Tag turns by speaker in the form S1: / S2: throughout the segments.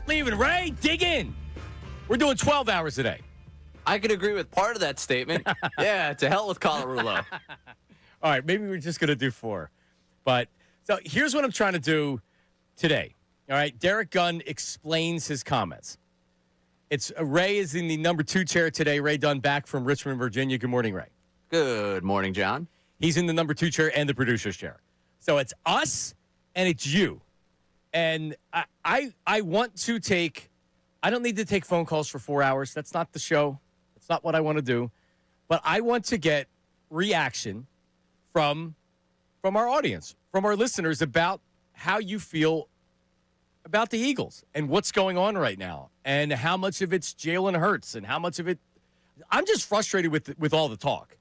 S1: leaving. Ray, dig in. We're doing 12 hours a day.
S2: I could agree with part of that statement. Yeah, to hell with Colarulo.
S1: All right, maybe we're just going to do 4. But so here's what I'm trying to do today. All right, Derek Gunn explains his comments. Ray is in the number 2 chair today. Ray Dunn back from Richmond, Virginia. Good morning, Ray.
S2: Good morning, John.
S1: He's in the number 2 chair and the producer's chair. So it's us and it's you. And I want to I don't need to take phone calls for 4 hours. That's not the show. That's not what I want to do. But I want to get reaction from our audience, from our listeners about how you feel about the Eagles and what's going on right now and how much of it's Jalen Hurts and how much of it. I'm just frustrated with all the talk.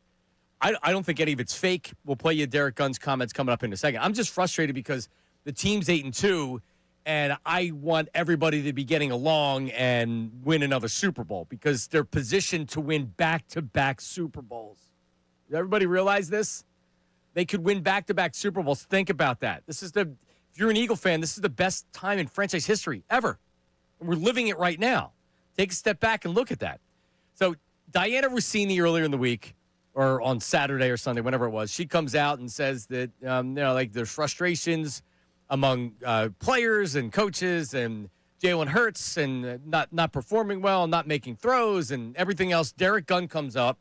S1: I don't think any of it's fake. We'll play you Derek Gunn's comments coming up in a second. I'm just frustrated because the team's 8-2, and I want everybody to be getting along and win another Super Bowl because they're positioned to win back-to-back Super Bowls. Does everybody realize this? They could win back-to-back Super Bowls. Think about that. If you're an Eagle fan, this is the best time in franchise history ever. And we're living it right now. Take a step back and look at that. So Diana Rossini earlier in the week, or on Saturday or Sunday, whenever it was, she comes out and says that there's frustrations among players and coaches and Jalen Hurts and not performing well, not making throws and everything else. Derek Gunn comes out,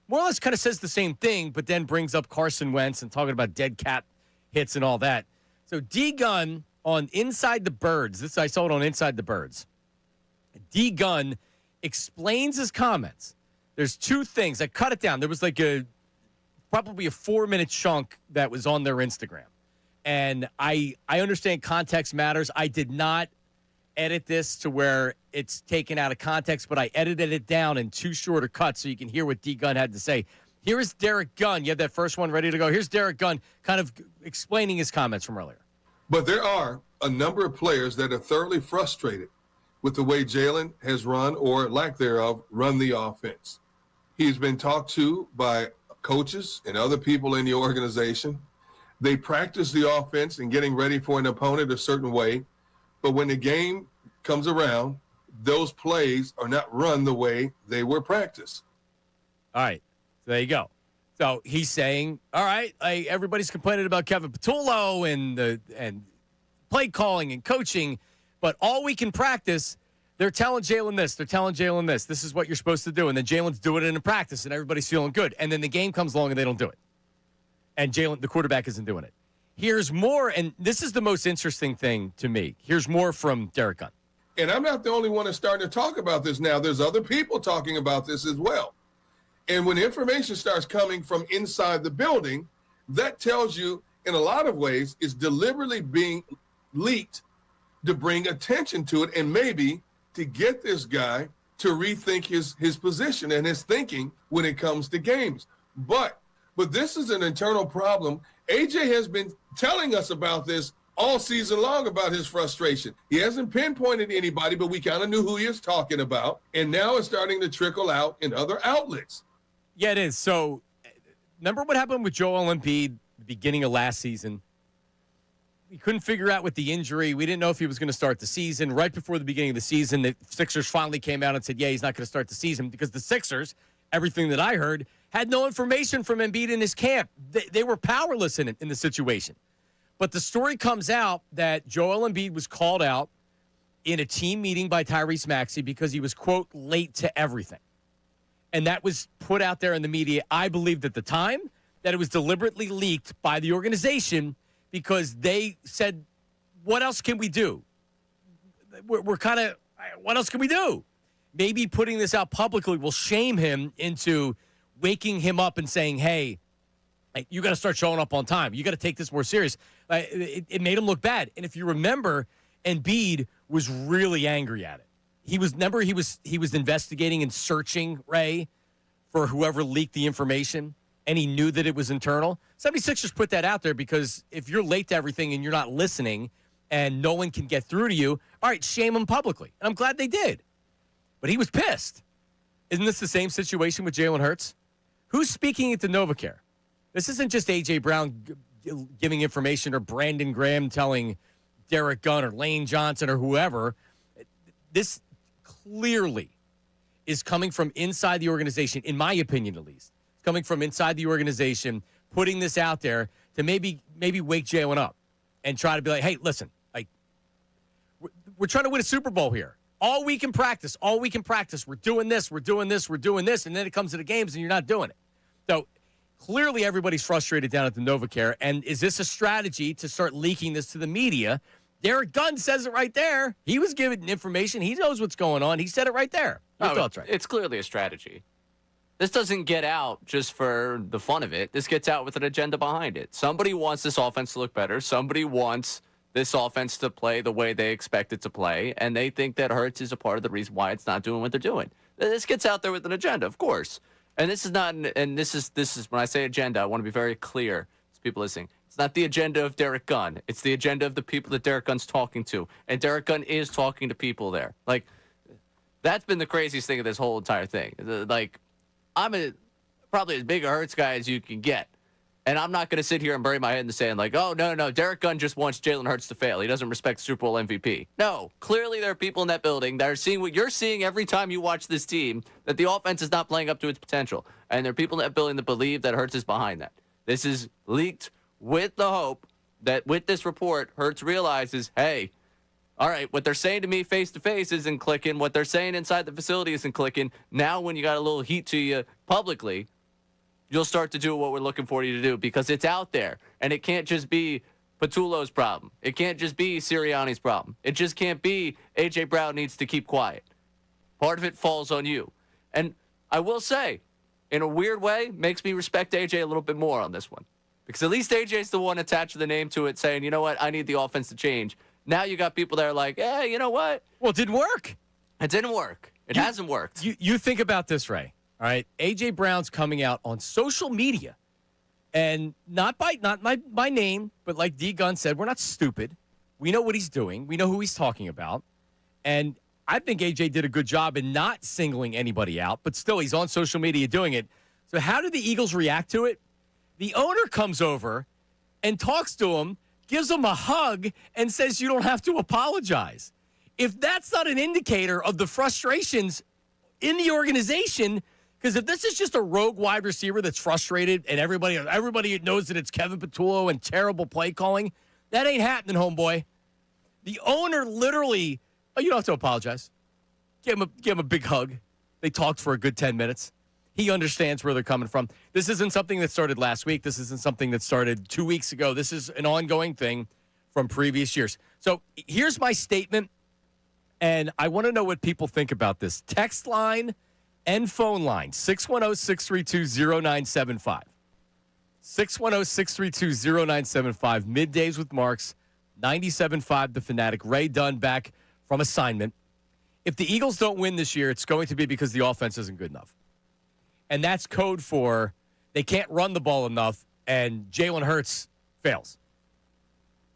S1: more or less kind of says the same thing, but then brings up Carson Wentz and talking about dead cat hits and all that. So D Gunn on Inside the Birds, I saw it on Inside the Birds. D Gunn explains his comments. There's 2 things. I cut it down. There was probably a 4-minute chunk that was on their Instagram. And I understand context matters. I did not edit this to where it's taken out of context, but I edited it down in 2 shorter cuts so you can hear what D Gunn had to say. Here is Derek Gunn. You have that first one ready to go. Here's Derek Gunn kind of explaining his comments from earlier.
S3: But there are a number of players that are thoroughly frustrated with the way Jalen has run, or lack thereof, run the offense. He's been talked to by coaches and other people in the organization. They practice the offense and getting ready for an opponent a certain way. But when the game comes around, those plays are not run the way they were practiced.
S1: All right. So there you go. So he's saying, all right, everybody's complaining about Kevin Patullo and play calling and coaching, but all we can practice, they're telling Jalen this. They're telling Jalen this. This is what you're supposed to do. And then Jalen's doing it in practice, and everybody's feeling good. And then the game comes along, and they don't do it. And Jalen, the quarterback, isn't doing it. Here's more, and this is the most interesting thing to me. Here's more from Derek Gunn.
S3: And I'm not the only one that's starting to talk about this now. There's other people talking about this as well. And when information starts coming from inside the building, that tells you, in a lot of ways, it's deliberately being leaked to bring attention to it and maybe to get this guy to rethink his position and his thinking when it comes to games. But this is an internal problem. AJ has been telling us about this all season long, about his frustration. He hasn't pinpointed anybody, but we kind of knew who he was talking about. And now it's starting to trickle out in other outlets.
S1: Yeah, it is. So remember what happened with Joel Embiid the beginning of last season? We couldn't figure out with the injury. We didn't know if he was going to start the season. Right before the beginning of the season, the Sixers finally came out and said, yeah, he's not going to start the season because the Sixers, everything that I heard, had no information from Embiid in his camp. They were powerless in the situation. But the story comes out that Joel Embiid was called out in a team meeting by Tyrese Maxey because he was, quote, late to everything. And that was put out there in the media. I believed at the time that it was deliberately leaked by the organization because they said, what else can we do? We're kind of, what else can we do? Maybe putting this out publicly will shame him into waking him up and saying, hey, you got to start showing up on time. You got to take this more serious. It made him look bad. And if you remember, Embiid was really angry at it. He was investigating and searching, Ray, for whoever leaked the information, and he knew that it was internal. 76ers put that out there because if you're late to everything and you're not listening and no one can get through to you, all right, shame him publicly. And I'm glad they did. But he was pissed. Isn't this the same situation with Jalen Hurts? Who's speaking at the NovaCare? This isn't just A.J. Brown giving information or Brandon Graham telling Derek Gunn or Lane Johnson or whoever. this clearly is coming from inside the organization, in my opinion at least. It's coming from inside the organization, putting this out there to maybe wake Jalen up and try to be like, hey, listen, like we're trying to win a Super Bowl here. All week in practice, we're doing this, and then it comes to the games and you're not doing it. So clearly everybody's frustrated down at the NovaCare, and is this a strategy to start leaking this to the media? Derek Gunn says it right there. He was given information. He knows what's going on. He said it right there. Your thoughts, right?
S2: It's clearly a strategy. This doesn't get out just for the fun of it. This gets out with an agenda behind it. Somebody wants this offense to look better. Somebody wants this offense to play the way they expect it to play, and they think that Hurts is a part of the reason why it's not doing what they're doing. This gets out there with an agenda, of course. And this is not, and this is when I say agenda, I want to be very clear to people listening. It's not the agenda of Derek Gunn. It's the agenda of the people that Derek Gunn's talking to. And Derek Gunn is talking to people there. Like, that's been the craziest thing of this whole entire thing. Like, I'm probably as big a Hurts guy as you can get. And I'm not going to sit here and bury my head in the sand like, oh, no, Derek Gunn just wants Jalen Hurts to fail. He doesn't respect Super Bowl MVP. No, clearly there are people in that building that are seeing what you're seeing every time you watch this team, that the offense is not playing up to its potential. And there are people in that building that believe that Hurts is behind that. This is leaked with the hope that with this report, Hurts realizes, hey, all right, what they're saying to me face-to-face isn't clicking. What they're saying inside the facility isn't clicking. Now when you got a little heat to you publicly, you'll start to do what we're looking for you to do because it's out there. And it can't just be Patullo's problem. It can't just be Sirianni's problem. It just can't be A.J. Brown needs to keep quiet. Part of it falls on you. And I will say, in a weird way, makes me respect A.J. a little bit more on this one. Because at least A.J.'s the one attached to the name to it saying, you know what, I need the offense to change. Now you got people that are like, hey, you know what?
S1: Well, it didn't work.
S2: It didn't work. It hasn't worked.
S1: You think about this, Ray. All right, A.J. Brown's coming out on social media, and not by name, but like D. Gunn said, we're not stupid. We know what he's doing. We know who he's talking about. And I think A.J. did a good job in not singling anybody out, but still he's on social media doing it. So how did the Eagles react to it? The owner comes over and talks to him, gives him a hug, and says, you don't have to apologize. If that's not an indicator of the frustrations in the organization, because if this is just a rogue wide receiver that's frustrated and everybody knows that it's Kevin Patullo and terrible play calling, that ain't happening, homeboy. The owner literally, oh, you don't have to apologize. Give him a big hug. They talked for a good 10 minutes. He understands where they're coming from. This isn't something that started last week. This isn't something that started 2 weeks ago. This is an ongoing thing from previous years. So here's my statement, and I want to know what people think about this. Text line and phone line, 610-632-0975. 610-632-0975. Middays with Marks, 97.5 The Fanatic. Ray Dunn back from assignment. If the Eagles don't win this year, it's going to be because the offense isn't good enough. And that's code for they can't run the ball enough, and Jalen Hurts fails.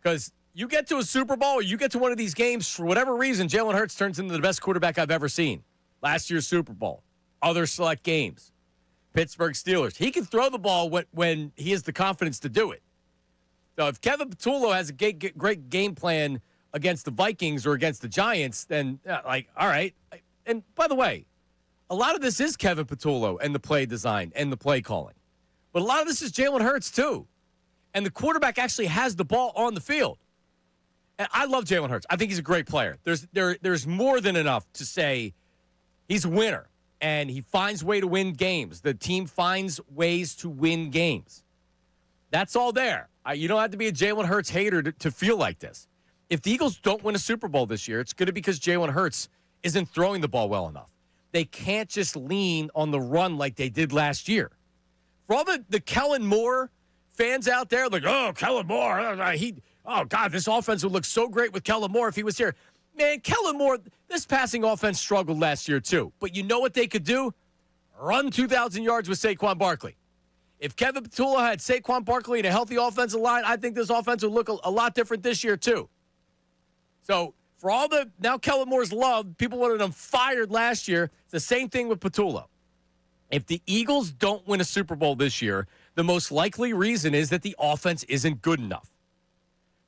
S1: Because you get to a Super Bowl or you get to one of these games, for whatever reason, Jalen Hurts turns into the best quarterback I've ever seen. Last year's Super Bowl, other select games, Pittsburgh Steelers. He can throw the ball when he has the confidence to do it. So if Kevin Patullo has a great game plan against the Vikings or against the Giants, then, all right. And by the way, a lot of this is Kevin Patullo and the play design and the play calling. But a lot of this is Jalen Hurts, too. And the quarterback actually has the ball on the field. And I love Jalen Hurts. I think he's a great player. There's more than enough to say he's a winner, and he finds a way to win games. The team finds ways to win games. That's all there. You don't have to be a Jalen Hurts hater to feel like this. If the Eagles don't win a Super Bowl this year, it's going to be because Jalen Hurts isn't throwing the ball well enough. They can't just lean on the run like they did last year. For all the Kellen Moore fans out there, like, oh, Kellen Moore, oh, God, this offense would look so great with Kellen Moore if he was here. Man, Kellen Moore, this passing offense struggled last year too. But you know what they could do? Run 2,000 yards with Saquon Barkley. If Kevin Patullo had Saquon Barkley and a healthy offensive line, I think this offense would look a lot different this year too. So for all the now Kellen Moore's love, people wanted him fired last year. It's the same thing with Patullo. If the Eagles don't win a Super Bowl this year, the most likely reason is that the offense isn't good enough.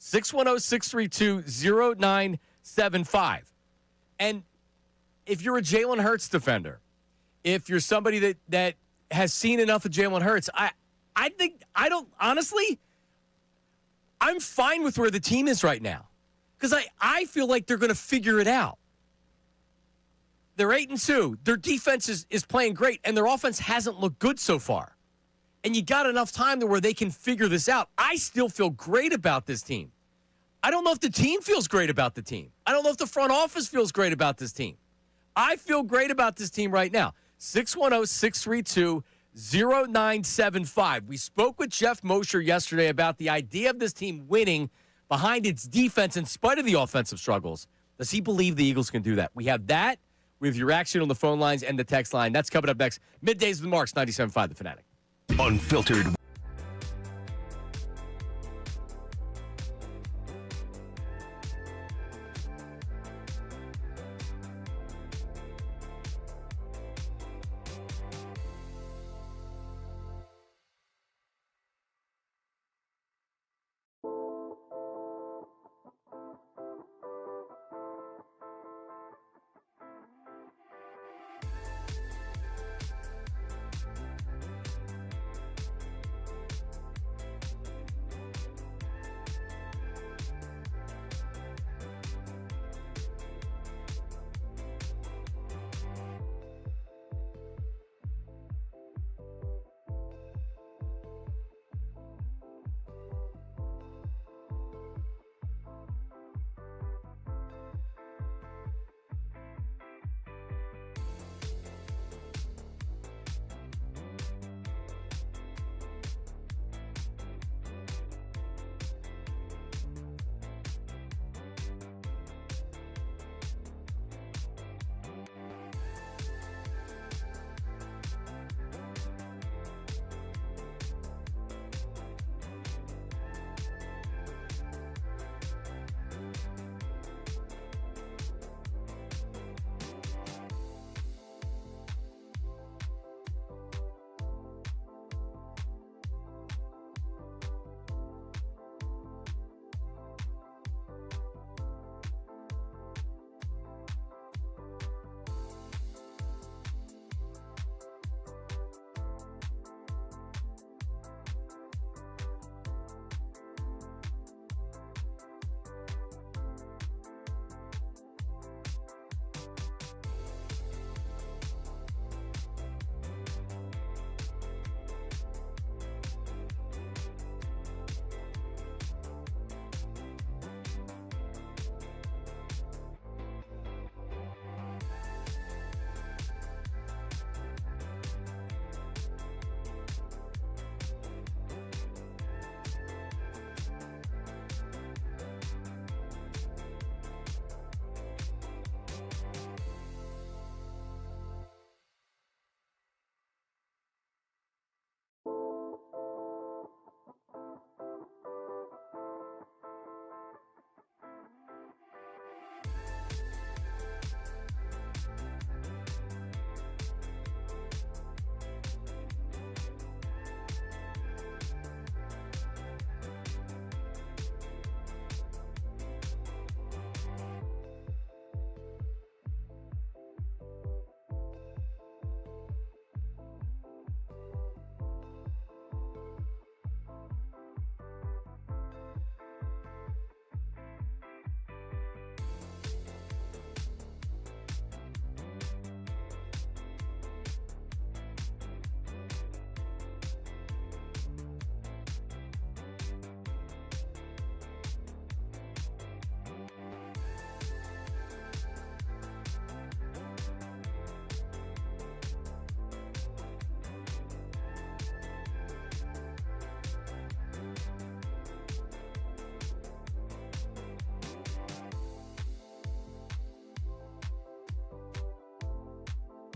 S1: 610-632-0975. And if you're a Jalen Hurts defender, if you're somebody that has seen enough of Jalen Hurts, honestly, I'm fine with where the team is right now because I feel like they're going to figure it out. They're 8-2. Their defense is playing great, and their offense hasn't looked good so far. And you got enough time to where they can figure this out. I still feel great about this team. I don't know if the team feels great about the team. I don't know if the front office feels great about this team. I feel great about this team right now. 610-632-0975. We spoke with Jeff Mosher yesterday about the idea of this team winning behind its defense in spite of the offensive struggles. Does he believe the Eagles can do that? We have that with your action on the phone lines and the text line. That's coming up next. Middays with Marks, 97.5 The Fanatic.
S4: Unfiltered.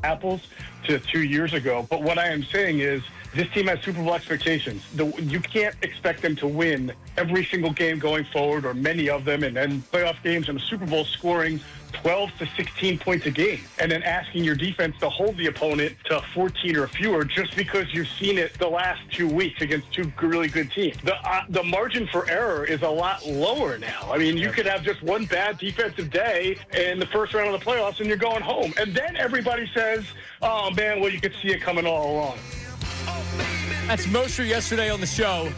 S5: apples to 2 years ago. But what I am saying is
S4: This team has Super Bowl expectations. You can't expect them to win every single game going forward, or many of them, and then playoff games and the Super Bowl scoring 12 to 16 points a game, and then asking your defense to hold the opponent to 14 or fewer just because you've seen it the last 2 weeks against two really good teams. The margin for error is a lot lower now. I mean, you could have just one bad defensive day in the first round of the playoffs and you're going home. And then everybody says, oh, man, well, you could see it coming all along.
S1: That's Mosher yesterday on the show.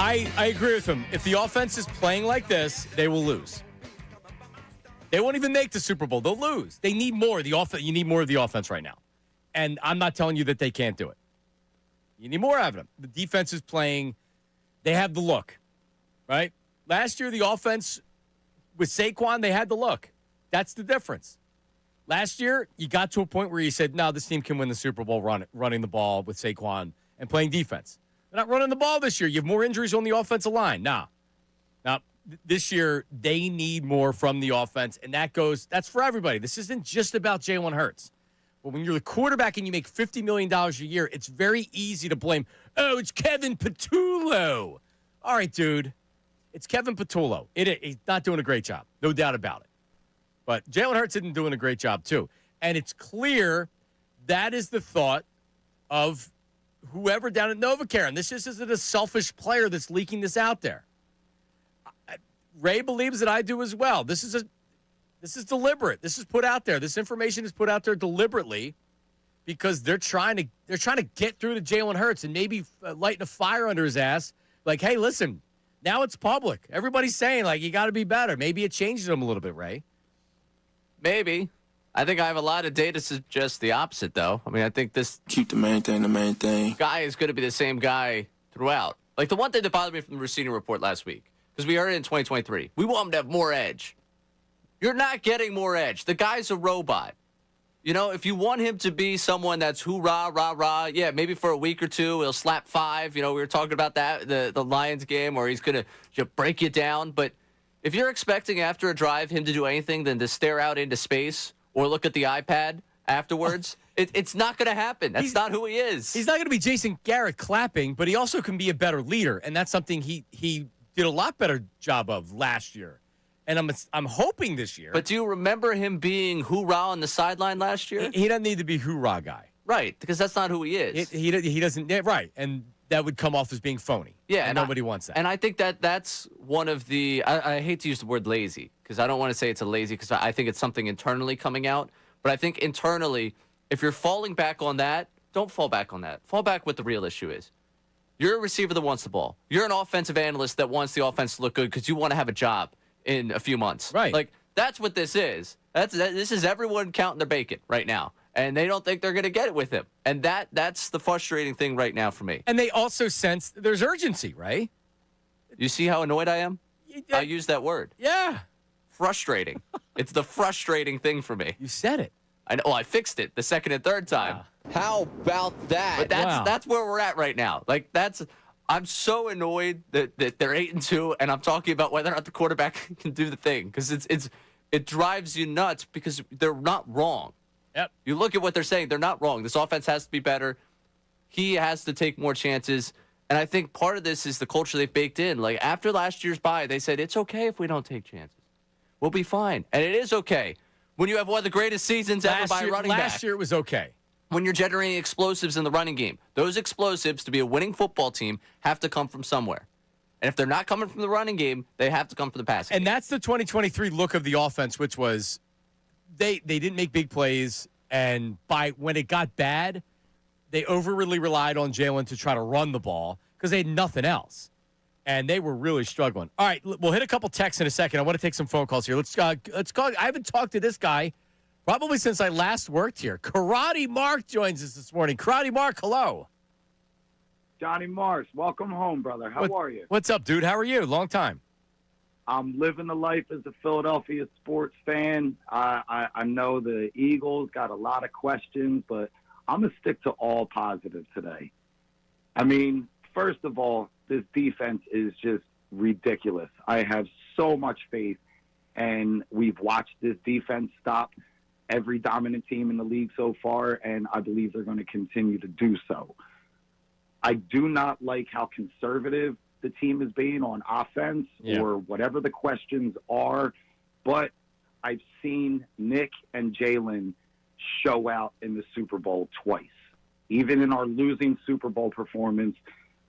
S1: I agree with him. If the offense is playing like this, they will lose. They won't even make the Super Bowl. They'll lose. They need more of the offense. You need more of the offense right now. And I'm not telling you that they can't do it. You need more of them. The defense is playing. They have the look, right? Last year, the offense with Saquon, they had the look. That's the difference. Last year, you got to a point where you said, no, this team can win the Super Bowl running the ball with Saquon and playing defense. They're not running the ball this year. You have more injuries on the offensive line. Now, this year, they need more from the offense, and that's for everybody. This isn't just about Jalen Hurts. But when you're the quarterback and you make $50 million a year, it's very easy to blame, oh, it's Kevin Patullo. All right, dude. It's Kevin Patullo. He's not doing a great job. No doubt about it. But Jalen Hurts isn't doing a great job, too. And it's clear that is the thought of whoever down at NovaCare. And this just isn't a selfish player that's leaking this out there. Ray believes that I do as well. This is deliberate. This is put out there. This information is put out there deliberately because they're trying to get through to Jalen Hurts and maybe lighting a fire under his ass. Like, hey, listen, now it's public. Everybody's saying, like, you got to be better. Maybe it changes him a little bit, Ray.
S2: Maybe. I think I have a lot of data to suggest the opposite, though. I mean, I think this
S5: keep the main thing.
S2: Guy is going to be the same guy throughout. Like, the one thing that bothered me from the receiving report last week, because we heard it in 2023. We want him to have more edge. You're not getting more edge. The guy's a robot. You know, if you want him to be someone that's hoorah, rah, rah, yeah, maybe for a week or two, he'll slap five. You know, we were talking about that, the Lions game, where he's going to break you down. But if you're expecting after a drive him to do anything than to stare out into space or look at the iPad afterwards, it's not going to happen. That's not who he is.
S1: He's not going to be Jason Garrett clapping, but he also can be a better leader, and that's something he did a lot better job of last year. And I'm hoping this year.
S2: But do you remember him being hoorah on the sideline last year?
S1: He doesn't need to be hoorah guy.
S2: Right, because that's not who he is.
S1: He doesn't, right. And that would come off as being phony.
S2: Yeah.
S1: And nobody wants that.
S2: And I think that's one of the, I hate to use the word lazy, because I don't want to say it's a lazy, because I think it's something internally coming out. But I think internally, if you're falling back on that, don't fall back on that. Fall back what the real issue is. You're a receiver that wants the ball. You're an offensive analyst that wants the offense to look good because you want to have a job in a few months.
S1: Right.
S2: Like, that's what this is. This is everyone counting their bacon right now. And they don't think they're going to get it with him. And that's the frustrating thing right now for me.
S1: And they also sense there's urgency, right?
S2: You see how annoyed I am? I use that word.
S1: Yeah.
S2: Frustrating. It's the frustrating thing for me.
S1: You said it.
S2: I know. I fixed it the second and third time.
S1: Wow.
S2: How about that? But that's where we're at right now. Like, I'm so annoyed that they're 8-2, and I'm talking about whether or not the quarterback can do the thing, because it drives you nuts because they're not wrong.
S1: Yep.
S2: You look at what they're saying; they're not wrong. This offense has to be better. He has to take more chances, and I think part of this is the culture they've baked in. Like, after last year's bye, they said it's okay if we don't take chances. We'll be fine, and it is okay when you have one of the greatest seasons ever by a running back.
S1: Last year it was okay.
S2: When you're generating explosives in the running game, those explosives to be a winning football team have to come from somewhere. And if they're not coming from the running game, they have to come from the passing game.
S1: And that's the 2023 look of the offense, which was they didn't make big plays. And when it got bad, they overly relied on Jalen to try to run the ball because they had nothing else. And they were really struggling. All right, we'll hit a couple texts in a second. I want to take some phone calls here. Let's call. I haven't talked to this guy probably since I last worked here. Karate Mark joins us this morning. Karate Mark, hello.
S6: Johnny Mars, welcome home, brother. How are you?
S1: What's up, dude? How are you? Long time.
S6: I'm living the life as a Philadelphia sports fan. I know the Eagles got a lot of questions, but I'm going to stick to all positive today. I mean, first of all, this defense is just ridiculous. I have so much faith, and we've watched this defense stop every dominant team in the league so far, and I believe they're going to continue to do so. I do not like how conservative the team is being on offense or whatever the questions are, but I've seen Nick and Jalen show out in the Super Bowl twice. Even in our losing Super Bowl performance,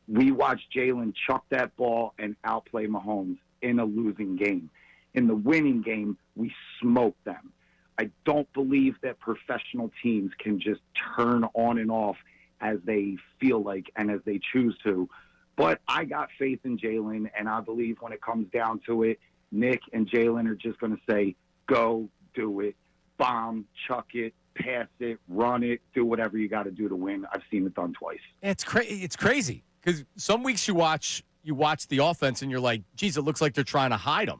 S6: we watched Jalen chuck that ball and outplay Mahomes in a losing game. In the winning game, we smoked them. I don't believe that professional teams can just turn on and off as they feel like and as they choose to. But I got faith in Jalen, and I believe when it comes down to it, Nick and Jalen are just going to say, go, do it, bomb, chuck it, pass it, run it, do whatever you got to do to win. I've seen it done twice.
S1: It's crazy because some weeks you watch the offense and you're like, geez, it looks like they're trying to hide him.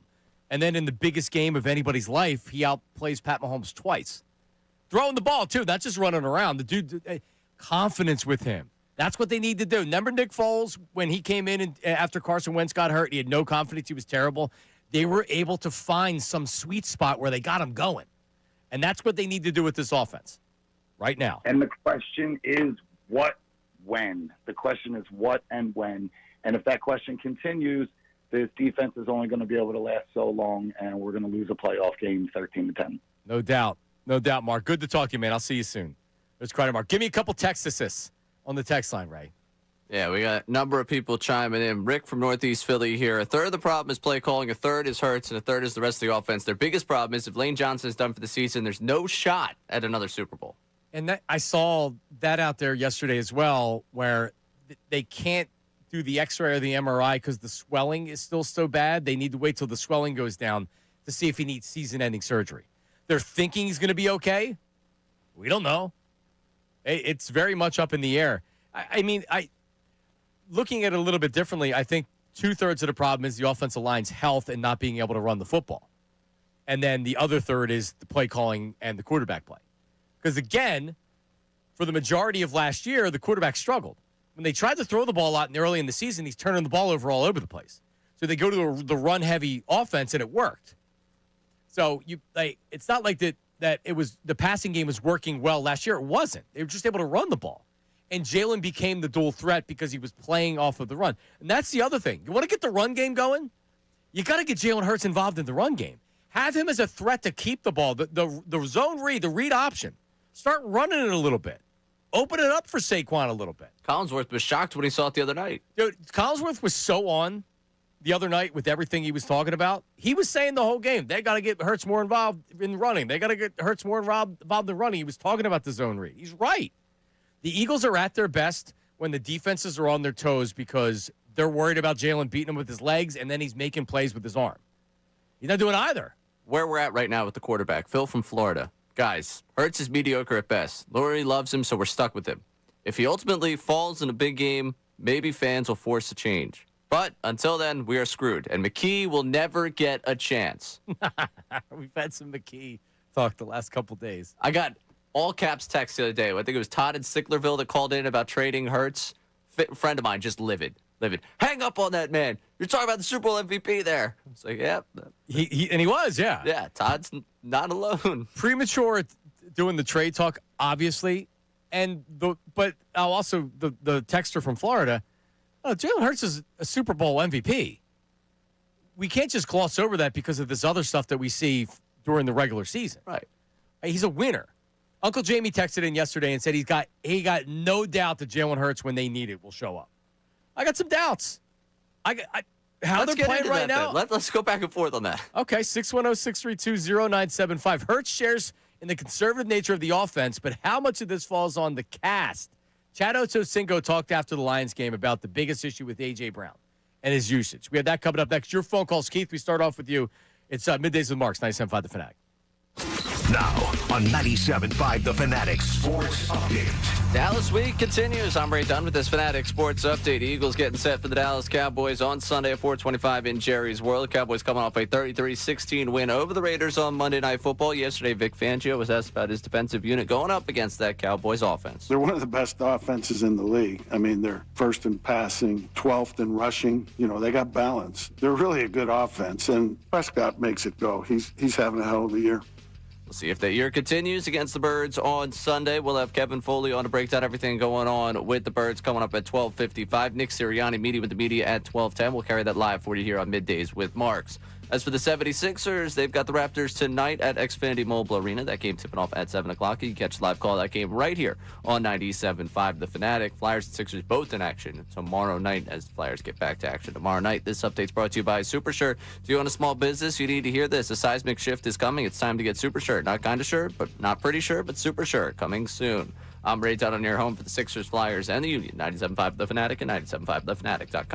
S1: And then in the biggest game of anybody's life, he outplays Pat Mahomes twice. Throwing the ball, too, not just running around. The dude, confidence with him. That's what they need to do. Remember Nick Foles, when he came in and after Carson Wentz got hurt, he had no confidence. He was terrible. They were able to find some sweet spot where they got him going. And that's what they need to do with this offense right now.
S6: And the question is what, when? The question is what and when. And if that question continues, this defense is only going to be able to last so long, and we're going to lose a playoff game 13-10.
S1: No doubt. No doubt, Mark. Good to talk to you, man. I'll see you soon. There's credit, Mark. Give me a couple text assists on the text line, Ray.
S2: Yeah, we got a number of people chiming in. Rick from Northeast Philly here. A third of the problem is play calling, a third is Hurts, and a third is the rest of the offense. Their biggest problem is if Lane Johnson is done for the season, there's no shot at another Super Bowl.
S1: And I saw that out there yesterday as well, where they can't do the X-ray or the MRI because the swelling is still so bad. They need to wait till the swelling goes down to see if he needs season-ending surgery. They're thinking he's going to be okay. We don't know. It's very much up in the air. I mean, looking at it a little bit differently, I think 2/3 of the problem is the offensive line's health and not being able to run the football. And then the other third is the play calling and the quarterback play. Because, again, for the majority of last year, the quarterback struggled. When they tried to throw the ball out early in the season, he's turning the ball over all over the place. So they go to the run-heavy offense, and it worked. So it's not like that it was the passing game was working well last year. It wasn't. They were just able to run the ball. And Jalen became the dual threat because he was playing off of the run. And that's the other thing. You want to get the run game going? You got to get Jalen Hurts involved in the run game. Have him as a threat to keep the ball. The zone read, the read option. Start running it a little bit. Open it up for Saquon a little bit.
S2: Collinsworth was shocked when he saw it the other night.
S1: Dude, Collinsworth was so on the other night with everything he was talking about. He was saying the whole game, they got to get Hurts more involved in running. They got to get Hurts more involved in running. He was talking about the zone read. He's right. The Eagles are at their best when the defenses are on their toes because they're worried about Jalen beating him with his legs, and then he's making plays with his arm. He's not doing either.
S2: Where we're at right now with the quarterback, Phil from Florida. Guys, Hurts is mediocre at best. Lurie loves him, so we're stuck with him. If he ultimately falls in a big game, maybe fans will force a change. But until then, we are screwed, and McKee will never get a chance.
S1: We've had some McKee talk the last couple days.
S2: I got all caps text the other day. I think it was Todd in Sticklerville that called in about trading Hurts. Friend of mine, just livid. Hang up on that man. You're talking about the Super Bowl MVP there. It's like, yeah.
S1: He was, yeah.
S2: Yeah, Todd's not alone.
S1: Premature doing the trade talk, obviously. But also the texter from Florida, Jalen Hurts is a Super Bowl MVP. We can't just gloss over that because of this other stuff that we see during the regular season.
S2: Right.
S1: He's a winner. Uncle Jamie texted in yesterday and said he got no doubt that Jalen Hurts, when they need it, will show up. I got some doubts. How they're playing right now?
S2: Let's go back and forth on that.
S1: Okay, 610-632-0975. Hurts shares in the conservative nature of the offense, but how much of this falls on the cast? Chad Ochocinco talked after the Lions game about the biggest issue with A.J. Brown and his usage. We have that coming up next. Your phone calls, Keith. We start off with you. It's Middays with Marks, 97.5 The Fanatic.
S7: Now on 97.5 The Fanatic Sports Update.
S2: Dallas week continues. I'm Ray Dunn with this Fanatic Sports Update. Eagles getting set for the Dallas Cowboys on Sunday at 4:25 in Jerry's World. Cowboys coming off a 33-16 win over the Raiders on Monday Night Football. Yesterday, Vic Fangio was asked about his defensive unit going up against that Cowboys offense.
S8: They're one of the best offenses in the league. I mean, they're first in passing, 12th in rushing. You know, they got balance. They're really a good offense, and Prescott makes it go. He's having a hell of a year.
S2: We'll see if that year continues against the Birds on Sunday. We'll have Kevin Foley on to break down everything going on with the Birds coming up at 12:55. Nick Sirianni meeting with the media at 12:10. We'll carry that live for you here on Middays with Marks. As for the 76ers, they've got the Raptors tonight at Xfinity Mobile Arena. That game tipping off at 7 o'clock. You can catch the live call of that game right here on 97.5 The Fanatic. Flyers and Sixers both in action tomorrow night as the Flyers get back to action tomorrow night. This update's brought to you by Super Shirt. If you own a small business, you need to hear this. A seismic shift is coming. It's time to get Super Shirt. Not kind of shirt, but not pretty shirt, but Super Shirt coming soon. I'm Ray Todd on your home for the Sixers, Flyers, and the Union. 97.5 The Fanatic and 97.5thefanatic.com.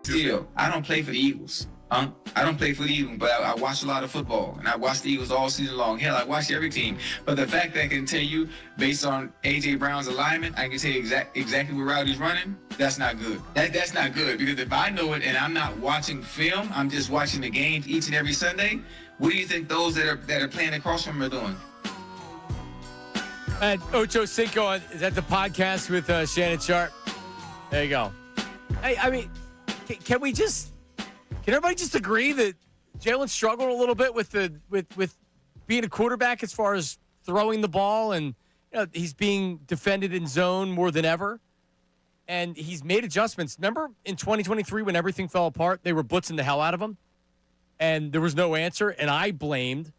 S5: Still, I don't play for the Eagles. I don't play for the Eagles, but I watch a lot of football, and I watch the Eagles all season long. Hell, I watch every team. But the fact that I can tell you, based on A.J. Brown's alignment, I can tell you exactly what route he's running, that's not good. That's not good, because if I know it and I'm not watching film, I'm just watching the games each and every Sunday, what do you think those that are playing across from him are doing?
S1: And Ocho Cinco is at the podcast with Shannon Sharp. There you go. Hey, I mean, can everybody just agree that Jalen struggled a little bit with being a quarterback as far as throwing the ball, and he's being defended in zone more than ever, and he's made adjustments. Remember in 2023 when everything fell apart, they were blitzing the hell out of him, and there was no answer, and I blamed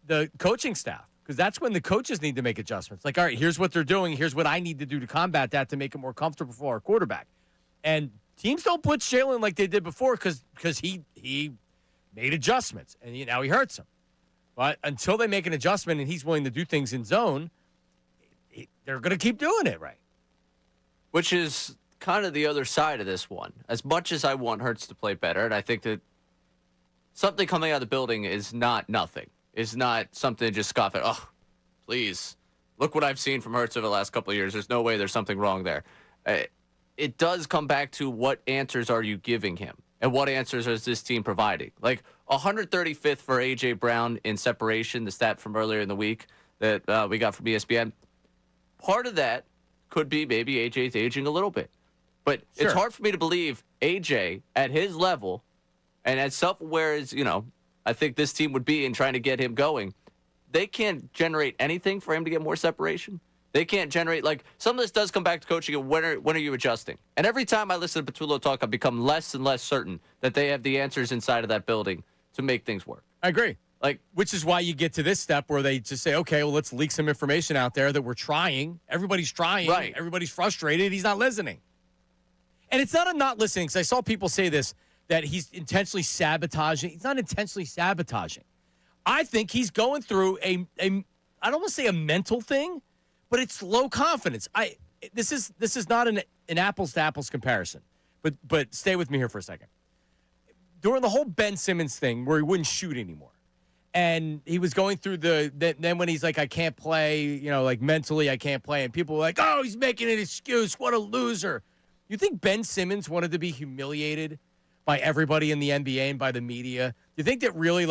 S1: the coaching staff because that's when the coaches need to make adjustments. Like, all right, here's what they're doing. Here's what I need to do to combat that to make it more comfortable for our quarterback. And teams don't blitz Jalen like they did before because he made adjustments, and now he hurts them. But until they make an adjustment and he's willing to do things in zone, they're going to keep doing it, right?
S2: Which is kind of the other side of this one. As much as I want Hurts to play better, and I think that something coming out of the building is not nothing. It's not something to just scoff at. Oh, please. Look what I've seen from Hurts over the last couple of years. There's no way there's something wrong there. It does come back to what answers are you giving him and what answers is this team providing. Like 135th for A.J. Brown in separation, the stat from earlier in the week that we got from ESPN. Part of that could be maybe A.J.'s aging a little bit. But It's hard for me to believe A.J. at his level and as self-aware as, I think this team would be in trying to get him going, they can't generate anything for him to get more separation. They can't generate, some of this does come back to coaching. And when are you adjusting? And every time I listen to Patullo talk, I become less and less certain that they have the answers inside of that building to make things work.
S1: I agree. Which is why you get to this step where they just say, okay, well, let's leak some information out there that we're trying. Everybody's trying.
S2: Right.
S1: Everybody's frustrated. He's not listening. And it's not a not listening, because I saw people say this, that he's intentionally sabotaging. He's not intentionally sabotaging. I think he's going through I don't want to say a mental thing, but it's low confidence. This is not an apples to apples comparison, but stay with me here for a second. During the whole Ben Simmons thing where he wouldn't shoot anymore, and he was going through then when he's like, I can't play, mentally I can't play, and people were like, oh, he's making an excuse. What a loser. You think Ben Simmons wanted to be humiliated by everybody in the NBA and by the media? Do you think that really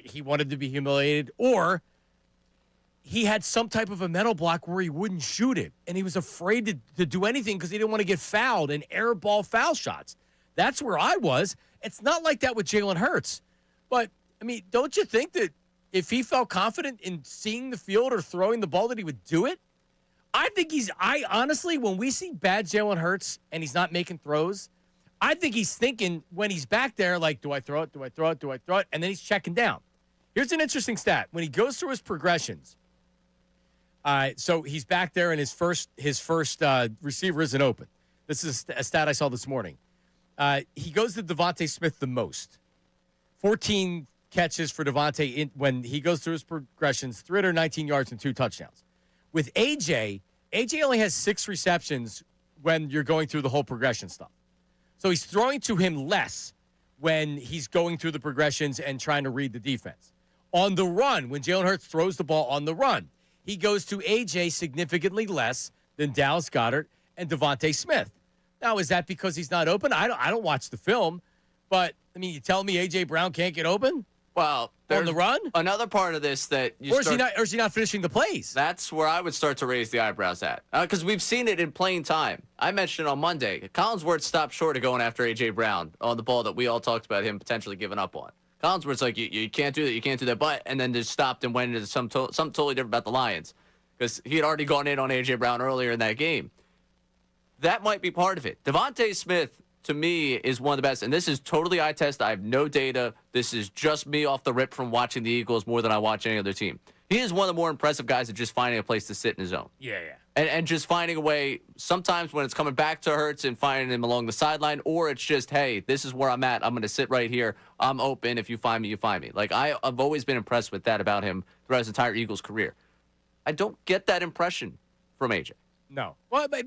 S1: he wanted to be humiliated, or he had some type of a mental block where he wouldn't shoot it, and he was afraid to do anything because he didn't want to get fouled and airball foul shots? That's where I was. It's not like that with Jalen Hurts. But, don't you think that if he felt confident in seeing the field or throwing the ball that he would do it? I honestly, when we see bad Jalen Hurts and he's not making throws, I think he's thinking when he's back there, do I throw it? Do I throw it? Do I throw it? And then he's checking down. Here's an interesting stat. When he goes through his progressions, so he's back there and his first receiver isn't open. This is a stat I saw this morning. He goes to Devontae Smith the most. 14 catches for Devontae when he goes through his progressions, 319 yards and 2 touchdowns. With AJ only has 6 receptions when you're going through the whole progression stuff. So he's throwing to him less when he's going through the progressions and trying to read the defense. On the run, when Jalen Hurts throws the ball on the run, he goes to AJ significantly less than Dallas Goedert and Devontae Smith. Now, is that because he's not open? I don't watch the film, but you telling me AJ Brown can't get open?
S2: Well,
S1: on the run?
S2: Another part of this that
S1: is he not finishing the plays?
S2: That's where I would start to raise the eyebrows at. Because we've seen it in plain time. I mentioned on Monday, Collinsworth stopped short of going after A.J. Brown on the ball that we all talked about him potentially giving up on. Collinsworth's like, you can't do that, you can't do that, and then just stopped and went into something totally different about the Lions. Because he had already gone in on A.J. Brown earlier in that game. That might be part of it. Devontae Smith, to me, is one of the best. And this is totally eye test. I have no data. This is just me off the rip from watching the Eagles more than I watch any other team. He is one of the more impressive guys at just finding a place to sit in his zone.
S1: Yeah.
S2: And just finding a way, sometimes when it's coming back to Hurts and finding him along the sideline, or it's just, hey, this is where I'm at. I'm going to sit right here. I'm open. If you find me, you find me. I've always been impressed with that about him throughout his entire Eagles career. I don't get that impression from AJ.
S1: No. Well, but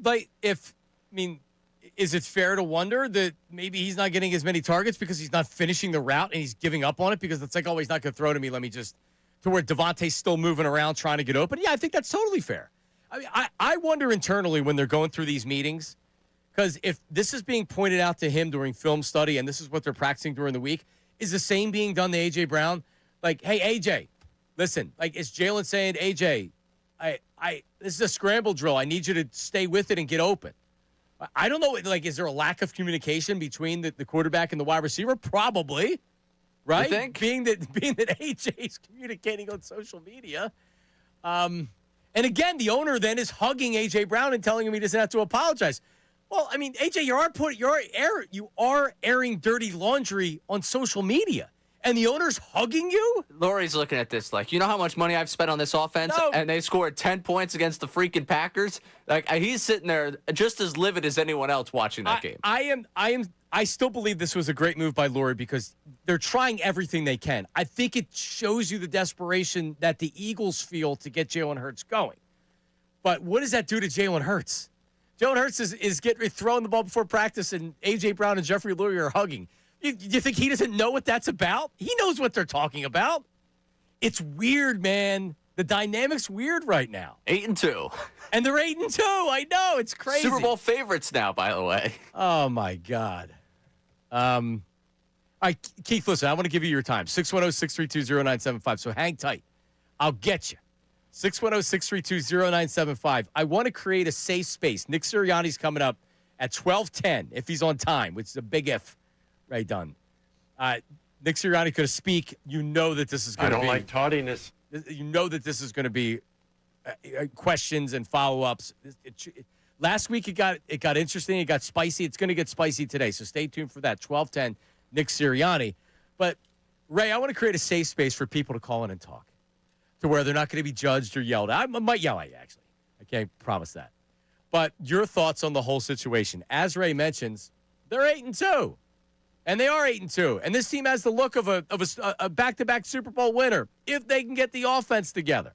S1: is it fair to wonder that maybe he's not getting as many targets because he's not finishing the route and he's giving up on it because it's like, oh, he's not going to throw to me. Let me just to where Devontae's still moving around trying to get open. Yeah, I think that's totally fair. I mean, I wonder internally when they're going through these meetings, because if this is being pointed out to him during film study and this is what they're practicing during the week, is the same being done to A.J. Brown? Like, hey, A.J., listen, like, is Jalen saying, A.J., this is a scramble drill. I need you to stay with it and get open. I don't know. Like, is there a lack of communication between the quarterback and the wide receiver? Probably, right?
S2: You think?
S1: Being that AJ's communicating on social media. And again, the owner then is hugging AJ Brown and telling him he doesn't have to apologize. Well, I mean, AJ, you are airing dirty laundry on social media. And the owner's hugging you?
S2: Lori's looking at this like, you know how much money I've spent on this offense?
S1: No.
S2: And they scored 10 points against the freaking Packers? Like, he's sitting there just as livid as anyone else watching that game.
S1: I still believe this was a great move by Lori because they're trying everything they can. I think it shows you the desperation that the Eagles feel to get Jalen Hurts going. But what does that do to Jalen Hurts? Jalen Hurts is throwing the ball before practice, and A.J. Brown and Jeffrey Lurie are hugging. You think he doesn't know what that's about? He knows what they're talking about. It's weird, man. The dynamic's weird right now.
S2: 8-2.
S1: And they're 8-2. I know. It's crazy.
S2: Super Bowl favorites now, by the way.
S1: Oh, my God. All right, Keith, listen, I want to give you your time. 610-632-0975. So hang tight. I'll get you. 610-632-0975. I want to create a safe space. Nick Sirianni's coming up at 12:10 if he's on time, which is a big if. Right, done. Nick Sirianni could speak. You know that this is going to be.
S9: I don't like tardiness.
S1: You know that this is going to be questions and follow-ups. Last week it got interesting. It got spicy. It's going to get spicy today. So stay tuned for that. 12:10, Nick Sirianni. But Ray, I want to create a safe space for people to call in and talk, to where they're not going to be judged or yelled at. I might yell at you, actually. I can't promise that. But your thoughts on the whole situation. As Ray mentions, they're 8-2. And they are 8-2. And this team has the look of a back-to-back Super Bowl winner if they can get the offense together.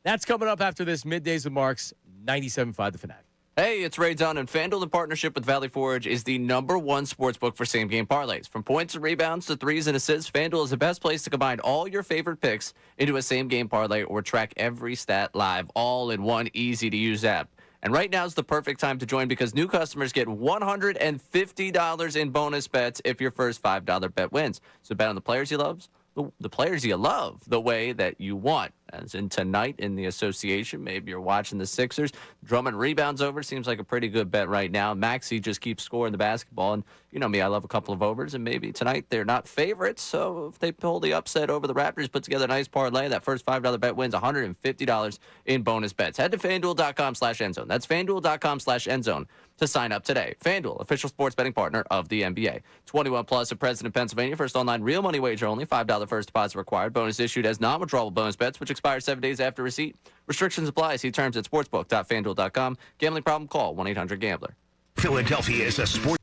S1: That's coming up after this Middays with Marks, 97.5 The Fanatic.
S2: Hey, it's Ray Dunn, and FanDuel in partnership with Valley Forge is the #1 sportsbook for same-game parlays. From points and rebounds to threes and assists, FanDuel is the best place to combine all your favorite picks into a same-game parlay or track every stat live, all in one easy-to-use app. And right now is the perfect time to join because new customers get $150 in bonus bets if your first $5 bet wins. So bet on the players you love, the players you love, the way that you want. As in tonight in the association, maybe you're watching the Sixers. Drummond rebounds over. Seems like a pretty good bet right now. Maxey just keeps scoring the basketball. And you know me, I love a couple of overs. And maybe tonight they're not favorites. So if they pull the upset over the Raptors, put together a nice parlay, that first $5 bet wins $150 in bonus bets. Head to FanDuel.com/endzone. That's FanDuel.com/endzone to sign up today. FanDuel, official sports betting partner of the NBA. 21 plus, a present in Pennsylvania. First online real money wager only. $5 first deposit required. Bonus issued as non-withdrawable bonus bets, which expire 7 days after receipt. Restrictions apply. See terms at sportsbook.fanduel.com. Gambling problem? Call 1-800-GAMBLER.
S7: Philadelphia is a sport.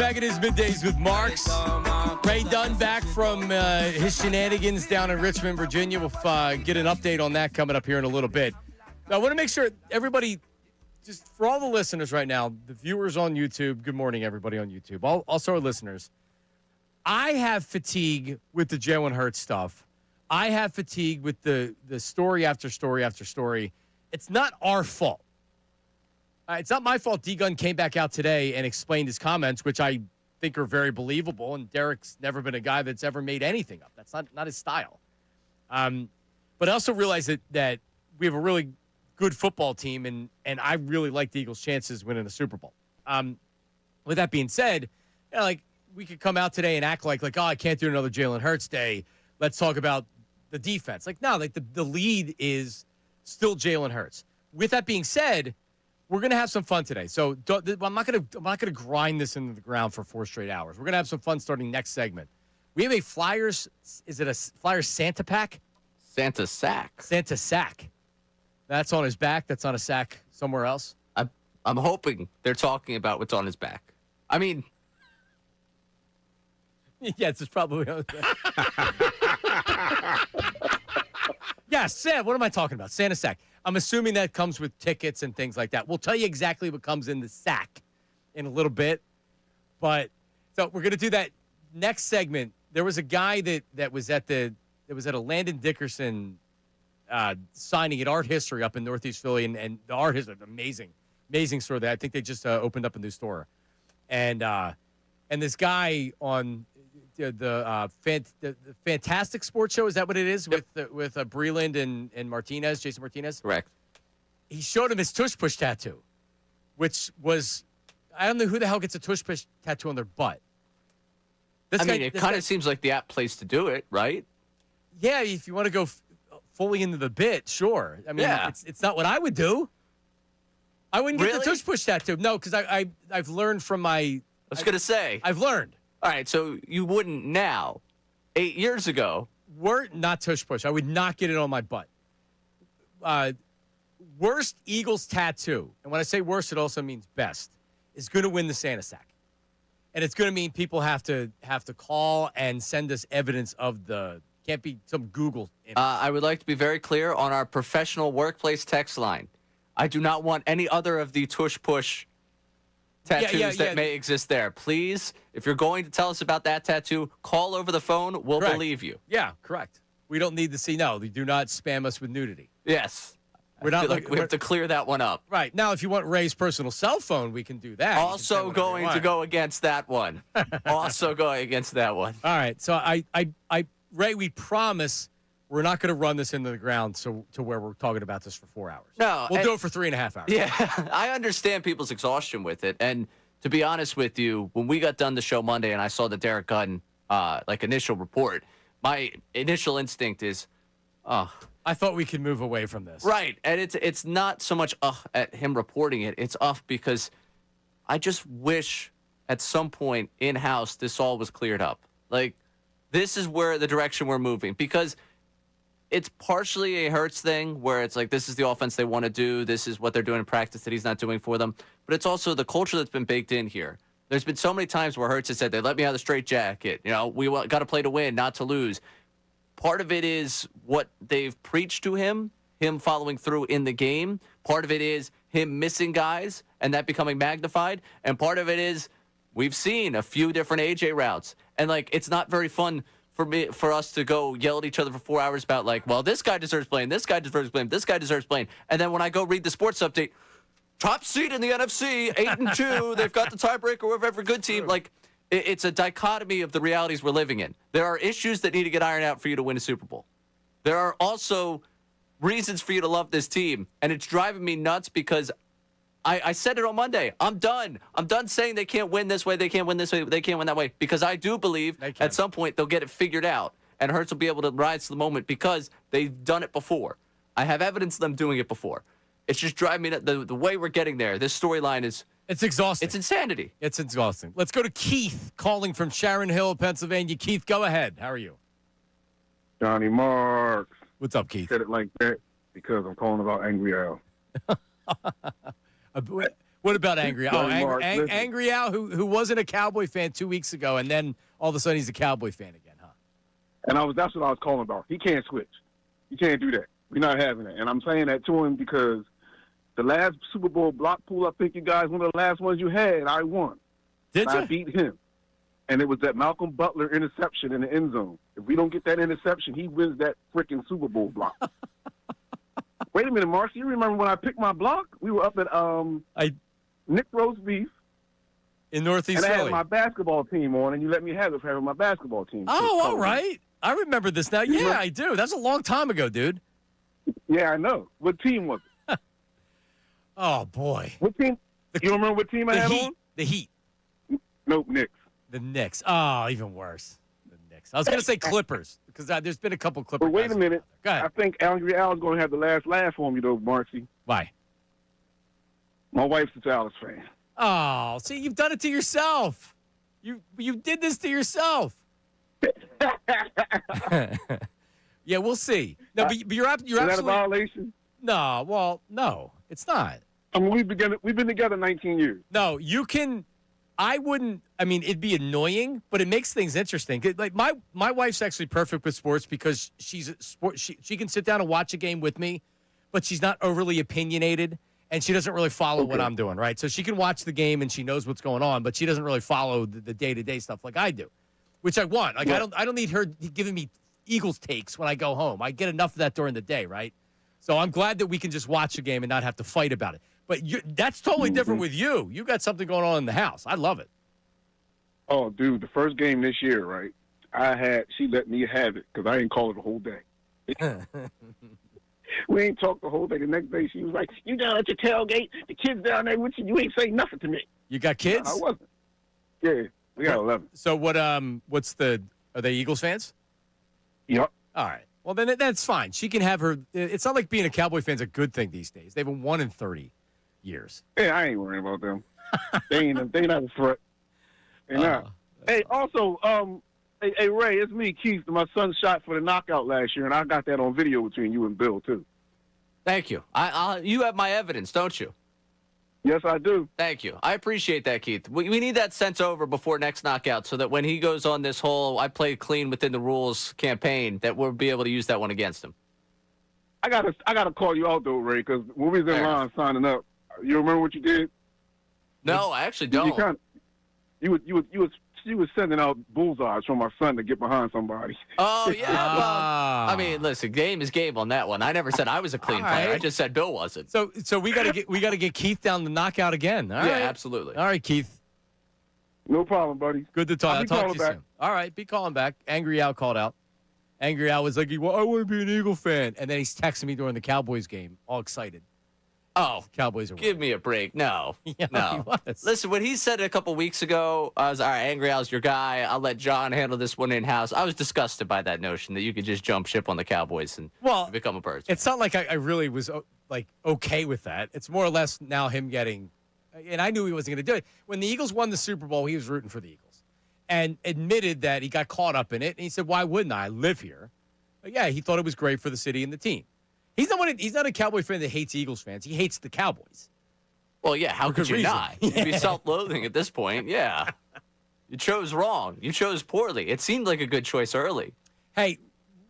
S1: back. It is Middays with Marks. Ray Dunn back from his shenanigans down in Richmond, Virginia. We'll get an update on that coming up here in a little bit. Now, I want to make sure everybody, just for all the listeners right now, the viewers on YouTube, good morning, everybody on YouTube, also our listeners. I have fatigue with the Jalen Hurts stuff. I have fatigue with the story after story after story. It's not our fault. It's not my fault D-Gun came back out today and explained his comments, which I think are very believable, and Derek's never been a guy that's ever made anything up. That's not his style. But I also realize that we have a really good football team, and I really like the Eagles' chances winning the Super Bowl. With that being said, we could come out today and act like oh, I can't do another Jalen Hurts day. Let's talk about the defense. The lead is still Jalen Hurts. With that being said, we're going to have some fun today. So I'm not going to grind this into the ground for 4 straight hours. We're going to have some fun starting next segment. We have a Flyers. Is it a Flyers Santa pack?
S2: Santa sack.
S1: Santa sack. That's on his back. That's on a sack somewhere else.
S2: I'm hoping they're talking about what's on his back. I mean,
S1: yes, it's probably on his back. Yeah, Sam, what am I talking about? Santa sack. I'm assuming that comes with tickets and things like that. We'll tell you exactly what comes in the sack in a little bit. But so we're going to do that next segment. There was a guy that was at a Landon Dickerson signing at Art History up in Northeast Philly, and the Art History, amazing store there. I think they just opened up a new store. And this guy on the Fantastic Sports Show, is that what it is?
S2: Yep.
S1: with Breland and Martinez, Jason Martinez?
S2: correct.
S1: He showed him his tush push tattoo, which was, I don't know who the hell gets a tush push tattoo on their butt.
S2: It kind of seems like the apt place to do it, right?
S1: Yeah, if you want to go fully into the bit, sure. I mean,
S2: Yeah.
S1: it's not what I would do. I wouldn't get the
S2: Really?
S1: tush push tattoo. No, because I've learned from my.
S2: I was going to say.
S1: I've learned.
S2: All right, so you wouldn't now. 8 years ago.
S1: Not tush push. I would not get it on my butt. Worst Eagles tattoo, and when I say worst, it also means best, is going to win the Santa sack. And it's going to mean people have to call and send us evidence of can't be some Google image.
S2: I would like to be very clear on our professional workplace text line. I do not want any other of the tush push tattoos that may exist there. Please, if you're going to tell us about that tattoo, call over the phone. We'll
S1: Correct.
S2: believe you.
S1: Yeah, correct. We don't need to see. No, do not spam us with nudity.
S2: Yes.
S1: We're not
S2: we have to clear that one up.
S1: Right. Now, if you want Ray's personal cell phone, we can do that.
S2: Also going to go against that one. Also going against that one.
S1: All right. So Ray, we promise we're not going to run this into the ground to where we're talking about this for 4 hours.
S2: No.
S1: We'll do it for 3.5 hours.
S2: Yeah. I understand people's exhaustion with it. And to be honest with you, when we got done the show Monday and I saw the Derek Gunn initial report, my initial instinct is,
S1: I thought we could move away from this.
S2: Right. And it's not so much at him reporting it. It's because I just wish at some point in-house this all was cleared up. Like, this is where the direction we're moving. Because it's partially a Hurts thing where it's like this is the offense they want to do. This is what they're doing in practice that he's not doing for them. But it's also the culture that's been baked in here. There's been so many times where Hurts has said, they let me out of the straitjacket. We got to play to win, not to lose. Part of it is what they've preached to him following through in the game. Part of it is him missing guys and that becoming magnified. And part of it is we've seen a few different AJ routes. And, it's not very fun for us to go yell at each other for 4 hours about, well, this guy deserves playing, this guy deserves playing, this guy deserves playing. And then when I go read the sports update, top seed in the NFC, 8-2, they've got the tiebreaker over every good team. It's a dichotomy of the realities we're living in. There are issues that need to get ironed out for you to win a Super Bowl. There are also reasons for you to love this team, and it's driving me nuts because I said it on Monday. I'm done. I'm done saying they can't win this way, they can't win this way, they can't win that way, because I do believe at some point they'll get it figured out, and Hurts will be able to rise to the moment because they've done it before. I have evidence of them doing it before. It's just driving me nuts. The way we're getting there, this storyline is...
S1: It's exhausting.
S2: It's insanity.
S1: It's exhausting. Let's go to Keith calling from Sharon Hill, Pennsylvania. Keith, go ahead. How are you?
S9: Johnny Marks.
S1: What's up, Keith?
S9: Said it like that because I'm calling about Angry Al.
S1: What What about Angry Al? Oh,
S9: Johnny Marks, listen.
S1: Angry Al, who wasn't a Cowboy fan 2 weeks ago, and then all of a sudden he's a Cowboy fan again, huh?
S9: And that's what I was calling about. He can't switch. He can't do that. We're not having it. And I'm saying that to him because the last Super Bowl block pool, I think you guys, one of the last ones you had, I won.
S1: Did
S9: I
S1: you?
S9: beat him. And it was that Malcolm Butler interception in the end zone. If we don't get that interception, he wins that freaking Super Bowl block. Wait a minute, Marcy. You remember when I picked my block? We were up at Nick Roast Beef.
S1: In Northeast
S9: And I had
S1: Philly.
S9: my basketball team on, and you let me have it for having my basketball team.
S1: Oh, all right. I remember this now. Yeah, I do. That's a long time ago, dude.
S9: Yeah, I know. What team was it?
S1: Oh, boy.
S9: What team? You remember what team I had on?
S1: The Heat.
S9: Nope, Knicks.
S1: The Knicks. Oh, even worse. The Knicks. I was going to say Clippers because there's been a couple Clippers.
S9: But wait a minute.
S1: Go ahead.
S9: I think Angry Al's going to have the last laugh on me, though, Marcy.
S1: Why?
S9: My wife's a Dallas fan.
S1: Oh, see, you've done it to yourself. You did this to yourself. Yeah, we'll see. No, but you're
S9: Is
S1: absolutely.
S9: that a violation?
S1: No, well, no, it's not.
S9: I mean, we've been together 19 years.
S1: No, you can. I wouldn't. I mean, it'd be annoying, but it makes things interesting. Like my wife's actually perfect with sports because she's a sport. She can sit down and watch a game with me, but she's not overly opinionated, and she doesn't really follow what I'm doing. Right, so she can watch the game and she knows what's going on, but she doesn't really follow the day-to-day stuff like I do, which I want. Like I don't need her giving me Eagles takes when I go home. I get enough of that during the day, right? So I'm glad that we can just watch the game and not have to fight about it. But that's totally different with you. You got something going on in the house. I love it.
S9: Oh, dude, the first game this year, right? She let me have it because I didn't call it the whole day. We ain't talked the whole day. The next day, she was like, "You down at your tailgate? The kids down there with you? You ain't saying nothing to me."
S1: You got kids?
S9: I wasn't. Yeah, we got 11.
S1: So what's are they Eagles fans?
S9: Yep.
S1: All right. Well, then that's fine. She can have her. It's not like being a Cowboy fan's a good thing these days. They haven't won in 30 years.
S9: Yeah, I ain't worrying about them. They not a threat. They not. Hey, also, hey, Ray, it's me, Keith. My son shot for the knockout last year, and I got that on video between you and Bill too.
S2: Thank you. You have my evidence, don't you?
S9: Yes, I do.
S2: Thank you. I appreciate that, Keith. We need that sent over before next knockout so that when he goes on this whole I played clean within the rules campaign, that we'll be able to use that one against him.
S9: I gotta call you out though, Ray, because when we was in line signing up, you remember what you did?
S2: No, I actually don't.
S9: You was sending out bullseyes from my son to get behind somebody.
S2: Oh, yeah. Well, I mean, listen, game is game on that one. I never said I was a clean player. I just said Bill wasn't.
S1: So we gotta get Keith down the knockout again. All right.
S2: Absolutely.
S1: All right, Keith.
S9: No problem, buddy.
S1: Good to talk. I'll talk to you
S9: back.
S1: soon. All right, be calling back. Angry Al called out. Angry Al was like, "Well, I want to be an Eagle fan," and then he's texting me during the Cowboys game, all excited.
S2: Oh,
S1: Cowboys are
S2: give me a break. No.
S1: Yeah,
S2: no.
S1: he was.
S2: Listen, when he said it a couple weeks ago, I was, all right, Angry Al's your guy. I'll let John handle this one in-house. I was disgusted by that notion that you could just jump ship on the Cowboys and become a bird.
S1: It's not like I really was okay with that. It's more or less now him getting, and I knew he wasn't going to do it. When the Eagles won the Super Bowl, he was rooting for the Eagles and admitted that he got caught up in it. And he said, why wouldn't I? I live here. But yeah, he thought it was great for the city and the team. He's not a Cowboy fan that hates Eagles fans. He hates the Cowboys.
S2: Well, yeah, how could you
S1: reason.
S2: not? You'd be self-loathing at this point. Yeah. You chose wrong. You chose poorly. It seemed like a good choice early.
S1: Hey,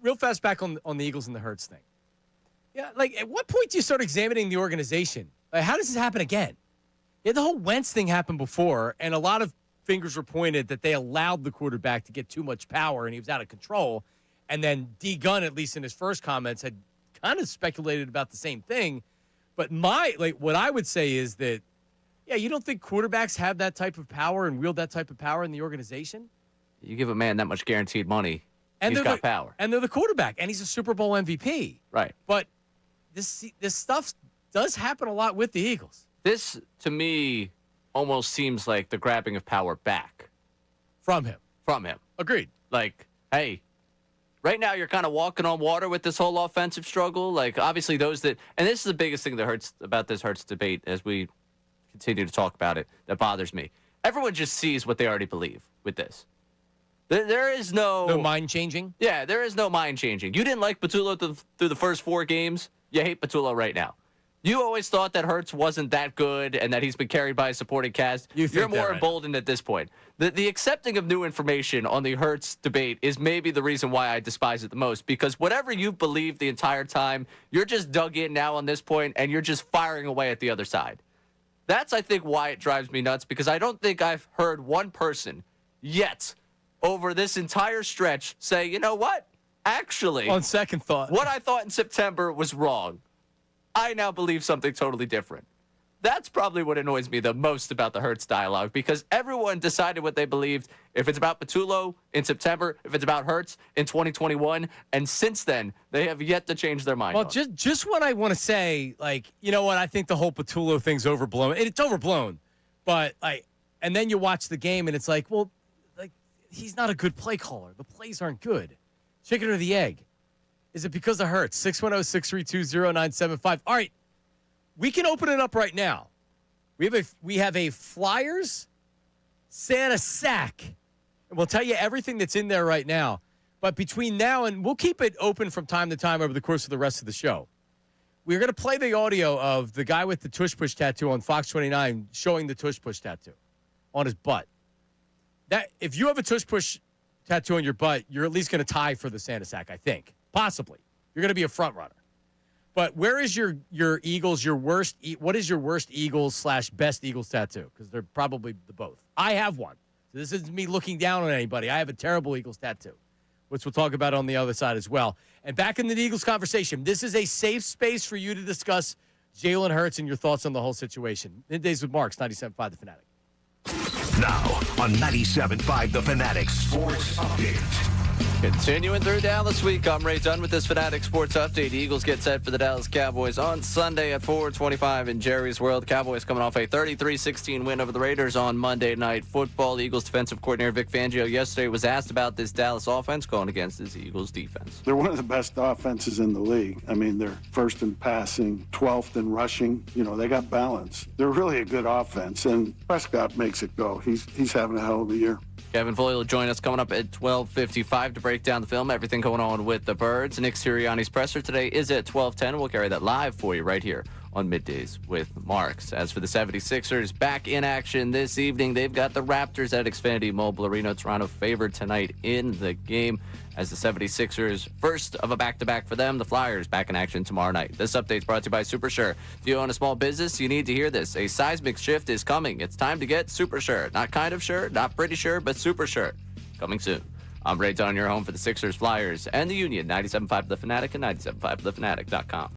S1: real fast back on the Eagles and the Hurts thing. Yeah, like at what point do you start examining the organization? Like, how does this happen again? Yeah, the whole Wentz thing happened before, and a lot of fingers were pointed that they allowed the quarterback to get too much power and he was out of control. And then D. Gunn, at least in his first comments, had kind of speculated about the same thing. But what I would say is that, yeah, you don't think quarterbacks have that type of power and wield that type of power in the organization?
S2: You give a man that much guaranteed money, and he's got power.
S1: And they're the quarterback, and he's a Super Bowl MVP.
S2: Right.
S1: But this stuff does happen a lot with the Eagles.
S2: This, to me, almost seems like the grabbing of power back.
S1: From him. Agreed.
S2: Like, hey, right now, you're kind of walking on water with this whole offensive struggle. Like, obviously, and this is the biggest thing that hurts about this Hurts debate as we continue to talk about it, that bothers me. Everyone just sees what they already believe with this. There is no
S1: mind changing?
S2: Yeah, there is no mind changing. You didn't like Patullo through the first 4 games. You hate Patullo right now. You always thought that Hurts wasn't that good and that he's been carried by a supporting cast. You're more emboldened at this point. The accepting of new information on the Hurts debate is maybe the reason why I despise it the most, because whatever you've believed the entire time, you're just dug in now on this point and you're just firing away at the other side. That's, I think, why it drives me nuts, because I don't think I've heard one person yet over this entire stretch say, you know what? Actually,
S1: on second thought,
S2: what I thought in September was wrong. I now believe something totally different. That's probably what annoys me the most about the Hurts dialogue, because everyone decided what they believed. If it's about Patullo in September, if it's about Hurts in 2021, and since then, they have yet to change their mind.
S1: Well, just what I want to say, like, you know what? I think the whole Patullo thing's overblown. It's overblown, but and then you watch the game and it's like, well, like, he's not a good play caller. The plays aren't good. Chicken or the egg? Is it because of Hurts? 610-632-0975. All right, we can open it up right now. We have a Flyers Santa sack. And we'll tell you everything that's in there right now. But between now and we'll keep it open from time to time over the course of the rest of the show. We're going to play the audio of the guy with the tush push tattoo on Fox 29 showing the tush push tattoo on his butt. That if you have a tush push tattoo on your butt, you're at least going to tie for the Santa sack, I think. Possibly. You're going to be a front runner. But where is your Eagles, what is your worst Eagles / best Eagles tattoo? Because they're probably the both. I have one. So this isn't me looking down on anybody. I have a terrible Eagles tattoo, which we'll talk about on the other side as well. And back in the Eagles conversation, this is a safe space for you to discuss Jalen Hurts and your thoughts on the whole situation. Middays with Marks, 97.5 The Fanatic.
S7: Now on 97.5 The Fanatic Sports Update.
S2: Continuing through Dallas week, I'm Ray Dunn with this Fanatic Sports Update. Eagles get set for the Dallas Cowboys on Sunday at 4:25 in Jerry's World. Cowboys coming off a 33-16 win over the Raiders on Monday Night Football. Eagles defensive coordinator Vic Fangio yesterday was asked about this Dallas offense going against this Eagles defense.
S8: They're one of the best offenses in the league. I mean, they're first in passing, 12th in rushing. You know, they got balance. They're really a good offense, and Prescott makes it go. He's having a hell of a year.
S2: Kevin Foley will join us coming up at 12:55 to break down the film, everything going on with the Birds. Nick Sirianni's presser today is at 12:10. We'll carry that live for you right here on Middays with Marks. As for the 76ers, back in action this evening. They've got the Raptors at Xfinity Mobile Arena. Toronto favored tonight in the game as the 76ers, first of a back-to-back for them. The Flyers back in action tomorrow night. This update's brought to you by SuperSure. Do you own a small business? You need to hear this. A seismic shift is coming. It's time to get SuperSure. Not kind of sure, not pretty sure, but SuperSure. Coming soon. I'm Ray Dunn, your home for the Sixers, Flyers, and the Union. 97.5 The Fanatic and 97.5thefanatic.com.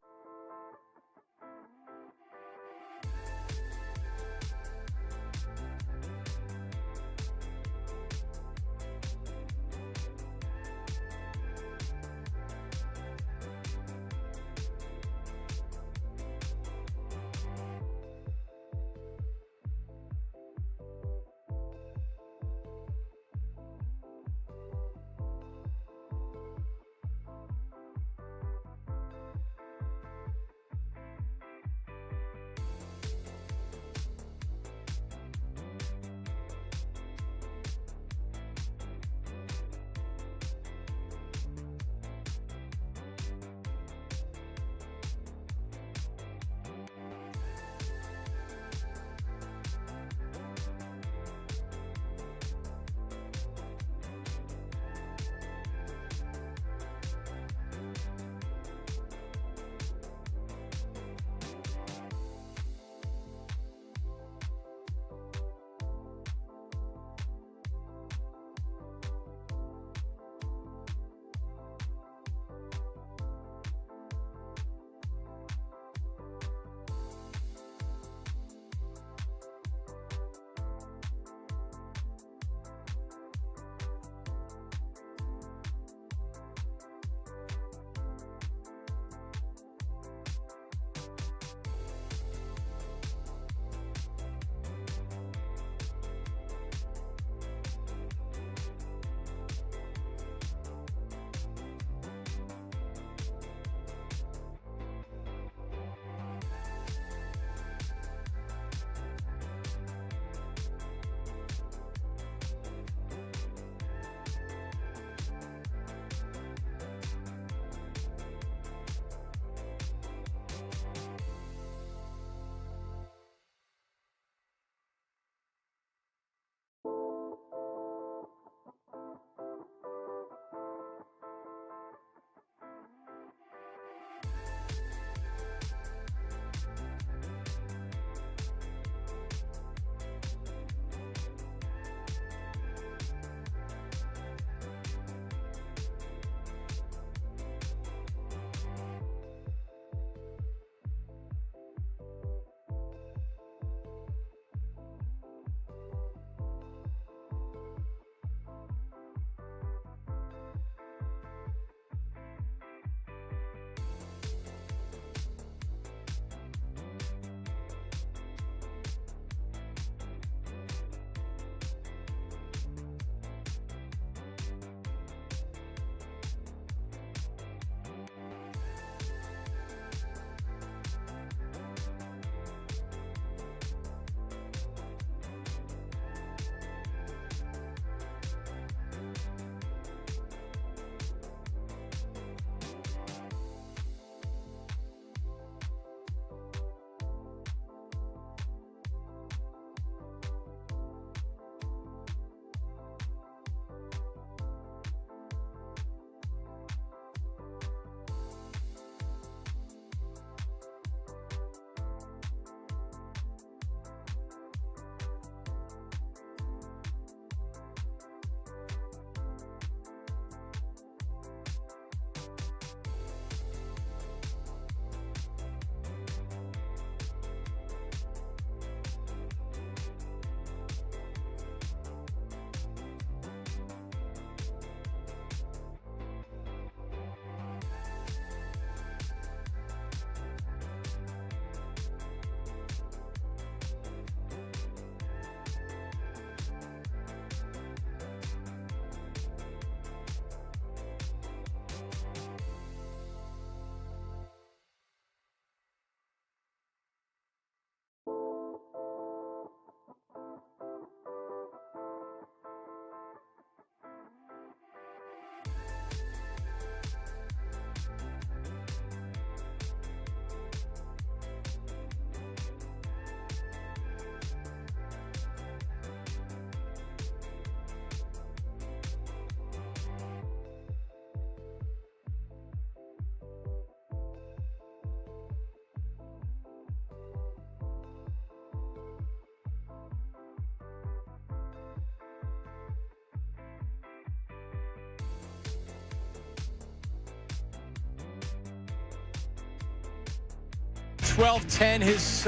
S1: 12:10, his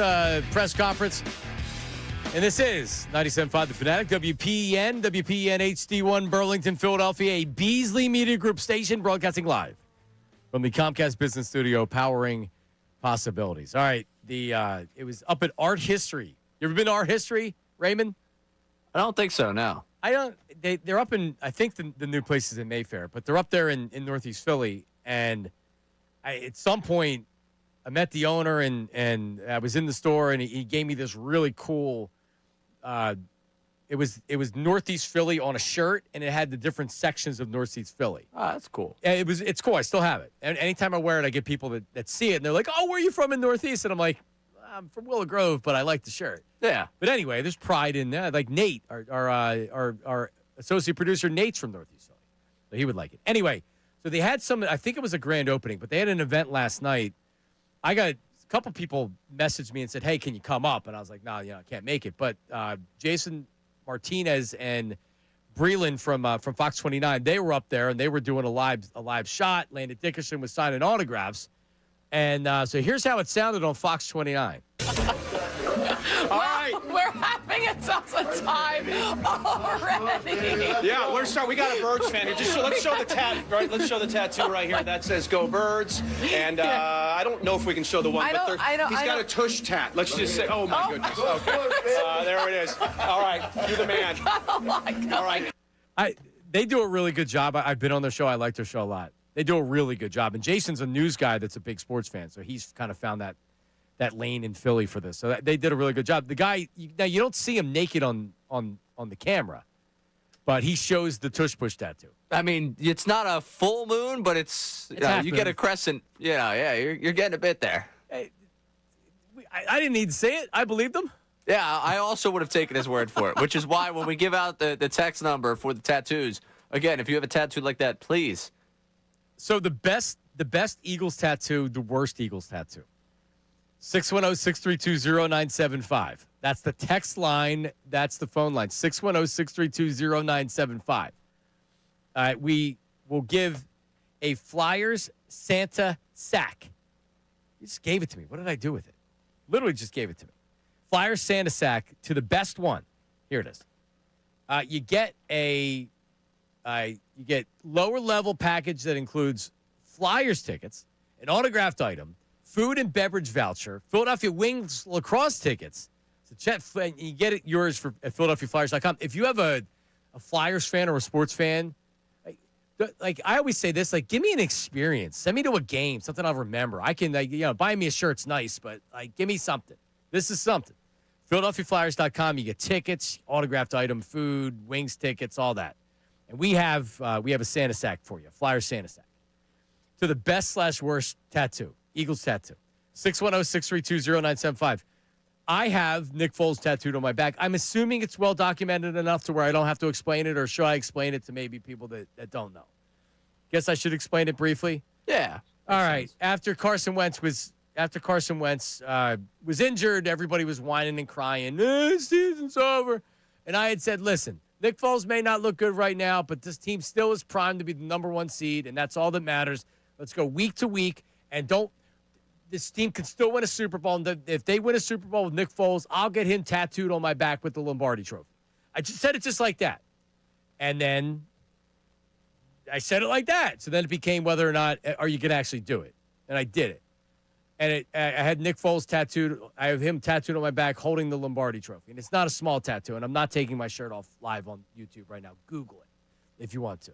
S1: press conference. And this is 97.5 The Fanatic, WPEN HD1, Burlington, Philadelphia, a Beasley Media Group station broadcasting live from the Comcast Business Studio, powering possibilities. All right, it was up at Art History. You ever been to Art History, Raymond?
S2: I don't think so, no.
S1: I don't. They're up in, I think the new place is in Mayfair, but they're up there in Northeast Philly. And at some point, I met the owner, and I was in the store, and he gave me this really cool. It was Northeast Philly on a shirt, and it had the different sections of Northeast Philly.
S2: Oh, that's cool.
S1: And it's cool. I still have it. And anytime I wear it, I get people that see it, and they're like, "Oh, where are you from in Northeast?" And I'm like, "I'm from Willow Grove, but I like the shirt."
S2: Yeah.
S1: But anyway, there's pride in that. Like Nate, our associate producer, Nate's from Northeast Philly, so he would like it. Anyway, so they had some. I think it was a grand opening, but they had an event last night. I got a couple people messaged me and said, "Hey, can you come up?" And I was like, "No, I can't make it." But Jason Martinez and Breland from Fox 29, they were up there and they were doing a live shot. Landon Dickerson was signing autographs, and so here's how it sounded on Fox 29.
S10: All right. We're having a tough time already.
S11: Yeah, we're sorry. We got a Birds fan here. Let's show the right. Let's show the tattoo right here. That says "Go Birds." And I don't know if we can show the one, he's got a tush tat. Let's just say, oh my goodness. Okay, there it is. All right, you're the man.
S10: Oh my God.
S11: All right.
S1: They do a really good job. I've been on their show. I like their show a lot. They do a really good job. And Jason's a news guy that's a big sports fan, so he's kind of found that lane in Philly for this. So they did a really good job. The guy, now you don't see him naked on the camera, but he shows the tush push tattoo.
S2: I mean, it's not a full moon, but it's you get a crescent. Yeah, you're getting a bit there.
S1: Hey, I didn't need to say it. I believed him.
S2: Yeah, I also would have taken his word for it, which is why when we give out the text number for the tattoos, again, if you have a tattoo like that, please.
S1: So the best Eagles tattoo, the worst Eagles tattoo. 610-632-0975. That's the text line. That's the phone line. 610-632-0975. We will give a Flyers Santa sack. You just gave it to me. What did I do with it? Literally just gave it to me. Flyers Santa sack to the best one. Here it is. You get lower level package that includes Flyers tickets, an autographed item, food and beverage voucher, Philadelphia Wings lacrosse tickets. So you get yours at PhiladelphiaFlyers.com. If you have a Flyers fan or a sports fan, like I always say this, like give me an experience. Send me to a game, something I'll remember. I can, buy me a shirt's nice, but give me something. This is something. PhiladelphiaFlyers.com. You get tickets, autographed item, food, Wings tickets, all that. And we have a Santa sack for you, Flyers Santa sack. To the best/worst tattoo. Eagles tattoo. 610-632-0975. I have Nick Foles tattooed on my back. I'm assuming it's well documented enough to where I don't have to explain it, or should I explain it to maybe people that don't know? Guess I should explain it briefly?
S2: Yeah.
S1: All right. After Carson Wentz was injured, everybody was whining and crying. Season's over. And I had said, listen, Nick Foles may not look good right now, but this team still is primed to be the number one seed, and that's all that matters. Let's go week to week, and this team can still win a Super Bowl. And if they win a Super Bowl with Nick Foles, I'll get him tattooed on my back with the Lombardi Trophy. I just said it just like that. And then I said it like that. So then it became whether or not, are you going to actually do it? And I did it. And I had Nick Foles tattooed. I have him tattooed on my back holding the Lombardi Trophy. And it's not a small tattoo. And I'm not taking my shirt off live on YouTube right now. Google it if you want to.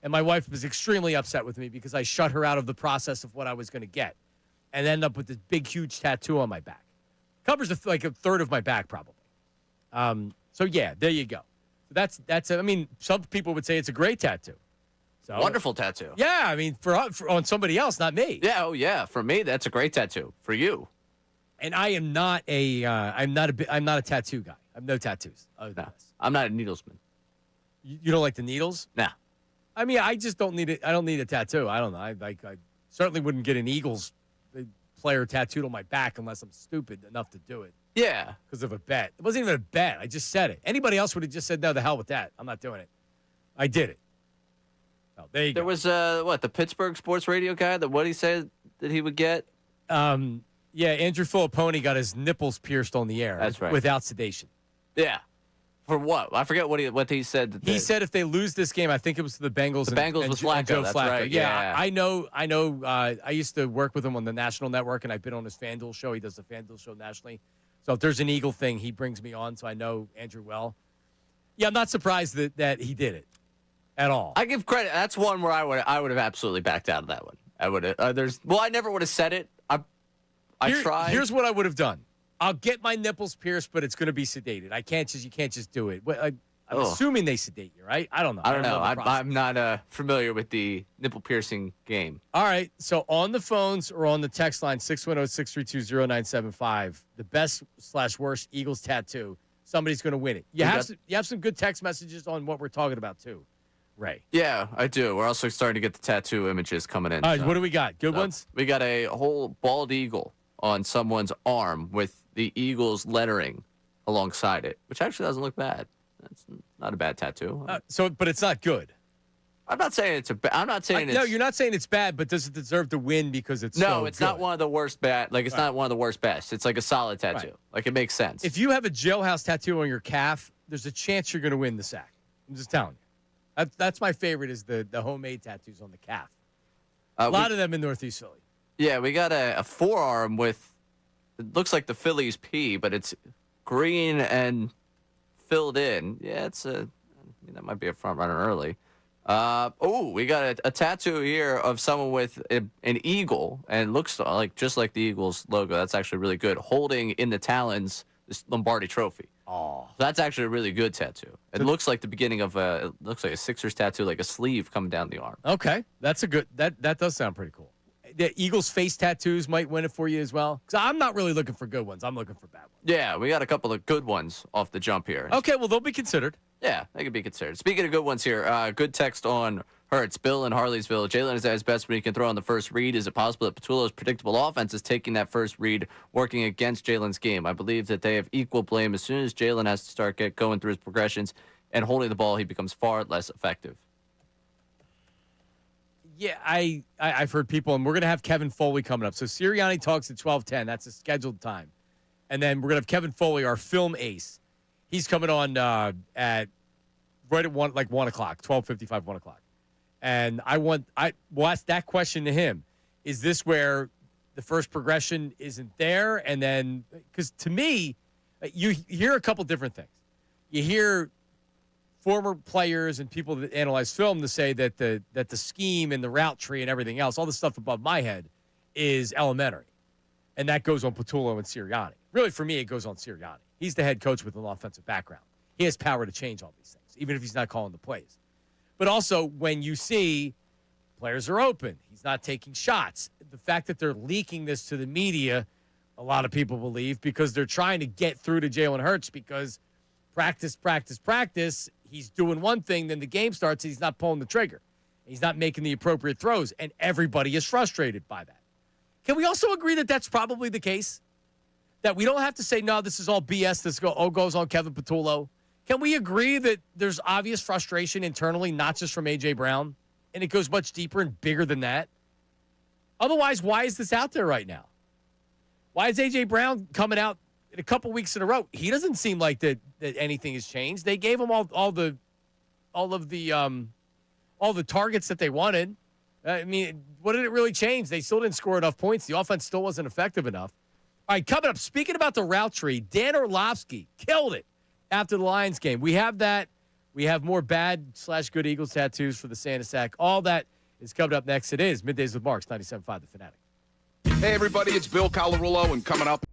S1: And my wife was extremely upset with me because I shut her out of the process of what I was going to get. And end up with this big, huge tattoo on my back. Covers like a third of my back, probably. So, yeah, there you go. So that's. I mean, some people would say it's a great tattoo. So,
S2: wonderful tattoo.
S1: Yeah, I mean, for on somebody else, not me.
S2: Yeah, oh yeah. For me, that's a great tattoo. For you.
S1: And I am not I'm not a tattoo guy. I have no tattoos.
S2: No, I'm not a needlesman.
S1: You don't like the needles?
S2: Nah.
S1: I mean, I just don't need it. I don't need a tattoo. I don't know. I certainly wouldn't get an Eagles player tattooed on my back unless I'm stupid enough to do it.
S2: Yeah.
S1: Because of a bet. It wasn't even a bet. I just said it. Anybody else would have just said, no, the hell with that. I'm not doing it. I did it. Oh, there you go.
S2: There was, the Pittsburgh sports radio guy, what he said that he would get?
S1: Yeah, Andrew Filipponi got his nipples pierced on the air.
S2: That's right.
S1: Without sedation.
S2: Yeah. For what? I forget what he said.
S1: He said if they lose this game, I think it was the Bengals.
S2: The Bengals with Flacco.
S1: And Joe
S2: That's
S1: Flacco.
S2: right.
S1: Yeah, I know. I used to work with him on the national network, and I've been on his FanDuel show. He does the FanDuel show nationally. So if there's an Eagle thing, he brings me on, so I know Andrew well. Yeah, I'm not surprised that he did it at all.
S2: I give credit. That's one where I would have absolutely backed out of that one. I would have. I never would have said it. I tried.
S1: Here's what I would have done. I'll get my nipples pierced, but it's going to be sedated. You can't just do it. I'm assuming they sedate you, right? I don't know.
S2: I don't know. I'm not familiar with the nipple piercing game.
S1: All right. So on the phones or on the text line, 610-632-0975, the best/worst Eagles tattoo. Somebody's going to win it. You have some good text messages on what we're talking about, too, Ray.
S2: Yeah, I do. We're also starting to get the tattoo images coming in.
S1: All right. What do we got? Good ones?
S2: We got a whole bald eagle on someone's arm with the Eagles lettering alongside it, which actually doesn't look bad. That's not a bad tattoo.
S1: But it's not good.
S2: I'm not saying it's I'm not saying it's.
S1: No, you're not saying it's bad, but does it deserve to win because it's so
S2: it's
S1: good?
S2: not one of the worst bad. Like it's not one of the worst best. It's like a solid tattoo.
S1: Right.
S2: Like it makes sense.
S1: If you have a jailhouse tattoo on your calf, there's a chance you're going to win the sack. I'm just telling you. That's my favorite is the homemade tattoos on the calf. A lot of them in Northeast Philly.
S2: Yeah, we got a forearm with. It looks like the Phillies P, but it's green and filled in. Yeah, that might be a front runner early. We got a tattoo here of someone with an eagle, and it looks just like the Eagles logo. That's actually really good. Holding in the talons this Lombardi Trophy.
S1: Oh,
S2: so that's actually a really good tattoo. It looks like the beginning of it looks like a Sixers tattoo, like a sleeve coming down the arm.
S1: Okay, that's a good. That does sound pretty cool. The Eagles face tattoos might win it for you as well. Because I'm not really looking for good ones. I'm looking for bad ones.
S2: Yeah, we got a couple of good ones off the jump here.
S1: Okay, well, they'll be considered.
S2: Yeah, they could be considered. Speaking of good ones here, good text on Hurts. Bill in Harleysville. Jalen is at his best when he can throw on the first read. Is it possible that Patullo's predictable offense is taking that first read, working against Jalen's game? I believe that they have equal blame. As soon as Jalen has to start going through his progressions and holding the ball, he becomes far less effective.
S1: Yeah, I've heard people, and we're going to have Kevin Foley coming up. So Sirianni talks at 12:10. That's a scheduled time. And then we're going to have Kevin Foley, our film ace. He's coming on right at 1 o'clock, 12:55, 1 o'clock. And we'll ask that question to him. Is this where the first progression isn't there? And then, because to me, you hear a couple different things. You hear former players and people that analyze film to say that the scheme and the route tree and everything else, all the stuff above my head, is elementary. And that goes on Patullo and Sirianni. Really, for me, it goes on Sirianni. He's the head coach with an offensive background. He has power to change all these things, even if he's not calling the plays. But also, when you see players are open, he's not taking shots. The fact that they're leaking this to the media, a lot of people believe, because they're trying to get through to Jalen Hurts because practice, he's doing one thing, then the game starts, and he's not pulling the trigger. He's not making the appropriate throws, and everybody is frustrated by that. Can we also agree that that's probably the case? That we don't have to say, no, this is all BS. This goes on Kevin Patullo. Can we agree that there's obvious frustration internally, not just from A.J. Brown, and it goes much deeper and bigger than that? Otherwise, why is this out there right now? Why is A.J. Brown coming out in a couple weeks in a row? He doesn't seem like that anything has changed. They gave him all the targets that they wanted. I mean, what did it really change? They still didn't score enough points. The offense still wasn't effective enough. All right, coming up, speaking about the route tree, Dan Orlovsky killed it after the Lions game. We have that. We have more bad/good Eagles tattoos for the Santa Sack. All that is coming up next. It is Middays with Marks, 97.5 The Fanatic.
S12: Hey, everybody, it's Bill Colarulo, and coming up.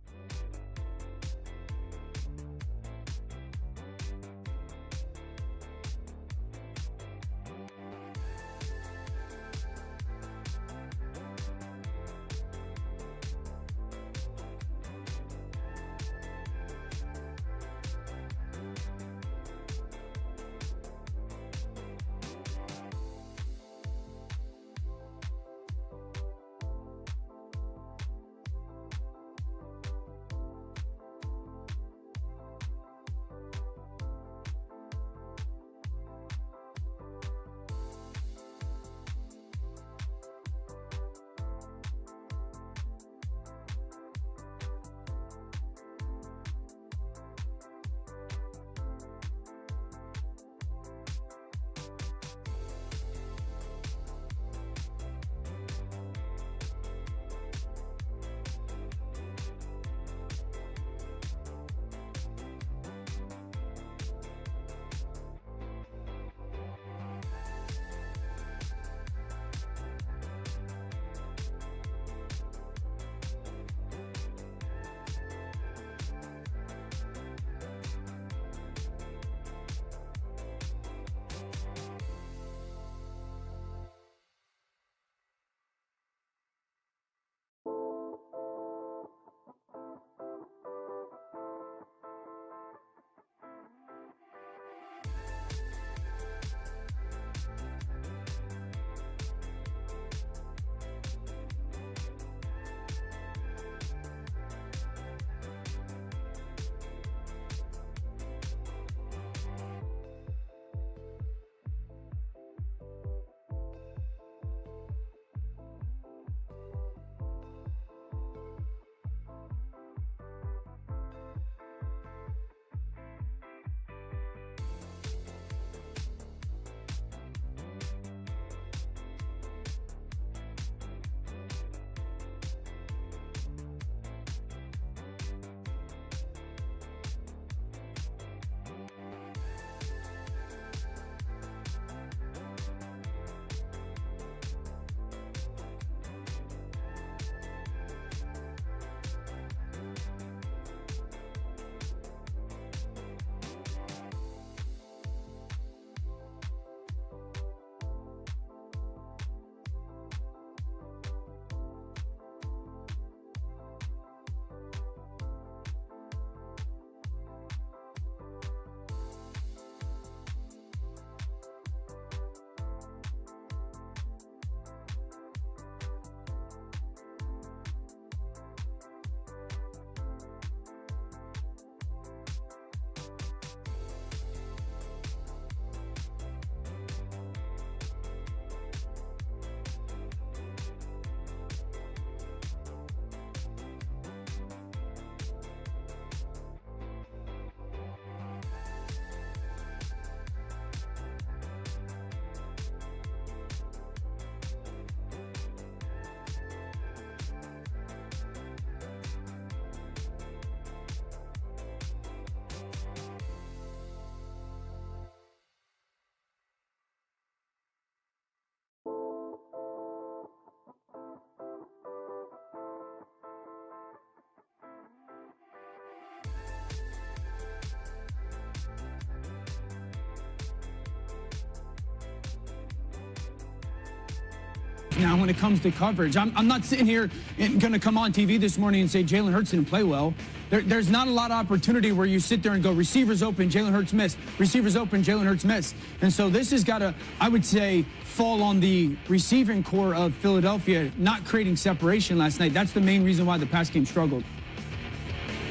S13: now when it comes to coverage. I'm not sitting here and going to come on TV this morning and say Jalen Hurts didn't play well. There's not a lot of opportunity where you sit there and go, receivers open, Jalen Hurts missed. Receivers open, Jalen Hurts missed. And so this has got to, I would say, fall on the receiving core of Philadelphia not creating separation last night. That's the main reason why the pass game struggled.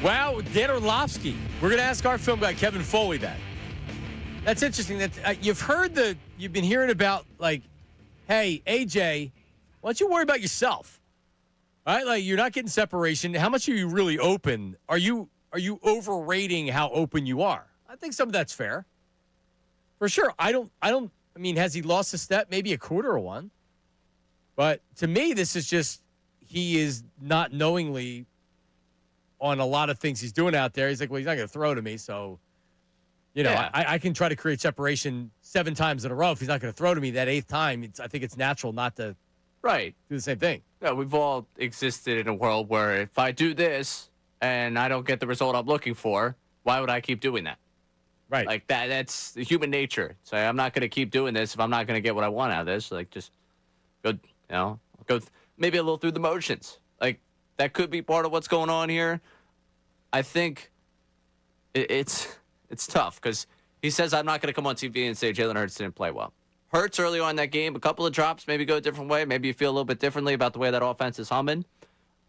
S1: Wow, Dan Orlovsky. We're going to ask our film guy, Kevin Foley, that. That's interesting. That you've been hearing about, like, hey, AJ, why don't you worry about yourself? All right, like, you're not getting separation. How much are you really open? Are you overrating how open you are? I think some of that's fair. For sure. I mean, has he lost a step? Maybe a quarter or one. But to me, this is just he is not knowingly on a lot of things he's doing out there. He's like, well, he's not going to throw to me, so, you know, yeah. I can try to create separation 7 times in a row. If he's not going to throw to me that 8th time, I think it's natural not to do the same thing.
S2: Yeah, we've all existed in a world where if I do this and I don't get the result I'm looking for, why would I keep doing that?
S1: Right.
S2: Like, that's the human nature. So I'm not going to keep doing this if I'm not going to get what I want out of this. Like, just go, maybe a little through the motions. Like, that could be part of what's going on here. I think it's tough because he says, I'm not going to come on TV and say Jalen Hurts didn't play well. Hurts early on in that game, a couple of drops, maybe go a different way. Maybe you feel a little bit differently about the way that offense is humming.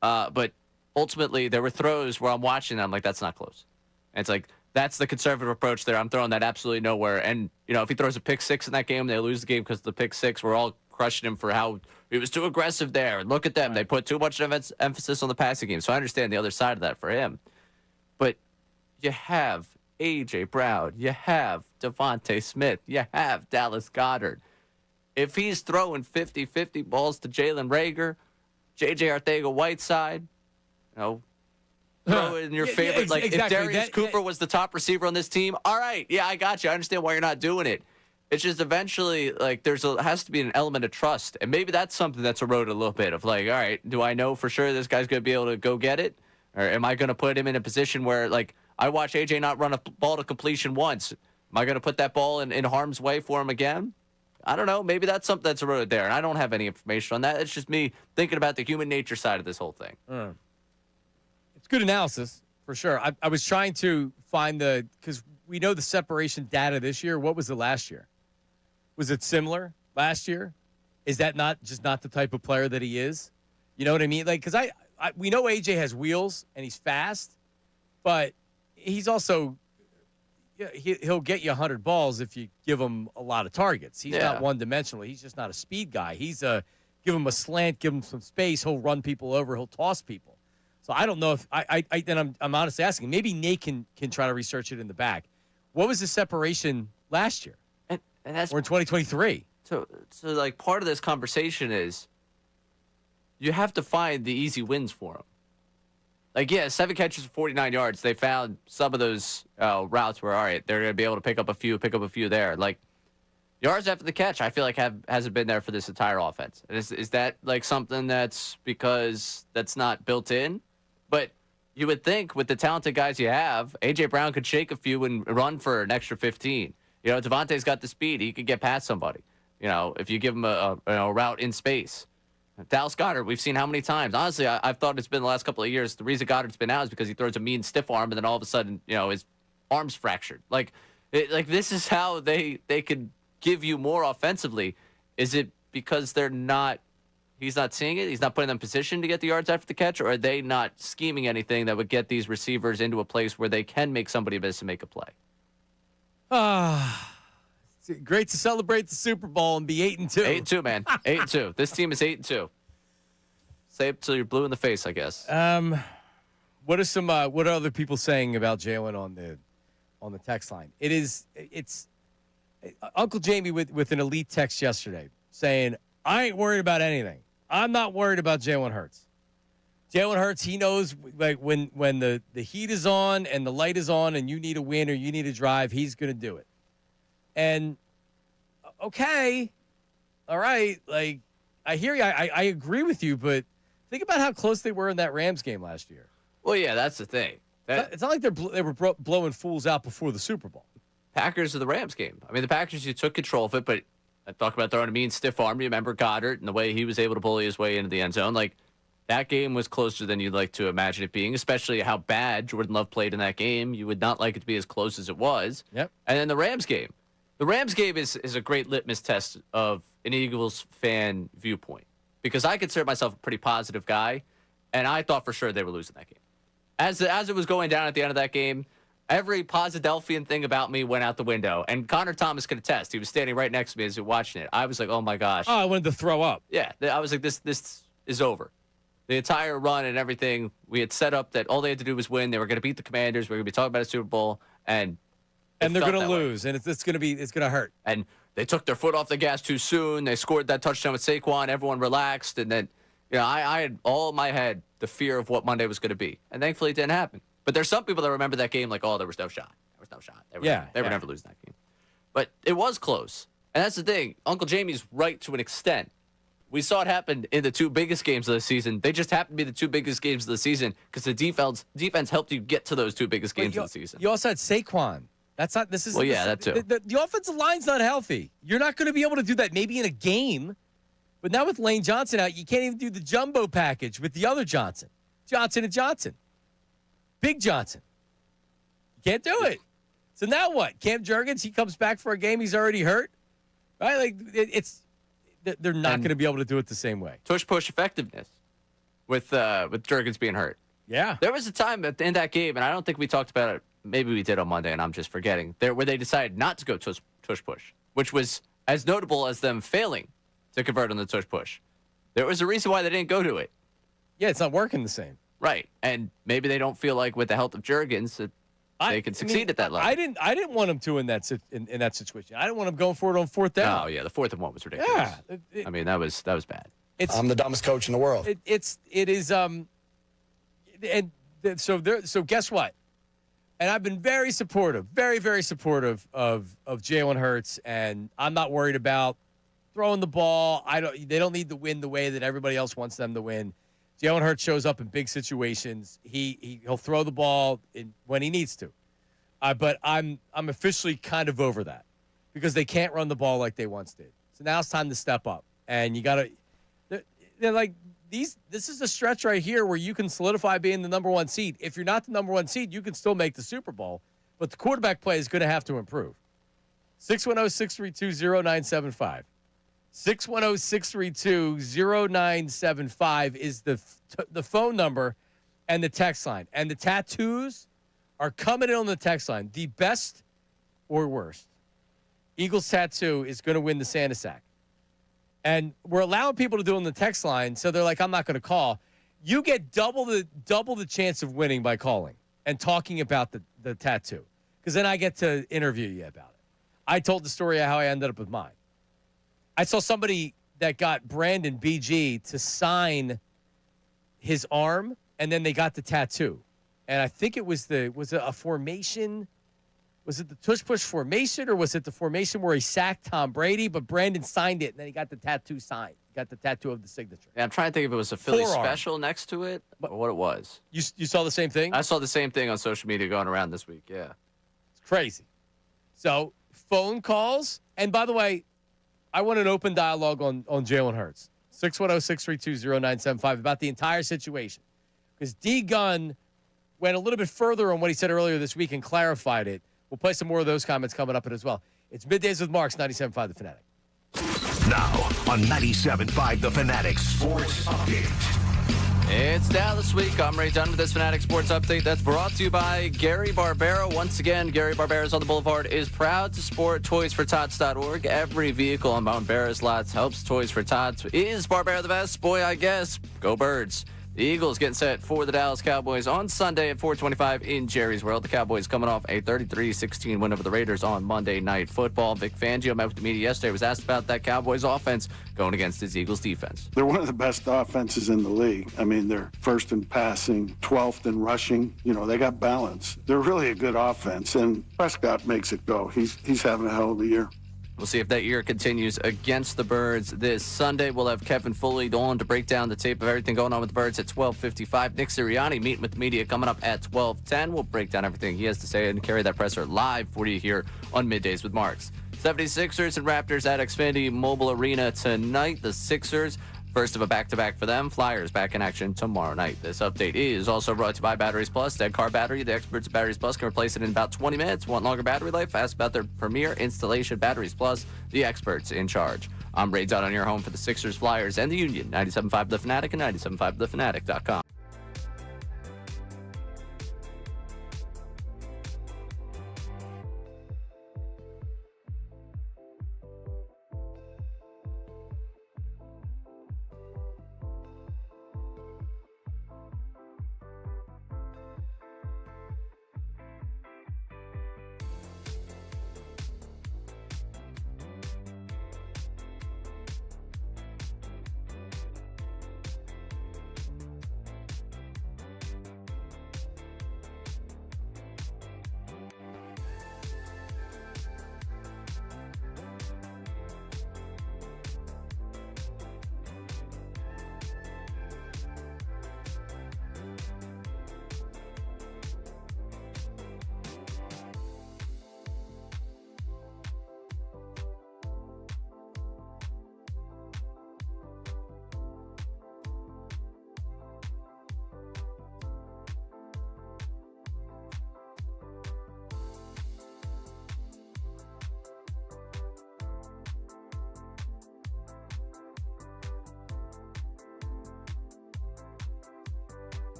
S2: But ultimately, there were throws where I'm watching and I'm like, that's not close. And it's like, that's the conservative approach there. I'm throwing that absolutely nowhere. And, you know, if he throws a pick 6 in that game, they lose the game because of the pick 6. We're all crushing him for how he was too aggressive there. And look at them. Right. They put too much emphasis on the passing game. So I understand the other side of that for him. But you have A.J. Brown. You have Devontae Smith. You have Dallas Goedert. If he's throwing 50-50 balls to Jalen Reagor, J.J. Arcega-Whiteside, you know, throw in your favorite. Like, exactly. If Darius Cooper was the top receiver on this team, all right, yeah, I got you. I understand why you're not doing it. It's just eventually, like, has to be an element of trust. And maybe that's something that's eroded a little bit of, like, all right, do I know for sure this guy's going to be able to go get it? Or am I going to put him in a position where, like, I watch AJ not run a ball to completion once. Am I going to put that ball in harm's way for him again? I don't know. Maybe that's something that's eroded there. And I don't have any information on that. It's just me thinking about the human nature side of this whole thing.
S1: It's good analysis, for sure. I was trying to find because we know the separation data this year. What was it last year? Was it similar last year? Is that not the type of player that he is? You know what I mean? Like, because we know AJ has wheels and he's fast, but he's also he'll get you 100 balls if you give him a lot of targets. He's not one-dimensional. He's just not a speed guy. He's give him a slant, give him some space. He'll run people over. He'll toss people. So I don't know if I'm honestly asking. Maybe Nate can try to research it in the back. What was the separation last year?
S2: And that's
S1: or in 2023.
S2: So like part of this conversation is you have to find the easy wins for him. Like, yeah, 7 catches for 49 yards. They found some of those routes where, all right, they're going to be able to pick up a few there. Like, yards after the catch, I feel like hasn't been there for this entire offense. Is that like something that's because that's not built in? But you would think with the talented guys you have, A.J. Brown could shake a few and run for an extra 15. You know, Devontae's got the speed. He could get past somebody, you know, if you give him a route in space. Dallas Goedert, we've seen how many times. Honestly, I've thought it's been the last couple of years. The reason Goddard's been out is because he throws a mean stiff arm, and then all of a sudden, you know, his arm's fractured. Like this is how they could give you more offensively. Is it because he's not seeing it? He's not putting them in position to get the yards after the catch? Or are they not scheming anything that would get these receivers into a place where they can make somebody miss and make a play?
S1: It's great to celebrate the Super Bowl and be 8-2.
S2: 8-2, man. 8-2. This team is 8-2. Say it till you're blue in the face, I guess.
S1: What are other people saying about Jalen on the text line? It's Uncle Jamie with an elite text yesterday saying, I ain't worried about anything. I'm not worried about Jalen Hurts. Jalen Hurts, he knows like when the heat is on and the light is on and you need a win or you need a drive, he's going to do it. And okay, all right, like I hear you. I agree with you, but think about how close they were in that Rams game last year.
S2: Well, yeah, that's the thing.
S1: It's not like they were blowing fools out before the Super Bowl.
S2: Packers or the Rams game. I mean, the Packers, you took control of it, but I talk about throwing a mean stiff arm. You remember Goddard and the way he was able to bully his way into the end zone. Like, that game was closer than you'd like to imagine it being, especially how bad Jordan Love played in that game. You would not like it to be as close as it was.
S1: Yep.
S2: And then the Rams game. The Rams game is a great litmus test of an Eagles fan viewpoint, because I consider myself a pretty positive guy, and I thought for sure they were losing that game. As it was going down at the end of that game, every Posidelphian thing about me went out the window. And Connor Thomas could attest. He was standing right next to me as we were watching it. I was like, oh, my gosh.
S1: Oh, I wanted to throw up.
S2: Yeah. I was like, this is over. The entire run and everything, we had set up that all they had to do was win. They were going to beat the Commanders. We were going to be talking about a Super Bowl. And
S1: they're going to lose. And it's going to hurt.
S2: And they took their foot off the gas too soon. They scored that touchdown with Saquon. Everyone relaxed. And then, I had all in my head the fear of what Monday was going to be. And thankfully it didn't happen. But there's some people that remember that game like, oh, there was no shot. There was no shot. They were never losing that game. But it was close. And that's the thing. Uncle Jamie's right to an extent. We saw it happen in the two biggest games of the season. They just happened to be the two biggest games of the season because the defense helped you get to those two biggest games of the season.
S1: You also had Saquon. That's not. This is.
S2: Well, yeah, that too.
S1: The offensive line's not healthy. You're not going to be able to do that maybe in a game. But now with Lane Johnson out, you can't even do the jumbo package with the other Johnson and Johnson, Big Johnson. You can't do it. So now what? Cam Jurgens, he comes back for a game. He's already hurt. Right? Like they're not going to be able to do it the same way.
S2: Push effectiveness with Jurgens being hurt.
S1: Yeah.
S2: There was a time in that game, and I don't think we talked about it. Maybe we did on Monday, and I'm just forgetting. Where they decided not to go tush push, which was as notable as them failing to convert on the tush push. There was a reason why they didn't go to it.
S1: Yeah, it's not working the same.
S2: Right, and maybe they don't feel like with the help of Jurgens that they can succeed at that level.
S1: I didn't want them to in that situation. I didn't want them going for it on fourth down.
S2: Oh yeah, the 4th and 1 was ridiculous. Yeah, I mean that was bad.
S14: I'm the dumbest coach in the world.
S1: So guess what? And I've been very supportive, very, very supportive of Jalen Hurts, and I'm not worried about throwing the ball. They don't need to win the way that everybody else wants them to win. Jalen Hurts shows up in big situations. He'll throw the ball when he needs to. But I'm officially kind of over that because they can't run the ball like they once did. So now it's time to step up, and you got to. They're like. This is a stretch right here where you can solidify being the number 1 seed. If you're not the number 1 seed, you can still make the Super Bowl, but the quarterback play is going to have to improve. 610-632-0975. 610-632-0975 is the phone number and the text line. And the tattoos are coming in on the text line. The best or worst Eagles tattoo is going to win the Santa Sack. And we're allowing people to do it on the text line, so they're like, I'm not going to call. You get double the chance of winning by calling and talking about the tattoo, because then I get to interview you about it. I told the story of how I ended up with mine. I saw somebody that got Brandon BG to sign his arm, and then they got the tattoo. And I think it was it a formation. Was it the tush push formation, or was it the formation where he sacked Tom Brady, but Brandon signed it, and then he got the tattoo signed. He got the tattoo of the signature.
S2: Yeah, I'm trying to think if it was a Philly special next to it or what it was.
S1: You saw the same thing?
S2: I saw the same thing on social media going around this week, yeah.
S1: It's crazy. So, phone calls. And by the way, I want an open dialogue on Jalen Hurts. 610-632-0975 about the entire situation. Because D. Gunn went a little bit further on what he said earlier this week and clarified it. We'll play some more of those comments coming up as well. It's Middays with Marks, 97.5 The Fanatic.
S7: Now on 97.5 The Fanatic Sports Update.
S2: It's Dallas week. I'm Ray Dunn with this Fanatic Sports Update that's brought to you by Gary Barbera. Once again, Gary Barbera's on the Boulevard is proud to support ToysForTots.org. Every vehicle on Barbera's lots helps Toys for Tots. Is Barbera the best? Boy, I guess. Go Birds. The Eagles getting set for the Dallas Cowboys on Sunday at 4:25 in Jerry's World. The Cowboys coming off a 33-16 win over the Raiders on Monday Night Football. Vic Fangio met with the media yesterday, was asked about that Cowboys offense going against his Eagles defense.
S8: They're one of the best offenses in the league. I mean, they're first in passing, 12th in rushing. They got balance. They're really a good offense, and Prescott makes it go. He's having a hell of a year.
S2: We'll see if that year continues against the Birds this Sunday. We'll have Kevin Foley on to break down the tape of everything going on with the Birds at 12:55. Nick Sirianni meeting with the media coming up at 12:10. We'll break down everything he has to say and carry that presser live for you here on Middays with Marks. 76ers and Raptors at Xfinity Mobile Arena tonight. The Sixers, first of a back-to-back for them. Flyers back in action tomorrow night. This update is also brought to you by Batteries Plus. Dead car battery. The experts at Batteries Plus can replace it in about 20 minutes. Want longer battery life? Ask about their premier installation. Batteries Plus, the experts in charge. I'm Ray Dunn on your home for the Sixers, Flyers, and the Union. 97.5 The Fanatic and 97.5thefanatic.com.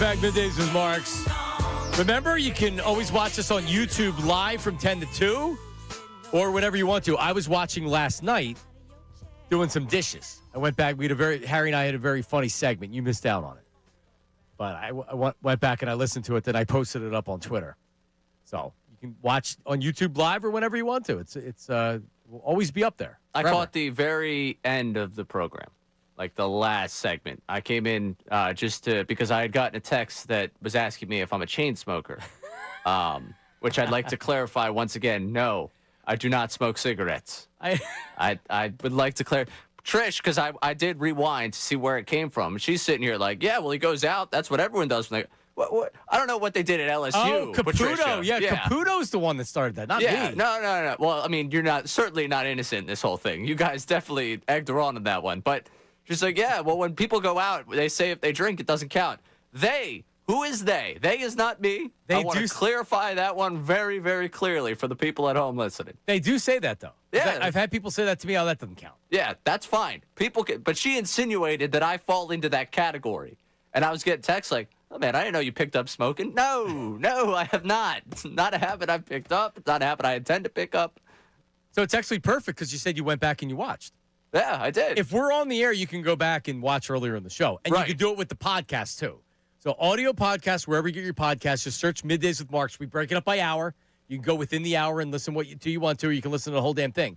S1: back. Middays with Marks. Remember, you can always watch us on YouTube live from 10 to 2 or whenever you want to. I was watching last night doing some dishes. I went back. Harry and I had a very funny segment. You missed out on it. But I went back and I listened to it. Then I posted it up on Twitter. So you can watch on YouTube live or whenever you want to. It's will always be up there.
S2: I caught the very end of the program. Like the last segment. I came in because I had gotten a text that was asking me if I'm a chain smoker, which I'd like to clarify once again. No, I do not smoke cigarettes. I would like to clarify. Trish, because I did rewind to see where it came from. She's sitting here like, yeah, well, he goes out. That's what everyone does. What? I don't know what they did at LSU.
S1: Oh, Caputo.
S2: Patricia.
S1: Yeah, Caputo's the one that started that, not me.
S2: No. Well, I mean, you're certainly not innocent in this whole thing. You guys definitely egged her on in that one, but. She's like, yeah, well, when people go out, they say if they drink, it doesn't count. They, who is they? They is not me. I want to clarify that one very, very clearly for the people at home listening.
S1: They do say that, though.
S2: Yeah.
S1: I've had people say that to me. Oh, that doesn't count.
S2: Yeah, that's fine. But she insinuated that I fall into that category. And I was getting texts like, oh, man, I didn't know you picked up smoking. No, I have not. It's not a habit I've picked up. It's not a habit I intend to pick up.
S1: So it's actually perfect because you said you went back and you watched.
S2: Yeah, I did.
S1: If we're on the air, you can go back and watch earlier in the show. And you can do it with the podcast, too. So audio podcast, wherever you get your podcast, just search Middays with Marks. We break it up by hour. You can go within the hour and listen what you want to, or you can listen to the whole damn thing.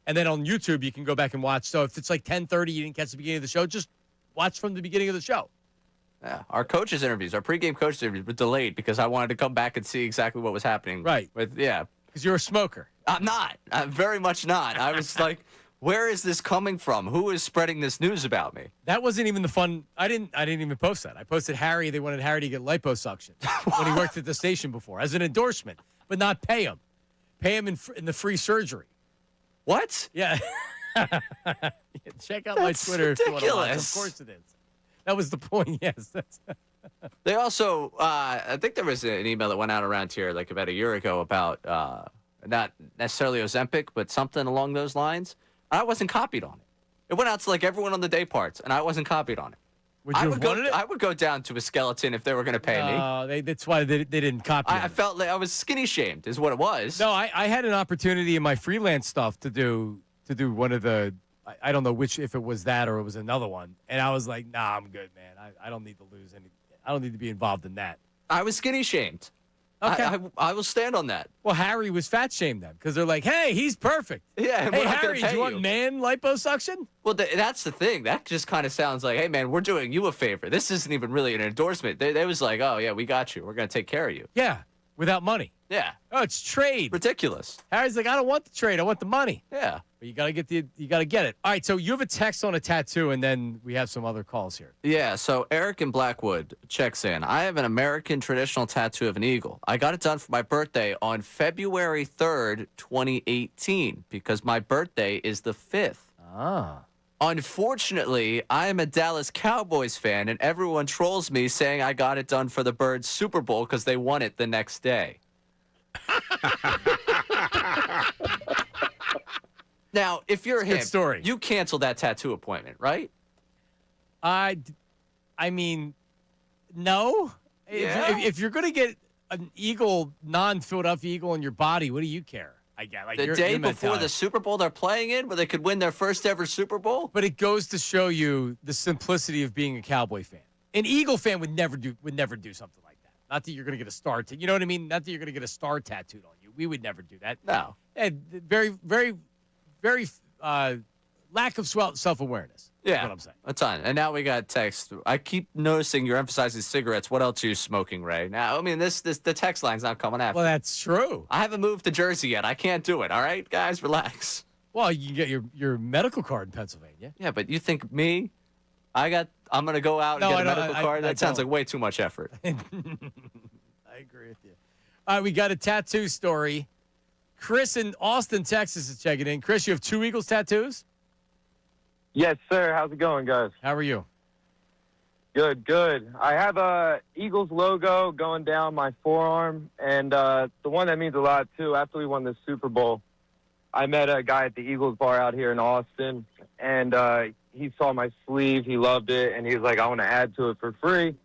S1: And then on YouTube, you can go back and watch. So if it's like 10:30, you didn't catch the beginning of the show, just watch from the beginning of the show.
S2: Yeah, our coaches' interviews, our pregame coaches' interviews were delayed because I wanted to come back and see exactly what was happening.
S1: Right. Because you're a smoker.
S2: I'm not. I'm very much not. I was like... Where is this coming from? Who is spreading this news about me?
S1: That wasn't even the fun. I didn't even post that. I posted Harry. They wanted Harry to get liposuction when he worked at the station before as an endorsement, but not pay him. Pay him in the free surgery.
S2: What?
S1: Yeah. Check out my Twitter
S2: ridiculous.
S1: If you want to watch. Of course it is. That was the point. Yes.
S2: They also, I think there was an email that went out around here like about a year ago about not necessarily Ozempic, but something along those lines. I wasn't copied on it. It went out to like everyone on the day parts, and I wasn't copied on it. I would go down to a skeleton if they were going to pay me.
S1: That's why they didn't copy it.
S2: I felt like I was skinny shamed is what it was.
S1: No, I had an opportunity in my freelance stuff to do one of the, I don't know if it was that or it was another one. And I was like, nah, I'm good, man. I don't need to lose any. I don't need to be involved in that.
S2: I was skinny shamed.
S1: Okay.
S2: I will stand on that.
S1: Well, Harry was fat shamed then because they're like, hey, he's perfect.
S2: Yeah.
S1: Hey, Harry, do you want man liposuction?
S2: Well, that's the thing. That just kind of sounds like, hey, man, we're doing you a favor. This isn't even really an endorsement. They was like, oh, yeah, we got you. We're going to take care of you.
S1: Yeah, without money.
S2: Yeah.
S1: Oh, it's trade.
S2: Ridiculous.
S1: Harry's like, I don't want the trade. I want the money.
S2: Yeah.
S1: But you got to get it. All right, so you have a text on a tattoo, and then we have some other calls here.
S2: Yeah, so Eric in Blackwood checks in. I have an American traditional tattoo of an eagle. I got it done for my birthday on February 3rd, 2018, because my birthday is the 5th.
S1: Ah.
S2: Unfortunately, I am a Dallas Cowboys fan, and everyone trolls me saying I got it done for the Birds Super Bowl because they won it the next day. Now, if you're him,
S1: story.
S2: You canceled that tattoo appointment, right?
S1: I mean, no.
S2: Yeah.
S1: If you're going to get an eagle, non-Philadelphia Eagle in your body, what do you care? I get like
S2: the day before the Super Bowl they're playing in, where they could win their first ever Super Bowl.
S1: But it goes to show you the simplicity of being a Cowboy fan. An Eagle fan would never do something like that. Not that you're going to get a star, you know what I mean? Not that you're going to get a star tattooed on you. We would never do that.
S2: No.
S1: And very, very, very lack of self-awareness.
S2: Yeah,
S1: that's what I'm saying.
S2: That's on. And now we got text. I keep noticing you're emphasizing cigarettes. What else are you smoking, Ray? Now, I mean, the text line's not coming after.
S1: Well, that's true.
S2: I haven't moved to Jersey yet. I can't do it. All right, guys, relax.
S1: Well, you can get your medical card in Pennsylvania.
S2: Yeah, but you think me? I'm going to go out and get a medical card? That sounds like way too much effort.
S1: I agree with you. All right, we got a tattoo story. Chris in Austin, Texas is checking in. Chris, you have 2 Eagles tattoos?
S15: Yes, sir. How's it going, guys?
S1: How are you?
S15: Good. I have a Eagles logo going down my forearm, and the one that means a lot, too, after we won the Super Bowl, I met a guy at the Eagles bar out here in Austin, and he saw my sleeve. He loved it, and he was like, I want to add to it for free.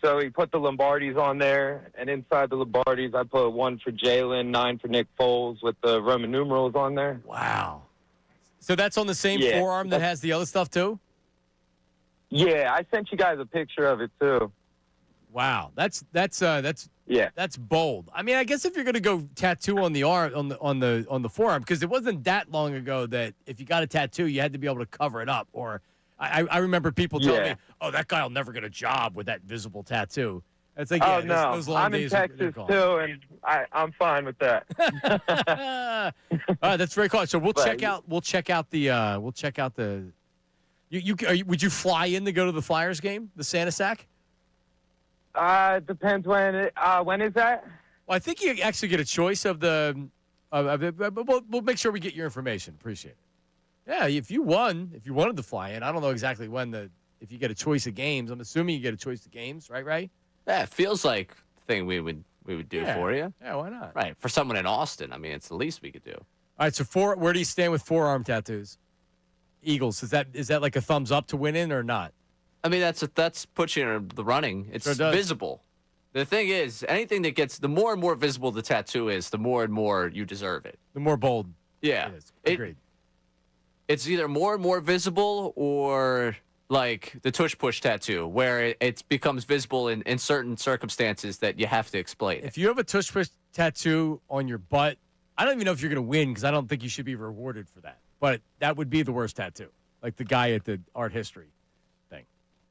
S15: So he put the Lombardis on there, and inside the Lombardis, I put 1 for Jalen, 9 for Nick Foles with the Roman numerals on there.
S1: Wow. So that's on the same forearm that has the other stuff too?
S15: Yeah, I sent you guys a picture of it too.
S1: Wow, that's bold. I mean, I guess if you're going to go tattoo on the arm on the forearm, because it wasn't that long ago that if you got a tattoo, you had to be able to cover it up. Or I remember people telling me, "Oh, that guy'll never get a job with that visible tattoo." It's like,
S15: oh
S1: yeah,
S15: no,
S1: those long
S15: I'm in
S1: days
S15: Texas too, and I'm fine with that.
S1: All right, that's very cool. So we'll check out the. Would you fly in to go to the Flyers game, the Santa Sack?
S15: Depends when is that?
S1: Well, I think you actually get a choice of the. We'll make sure we get your information. Appreciate it. Yeah, if you wanted to fly in, I don't know exactly when if you get a choice of games. I'm assuming you get a choice of games, right?
S2: Yeah, it feels like the thing we would do for you.
S1: Yeah, why not?
S2: Right, for someone in Austin, I mean, it's the least we could do.
S1: All right, so where do you stand with forearm tattoos? Eagles, is that like a thumbs up to win in or not?
S2: I mean, that's puts you in the running. It's visible. The thing is, anything that gets the more and more visible the tattoo is, the more and more you deserve it.
S1: The more bold.
S2: Yeah,
S1: it is. Agreed.
S2: It's either more and more visible or like the tush push tattoo, where it becomes visible in certain circumstances that you have to explain.
S1: If you have a tush push tattoo on your butt, I don't even know if you're going to win because I don't think you should be rewarded for that. But that would be the worst tattoo, like the guy at the art history thing.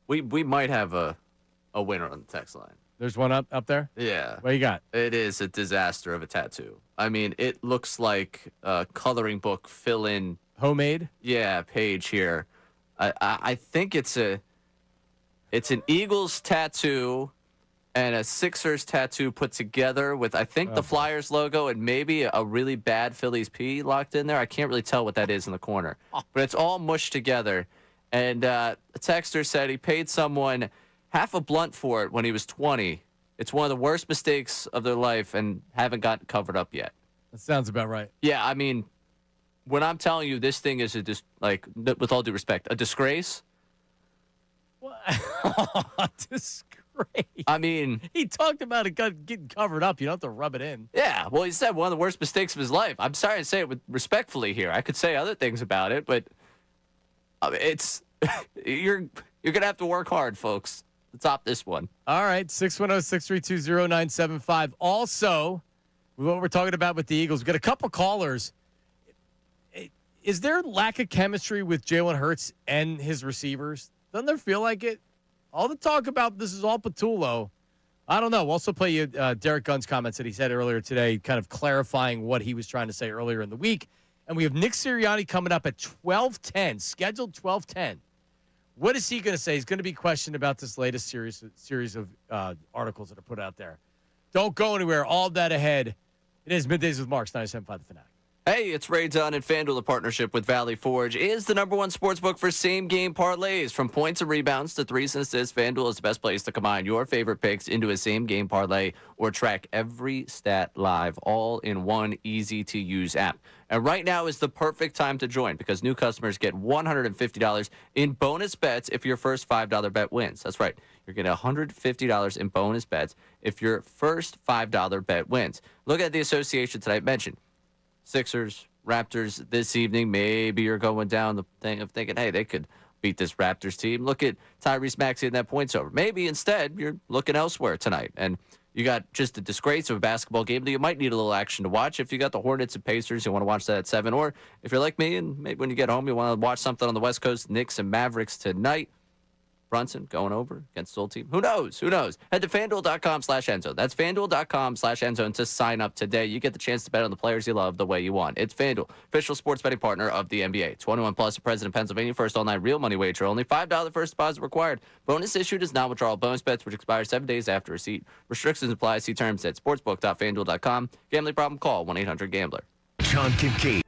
S2: We might have a winner on the text line.
S1: There's one up there?
S2: Yeah.
S1: What you got?
S2: It is a disaster of a tattoo. I mean, it looks like a coloring book fill-in.
S1: Homemade?
S2: Yeah, page here. I think it's an Eagles tattoo and a Sixers tattoo put together with, I think, the Flyers logo and maybe a really bad Phillies P locked in there. I can't really tell what that is in the corner. But it's all mushed together. And a texter said he paid someone half a blunt for it when he was 20. It's one of the worst mistakes of their life and haven't gotten covered up yet.
S1: That sounds about right.
S2: Yeah, I mean, when I'm telling you this thing is with all due respect, a disgrace.
S1: What? Disgrace.
S2: I mean,
S1: he talked about it getting covered up. You don't have to rub it in.
S2: Yeah, well, he said one of the worst mistakes of his life. I'm sorry to say it respectfully here. I could say other things about it, but it's you're gonna have to work hard, folks, to top this one.
S1: All right, 610-632-0975. Also, what we're talking about with the Eagles, we've got a couple callers. Is there lack of chemistry with Jalen Hurts and his receivers? Doesn't there feel like it? All the talk about this is all Patullo. I don't know. We'll also play you Derek Gunn's comments that he said earlier today, kind of clarifying what he was trying to say earlier in the week. And we have Nick Sirianni coming up at 12:10, scheduled 12:10. What is he going to say? He's going to be questioned about this latest series of articles that are put out there. Don't go anywhere. All that ahead. It is Middays with Marks, 97.5 The Fanatic.
S2: Hey, it's Ray Dunn and FanDuel. The partnership with Valley Forge is the #1 sportsbook for same-game parlays. From points and rebounds to threes and assists, FanDuel is the best place to combine your favorite picks into a same-game parlay or track every stat live, all in one easy-to-use app. And right now is the perfect time to join because new customers get $150 in bonus bets if your first $5 bet wins. That's right. You're getting $150 in bonus bets if your first $5 bet wins. Look at the association that I mentioned. Sixers, Raptors this evening. Maybe you're going down the thing of thinking, hey, they could beat this Raptors team. Look at Tyrese Maxey and that points over. Maybe instead you're looking elsewhere tonight. And you got just a disgrace of a basketball game that you might need a little action to watch. If you got the Hornets and Pacers, you want to watch that at 7. Or if you're like me and maybe when you get home, you want to watch something on the West Coast, Knicks and Mavericks tonight. Brunson going over against the old team. Who knows? Head to FanDuel.com/endzone. That's FanDuel.com/endzone to sign up today. You get the chance to bet on the players you love the way you want. It's FanDuel, official sports betting partner of the NBA. 21 plus, President Pennsylvania. First all-night real money wager. Only $5 first deposit required. Bonus issued is non-withdrawal bonus bets, which expire 7 days after receipt. Restrictions apply. See terms at sportsbook.fanduel.com. Gambling problem? Call 1-800-GAMBLER.
S7: John Kincade.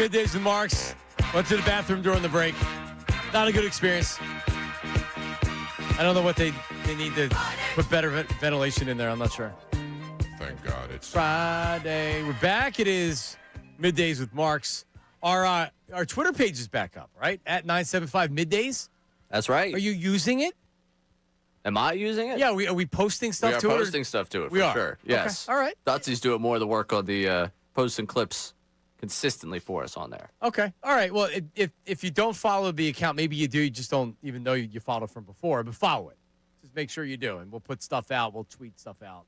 S1: Middays with Marks. Went to the bathroom during the break. Not a good experience. I don't know what they need to put better ventilation in there. I'm not sure.
S12: Thank God it's
S1: Friday. We're back. It is Middays with Marks. Our Twitter page is back up, right? At 975 Middays.
S2: That's right.
S1: Are you using it?
S2: Am I using it?
S1: Yeah. Are we posting stuff to it?
S2: We are posting stuff to it,
S1: we
S2: for
S1: are.
S2: sure. Yes.
S1: Okay. All right.
S2: Dotsy's doing more of the work on the posting clips consistently for us on there.
S1: Okay. All right. Well, if you don't follow the account, maybe you do. You just don't even know you followed from before, but follow it. Just make sure you do. And we'll put stuff out. We'll tweet stuff out.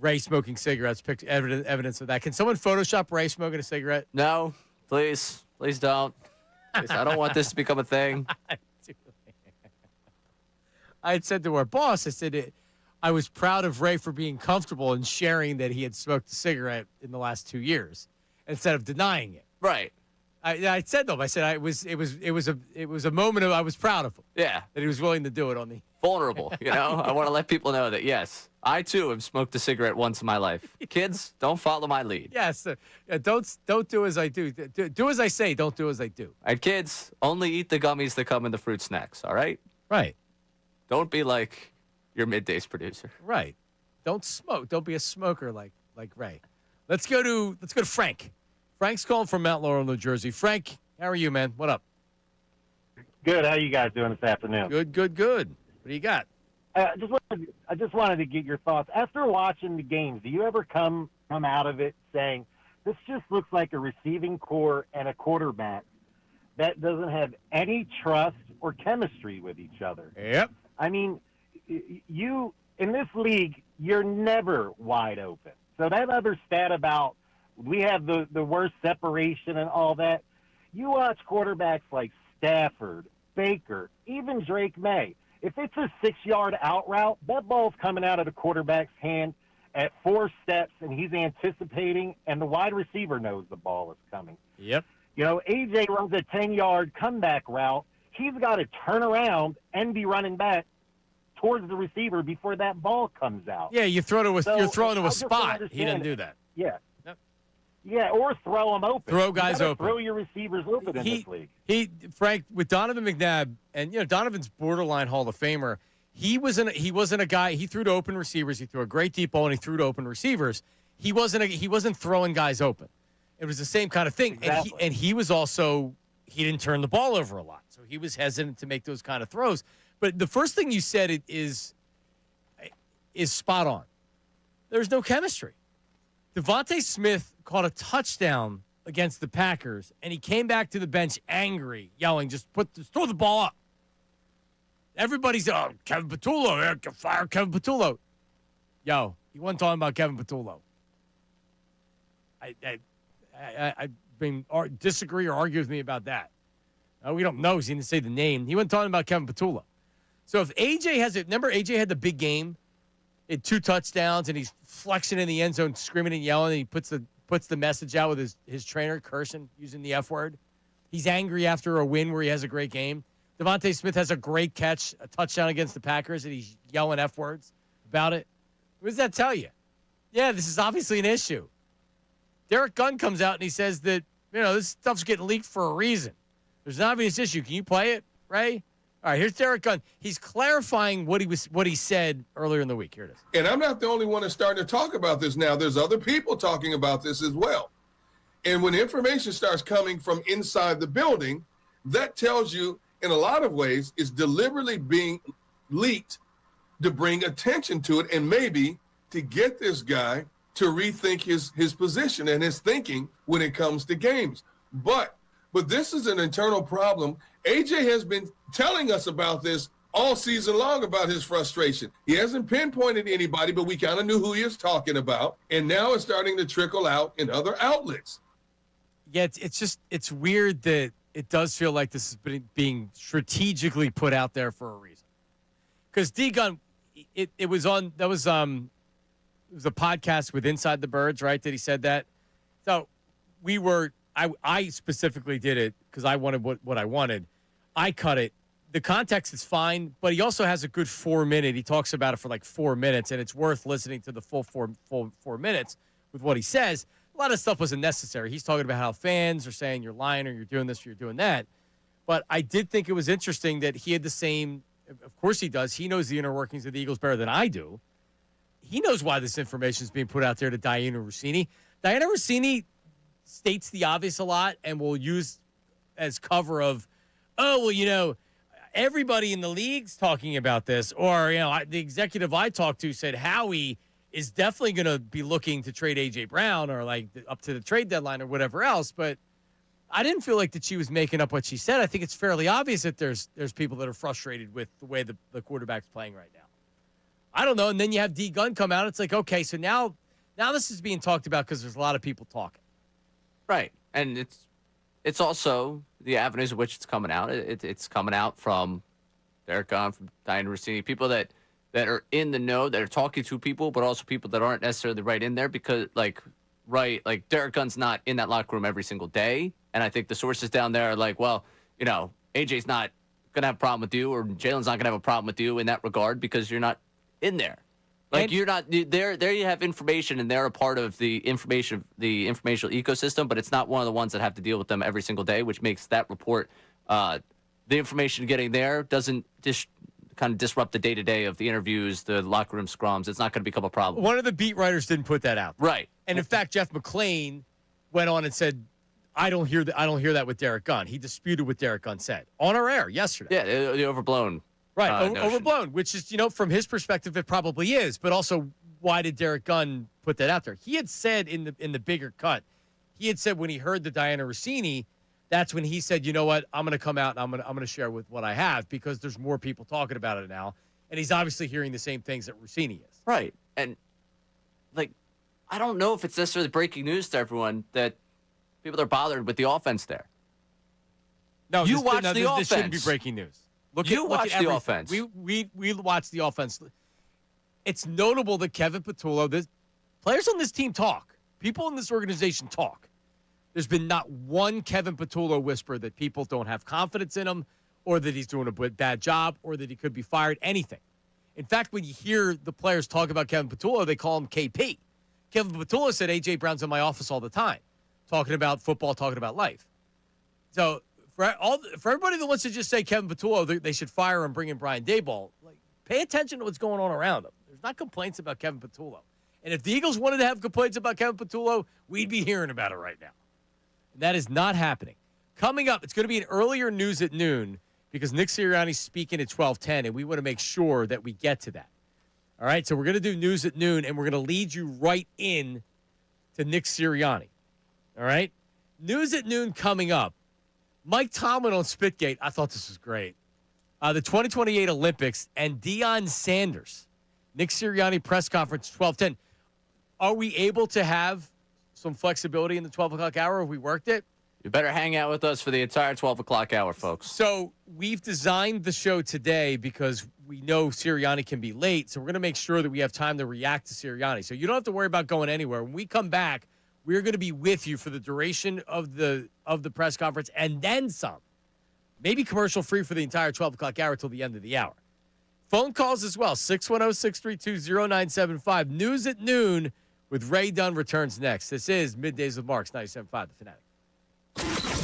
S1: Ray smoking cigarettes, evidence of that. Can someone Photoshop Ray smoking a cigarette?
S2: No, please. Please don't. Please, I don't want this to become a thing.
S1: I had said to our boss, I was proud of Ray for being comfortable and sharing that he had smoked a cigarette in the last 2 years instead of denying it.
S2: Right.
S1: I said to him, I said it was a moment of I was proud of him.
S2: Yeah.
S1: That he was willing to do it on the
S2: vulnerable, you know? I want to let people know that yes, I too have smoked a cigarette once in my life. Kids, don't follow my lead.
S1: Yes. Don't do as I do. Do as I say, don't do as I do.
S2: And kids, only eat the gummies that come in the fruit snacks, all right?
S1: Right.
S2: Don't be like your Middays producer.
S1: Right. Don't smoke. Don't be a smoker like Ray. Let's go to Frank. Frank's calling from Mount Laurel, New Jersey. Frank, how are you, man? What up?
S16: Good. How you guys doing this afternoon?
S1: Good. What do you got?
S16: I just wanted to get your thoughts. After watching the games, do you ever come out of it saying, this just looks like a receiving core and a quarterback that doesn't have any trust or chemistry with each other?
S1: Yep.
S16: I mean, you in this league, you're never wide open. So that other stat about we have the worst separation and all that, you watch quarterbacks like Stafford, Baker, even Drake May. If it's a 6-yard out route, that ball's coming out of the quarterback's hand at 4 steps, and he's anticipating, and the wide receiver knows the ball is coming.
S1: Yep.
S16: You know, AJ runs a 10-yard comeback route. He's got to turn around and be running back towards the receiver before that ball comes out.
S1: Yeah, you're throwing to a spot. He didn't do that.
S16: Yeah.
S1: Yep.
S16: Yeah, or throw them open.
S1: Throw guys open.
S16: Throw your receivers open in this league.
S1: Frank, with Donovan McNabb, and Donovan's borderline Hall of Famer. He wasn't a guy. He threw to open receivers. He threw a great deep ball, and he threw to open receivers. He wasn't throwing guys open. It was the same kind of thing.
S16: Exactly.
S1: And he was also, he didn't turn the ball over a lot, so he was hesitant to make those kind of throws. But the first thing you said is spot on. There's no chemistry. Devontae Smith caught a touchdown against the Packers, and he came back to the bench angry, yelling, just throw the ball up. Everybody's, Kevin Patullo, fire Kevin Patullo. Yo, he wasn't talking about Kevin Patullo. I disagree or argue with me about that. We don't know. He didn't say the name. He wasn't talking about Kevin Patullo. So if AJ has it, remember AJ had the big game? He had 2 touchdowns, and he's flexing in the end zone, screaming and yelling, and he puts the message out with his trainer, cursing, using the F word. He's angry after a win where he has a great game. Devontae Smith has a great catch, a touchdown against the Packers, and he's yelling F words about it. What does that tell you? Yeah, this is obviously an issue. Derek Gunn comes out and he says that, this stuff's getting leaked for a reason. There's an obvious issue. Can you play it, Ray? All right, here's Derek Gunn. He's clarifying what he said earlier in the week. Here it is.
S3: And I'm not the only one that's starting to talk about this now. There's other people talking about this as well. And when information starts coming from inside the building, that tells you, in a lot of ways, it's deliberately being leaked to bring attention to it and maybe to get this guy to rethink his position and his thinking when it comes to games. But this is an internal problem. AJ has been telling us about this all season long, about his frustration. He hasn't pinpointed anybody, but we kind of knew who he was talking about. And now it's starting to trickle out in other outlets.
S1: Yeah, it's weird that it does feel like this is being strategically put out there for a reason. Because D-Gun, it was a podcast with Inside the Birds, right, that he said that. So I specifically did it because I wanted what I wanted. I cut it. The context is fine, but he also has a good 4-minute. He talks about it for like 4 minutes, and it's worth listening to the full four minutes with what he says. a lot of stuff wasn't necessary. He's talking about how fans are saying you're lying or you're doing this or you're doing that. But I did think it was interesting that he had the same – of course he does. He knows the inner workings of the Eagles better than I do. He knows why this information is being put out there to Diana Rossini. Diana Rossini states the obvious a lot and will use as cover of, everybody in the league's talking about this. Or, the executive I talked to said Howie is definitely going to be looking to trade A.J. Brown or up to the trade deadline or whatever else. But I didn't feel like that she was making up what she said. I think it's fairly obvious that there's people that are frustrated with the way the quarterback's playing right now. I don't know. And then you have D. Gunn come out. It's like, okay, so now this is being talked about because there's a lot of people talking.
S2: Right. And it's also the avenues in which it's coming out. It's coming out from Derek Gunn, from Diana Rossini, people that are in the know, that are talking to people, but also people that aren't necessarily right in there because, like Derek Gunn's not in that locker room every single day. And I think the sources down there are like, well, AJ's not going to have a problem with you or Jalen's not going to have a problem with you in that regard because you're not in there. You're not there. There you have information, and they're a part of the informational ecosystem, but it's not one of the ones that have to deal with them every single day, which makes that report, the information getting there doesn't kind of disrupt the day-to-day of the interviews, the locker room scrums. It's not going to become a problem.
S1: One of the beat writers didn't put that out.
S2: Right.
S1: And in fact, Jeff McClain went on and said, I don't hear that with Derek Gunn. He disputed what Derek Gunn said on our air yesterday.
S2: Yeah, the overblown.
S1: Right,
S2: notion.
S1: overblown, which is, from his perspective, it probably is. But also, why did Derek Gunn put that out there? He had said in the bigger cut, he had said when he heard the Diana Rossini, that's when he said, you know what, I'm going to come out and I'm going to share with what I have because there's more people talking about it now. And he's obviously hearing the same things that Rossini is.
S2: Right. And, I don't know if it's necessarily breaking news to everyone that people are bothered with the offense there.
S1: No,
S2: you watch the offense.
S1: This shouldn't be breaking news.
S2: Watch the offense.
S1: We watch the offense. It's notable that Kevin Patullo, players on this team talk. People in this organization talk. There's been not one Kevin Patullo whisper that people don't have confidence in him or that he's doing a bad job or that he could be fired, anything. In fact, when you hear the players talk about Kevin Patullo, they call him KP. Kevin Patullo said, A.J. Brown's in my office all the time, talking about football, talking about life. So for everybody that wants to just say Kevin Patullo, they should fire him, bring in Brian Daboll. Pay attention to what's going on around him. There's not complaints about Kevin Patullo. And if the Eagles wanted to have complaints about Kevin Patullo, we'd be hearing about it right now. And that is not happening. Coming up, it's going to be an earlier news at noon because Nick Sirianni's speaking at 12:10, and we want to make sure that we get to that. All right, so we're going to do news at noon, and we're going to lead you right in to Nick Sirianni. All right? News at noon coming up. Mike Tomlin on Spitgate. I thought this was great. The 2028 Olympics and Deion Sanders. Nick Sirianni press conference, 12:10. Are we able to have some flexibility in the 12 o'clock hour? Have we worked it?
S2: You better hang out with us for the entire 12 o'clock hour, folks.
S1: So we've designed the show today because we know Sirianni can be late, so we're going to make sure that we have time to react to Sirianni. So you don't have to worry about going anywhere. When we come back, we're going to be with you for the duration of the press conference and then some. Maybe commercial-free for the entire 12 o'clock hour till the end of the hour. Phone calls as well, 610-632-0975. News at noon with Ray Dunn returns next. This is Middays with Marks, 97.5 The Fanatic.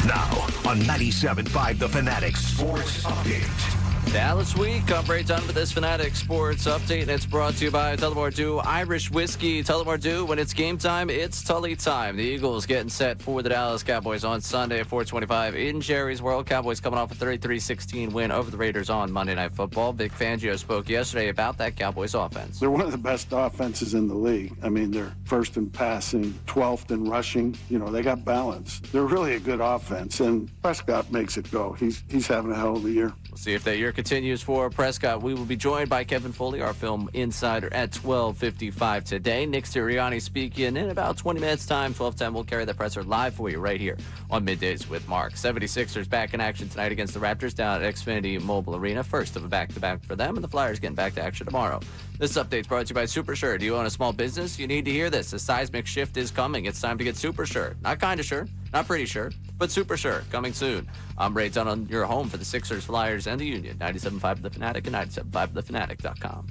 S7: Now on 97.5 The Fanatic Sports Update.
S2: Dallas Week. I'm Ray Dunn with this Fanatic Sports Update, and it's brought to you by Tullamore Dew Irish Whiskey. Tullamore Dew, when it's game time, it's Tully time. The Eagles getting set for the Dallas Cowboys on Sunday at 4:25 in Jerry's World. Cowboys coming off a 33-16 win over the Raiders on Monday Night Football. Vic Fangio spoke yesterday about that Cowboys offense.
S8: They're one of the best offenses in the league. I mean, they're first in passing, 12th in rushing. They got balance. They're really a good offense, and Prescott makes it go. He's having a hell of a year.
S2: We'll see if that year continues for Prescott. We will be joined by Kevin Foley, our film insider, at 12:55 today. Nick Sirianni speaking in about 20 minutes time. 12:10, we'll carry the presser live for you right here on Middays with Mark. 76ers back in action tonight against the Raptors down at Xfinity Mobile Arena. First of a back-to-back for them, and the Flyers getting back to action tomorrow. This update is brought to you by Super Sure. Do you own a small business? You need to hear this. A seismic shift is coming. It's time to get Super Sure. Not kind of sure, not pretty sure, but Super Sure. Coming soon. I'm Ray Dunn on your home for the Sixers, Flyers, and the Union. 97.5 The Fanatic and 97.5thefanatic.com.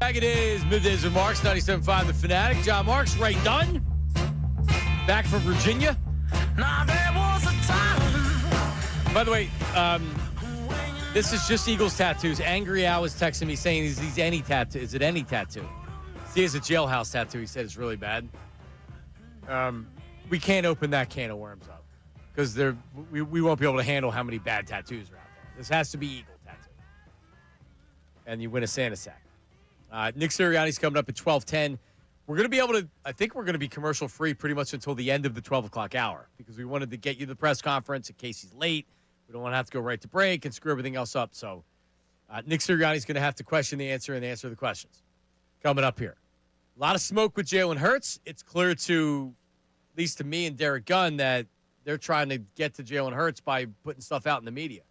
S1: Back it is Middays with Marks, 97.5 The Fanatic. John Marks, Ray Dunn, back from Virginia.
S10: Now there was a time.
S1: By the way, this is just Eagles tattoos. Angry Al was texting me saying, is it any tattoo? He has a jailhouse tattoo. He said it's really bad. We can't open that can of worms up because we won't be able to handle how many bad tattoos are out there. This has to be Eagle tattoo. And you win a Santa sack. Nick Sirianni's coming up at 12:10. We're going to be able to, I think we're going to be commercial free pretty much until the end of the 12 o'clock hour because we wanted to get you the press conference in case he's late. We don't want to have to go right to break and screw everything else up. So Nick Sirianni's going to have to question the answer and answer the questions. Coming up here. A lot of smoke with Jalen Hurts. It's clear to, at least to me and Derek Gunn, that they're trying to get to Jalen Hurts by putting stuff out in the media.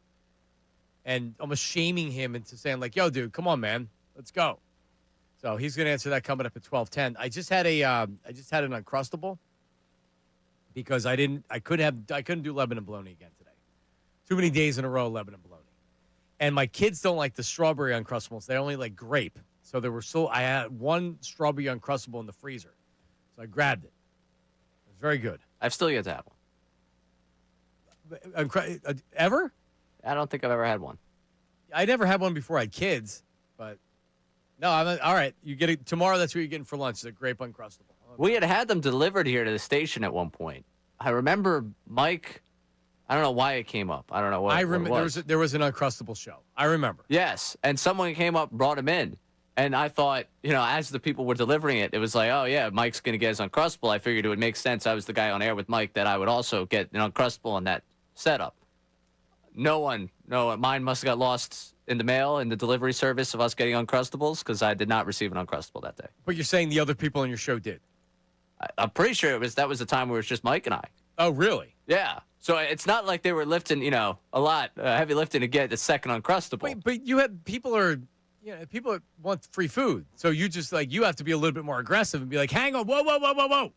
S1: And almost shaming him into saying, like, yo, dude, come on, man. Let's go. So he's going to answer that coming up at 12:10. I just had an Uncrustable because I couldn't do Lebanon bologna again today. Too many days in a row, Lebanon bologna. And my kids don't like the strawberry Uncrustables. They only like grape. So I had one strawberry Uncrustable in the freezer. So I grabbed it. It was very good.
S2: I've still yet to have one.
S1: Ever?
S2: I don't think I've ever had one.
S1: I never had one before I had kids, but no, all right. You get it tomorrow. That's what you're getting for lunch. The grape Uncrustable.
S2: We had them delivered here to the station at one point. I remember Mike. I don't know why it came up. I don't know what.
S1: I remember there was an Uncrustable show. I remember.
S2: Yes, and someone came up, brought him in, and I thought, as the people were delivering it, it was like, oh yeah, Mike's gonna get his Uncrustable. I figured it would make sense. I was the guy on air with Mike that I would also get an Uncrustable on that setup. No one. Mine must have got lost in the mail in the delivery service of us getting Uncrustables because I did not receive an Uncrustable that day.
S1: But you're saying the other people on your show did?
S2: I'm pretty sure that was the time where it was just Mike and I.
S1: Oh, really?
S2: Yeah. So it's not like they were lifting, a lot, heavy lifting to get the second Uncrustable.
S1: But you have people that want free food. So you just you have to be a little bit more aggressive and be like, hang on, whoa.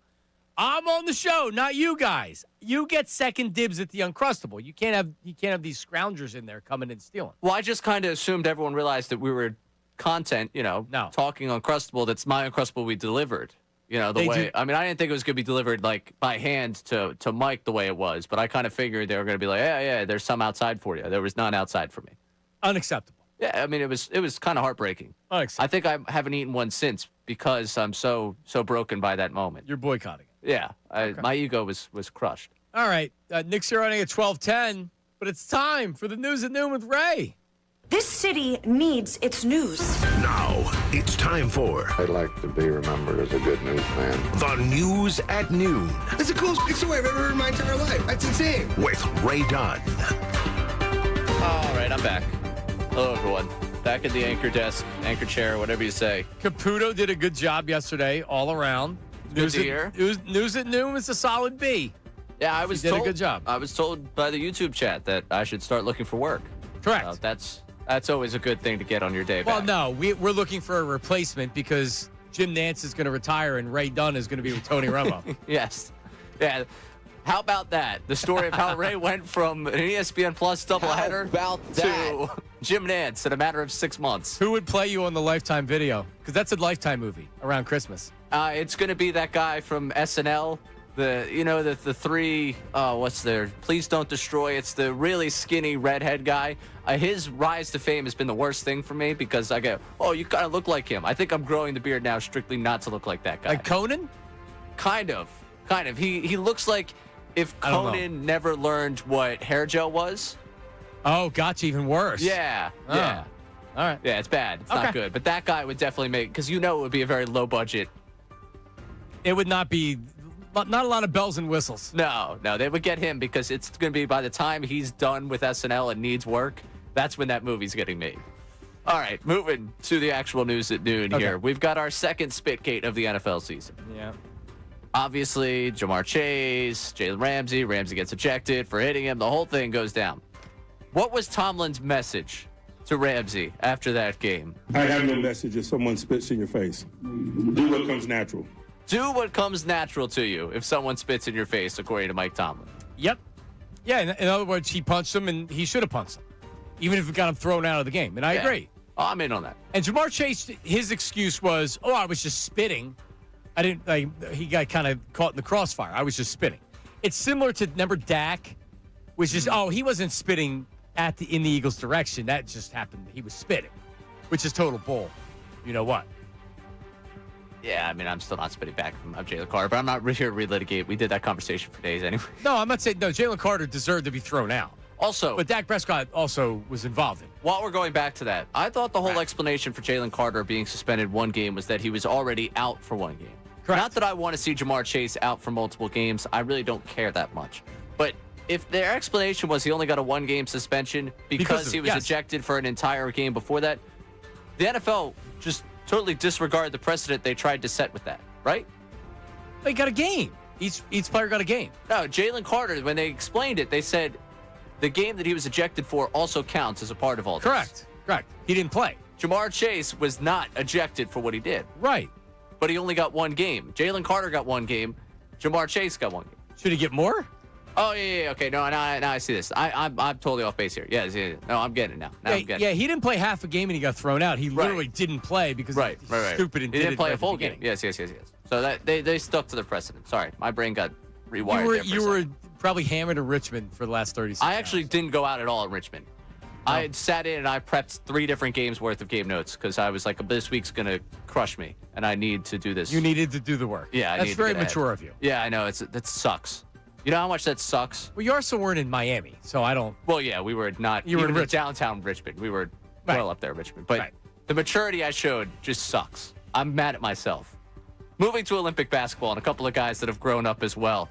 S1: I'm on the show, not you guys. You get second dibs at the Uncrustable. You can't have these scroungers in there coming and stealing.
S2: Well, I just kind of assumed everyone realized that we were content, talking Uncrustable. That's my Uncrustable we delivered. I didn't think it was going to be delivered by hand to Mike the way it was, but I kind of figured they were going to be like, yeah, there's some outside for you. There was none outside for me.
S1: Unacceptable.
S2: Yeah, I mean, it was kind of heartbreaking.
S1: Unacceptable.
S2: I think I haven't eaten one since because I'm so broken by that moment.
S1: You're boycotting it.
S2: Yeah, my ego was crushed.
S1: All right, Nick's here running at 12:10, but it's time for the news at noon with Ray.
S17: This city needs its news.
S7: Now, it's time for...
S18: I'd like to be remembered as a good newsman.
S7: The News at Noon.
S19: That's the coolest story I've ever heard in my entire life. That's insane.
S7: With Ray Dunn.
S2: All right, I'm back. Hello, everyone. Back at the anchor desk, anchor chair, whatever you say.
S1: Caputo did a good job yesterday all around.
S2: Good to hear.
S1: News at noon was a solid B.
S2: Yeah, I was told.
S1: Did a good job.
S2: I was told by the YouTube chat that I should start looking for work.
S1: Correct.
S2: That's always a good thing to get on your day back.
S1: Well, no, we're looking for a replacement because Jim Nantz is going to retire and Ray Dunn is going to be with Tony Romo.
S2: Yes. Yeah. How about that? The story of how Ray went from an ESPN Plus doubleheader to Jim Nantz in a matter of 6 months.
S1: Who would play you on the Lifetime video? Because that's a Lifetime movie around Christmas.
S2: It's going to be that guy from SNL. The three, what's there? Please Don't Destroy. It's the really skinny redhead guy. His rise to fame has been the worst thing for me because I go, oh, you kind of look like him. I think I'm growing the beard now strictly not to look like that guy.
S1: Like Conan?
S2: Kind of. He looks like if Conan never learned what hair gel was.
S1: Oh, gotcha. Even worse.
S2: Yeah.
S1: Oh.
S2: Yeah.
S1: All right.
S2: Yeah, it's bad. It's not good. But that guy would definitely make, because it would be a very low budget.
S1: It would not be, not a lot of bells and whistles.
S2: No, they would get him because it's going to be by the time he's done with SNL and needs work, that's when that movie's getting made. All right, moving to the actual news at noon here. We've got our second Spitgate of the NFL season.
S1: Yeah.
S2: Obviously, Jamar Chase, Jalen Ramsey. Ramsey gets ejected for hitting him. The whole thing goes down. What was Tomlin's message to Ramsey after that game?
S20: I have no message if someone spits in your face. Do what comes natural.
S2: Do what comes natural to you if someone spits in your face, according to Mike Tomlin.
S1: Yep. Yeah, in other words, he punched him, and he should have punched him, even if it got him thrown out of the game. And I agree.
S2: Oh, I'm in on that.
S1: And Jamar Chase, his excuse was, I was just spitting. I didn't, he got kind of caught in the crossfire. I was just spitting. It's similar to, remember Dak, which is, he wasn't spitting in the Eagles' direction. That just happened. He was spitting, which is total bull. You know what?
S2: Yeah, I mean, I'm still not spitting back from Jalen Carter, but I'm not here to relitigate. We did that conversation for days anyway.
S1: No, I'm not saying, Jalen Carter deserved to be thrown out.
S2: Also,
S1: but Dak Prescott also was involved in it.
S2: While we're going back to that, I thought the whole explanation for Jalen Carter being suspended one game was that he was already out for one game.
S1: Correct.
S2: Not that I want to see Jamar Chase out for multiple games. I really don't care that much. But if their explanation was he only got a one-game suspension because he was ejected for an entire game before that, the NFL just totally disregarded the precedent they tried to set with that, right?
S1: They got a game. Each player got a game.
S2: No, Jalen Carter, when they explained it, they said the game that he was ejected for also counts as a part of all this.
S1: Correct. He didn't play.
S2: Jamar Chase was not ejected for what he did.
S1: Right.
S2: But he only got one game. Jalen Carter got one game. Jamar Chase got one game.
S1: Should he get more?
S2: Oh, yeah. Okay, no, now I see this. I'm totally off base here. Yeah. No, I'm getting it now. I'm getting it.
S1: He didn't play half a game and he got thrown out. He literally didn't play because he's stupid and
S2: he didn't play a full
S1: game.
S2: Yes. So that they stuck to their precedent. Sorry, my brain got rewired.
S1: You were probably hammered in Richmond for the last 36
S2: I actually didn't go out at all in Richmond. I had sat in and I prepped 3 different games worth of game notes because I was like, this week's going to crush me and I need to do this.
S1: You needed to do the work.
S2: Yeah,
S1: that's very mature of you.
S2: Yeah, I know. That sucks. You know how much that sucks?
S1: Well, you also weren't in Miami, so I don't.
S2: Well, yeah, we were not. You were in downtown Richmond. We were well up there, Richmond. But the maturity I showed just sucks. I'm mad at myself. Moving to Olympic basketball and a couple of guys that have grown up as well.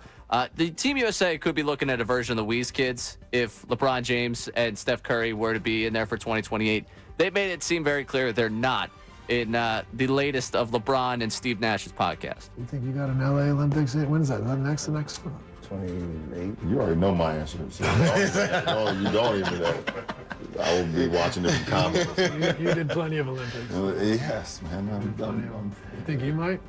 S2: The Team USA could be looking at a version of the Weez kids if LeBron James and Steph Curry were to be in there for 2028. They made it seem very clear they're not in the latest of LeBron and Steve Nash's podcast.
S21: You think you got an LA Olympics? When is that? Is that the next one?
S18: 28. You already know my answer. So you don't even know. I will be watching it in comments.
S21: You did plenty of Olympics.
S18: Yes, man.
S21: You think you might?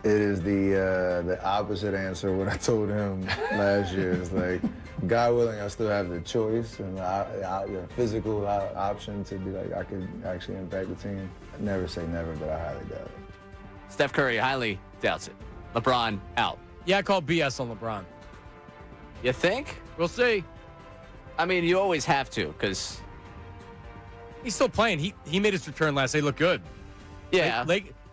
S22: It is the opposite answer what I told him last year. It's like, God willing, I still have the choice and the physical option to be like, I could actually impact the team. I never say never, but I highly doubt it.
S2: Steph Curry highly doubts it. LeBron out.
S1: Yeah, I call BS on LeBron.
S2: You think?
S1: We'll see.
S2: I mean, you always have to because
S1: he's still playing. He made his return last. They look good.
S2: Yeah.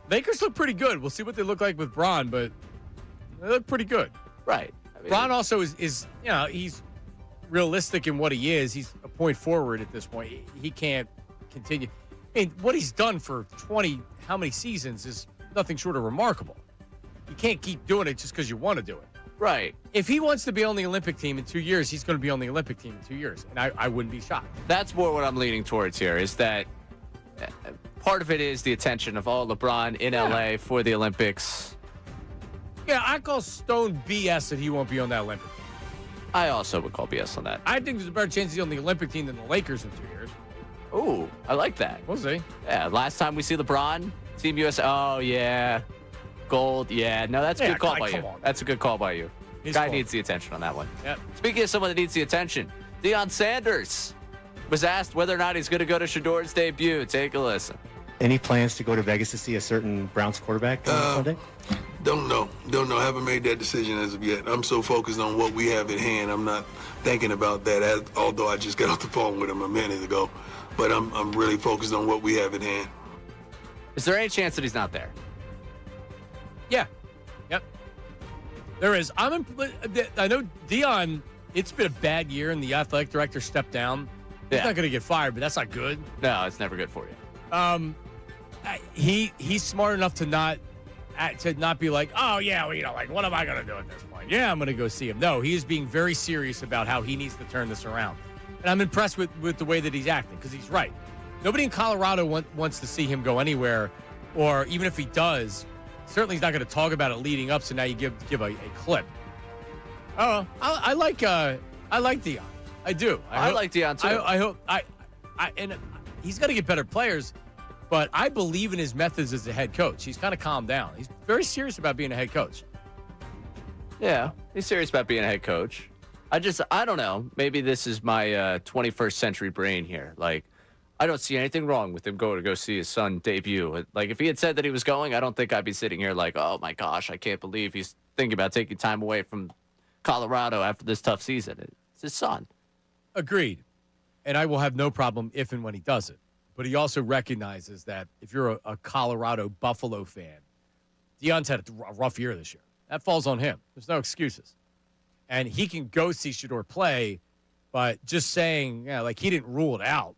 S1: Lakers look pretty good. We'll see what they look like with Bron, but they look pretty good.
S2: Right.
S1: I mean, Bron also is he's realistic in what he is. He's a point forward at this point. He can't continue. I mean, what he's done for 20 how many seasons is nothing short of remarkable. You can't keep doing it just because you want to do it.
S2: Right.
S1: If he wants to be on the Olympic team in 2 years, he's going to be on the Olympic team in 2 years, and I wouldn't be shocked.
S2: That's more what I'm leaning towards here is that part of it is the attention of LeBron in LA for the Olympics.
S1: Yeah, I call stone BS that he won't be on that Olympic team.
S2: I also would call BS on that.
S1: I think there's a better chance he's on the Olympic team than the Lakers in 2 years.
S2: Ooh, I like that.
S1: We'll see.
S2: Yeah, last time we see LeBron, Team USA. Oh, yeah. Gold. Yeah, no, that's a good call by you. That's a good call by you. Guy needs the attention on that one.
S1: Yep.
S2: Speaking of someone that needs the attention, Deion Sanders was asked whether or not he's going to go to Shador's debut. Take a listen.
S23: Any plans to go to Vegas to see a certain Browns quarterback on Sunday?
S24: Don't know. Haven't made that decision as of yet. I'm so focused on what we have at hand. I'm not thinking about that, although I just got off the phone with him a minute ago. But I'm really focused on what we have at hand.
S2: Is there any chance that he's not there?
S1: Yeah. Yep. There is. I know Deion, it's been a bad year, and the athletic director stepped down. He's not going to get fired, but that's not good.
S2: No, it's never good for you.
S1: He's smart enough to not be like, oh, yeah, well, what am I going to do at this point? Yeah, I'm going to go see him. No, he is being very serious about how he needs to turn this around. And I'm impressed with the way that he's acting, because he's right. Nobody in Colorado wants to see him go anywhere, or even if he does, certainly he's not going to talk about it leading up, so now you give a clip. Oh, I like Deion. I do.
S2: I like Deion, too.
S1: I hope and he's got to get better players, but I believe in his methods as a head coach. He's kind of calmed down. He's very serious about being a head coach.
S2: Yeah, he's serious about being a head coach. I don't know. Maybe this is my 21st century brain here. Like, I don't see anything wrong with him going to go see his son debut. Like, if he had said that he was going, I don't think I'd be sitting here like, oh, my gosh, I can't believe he's thinking about taking time away from Colorado after this tough season. It's his son.
S1: Agreed. And I will have no problem if and when he does it. But he also recognizes that if you're a Colorado Buffalo fan, Deion's had a rough year this year. That falls on him. There's no excuses. And he can go see Shedeur play, but just saying, like he didn't rule it out.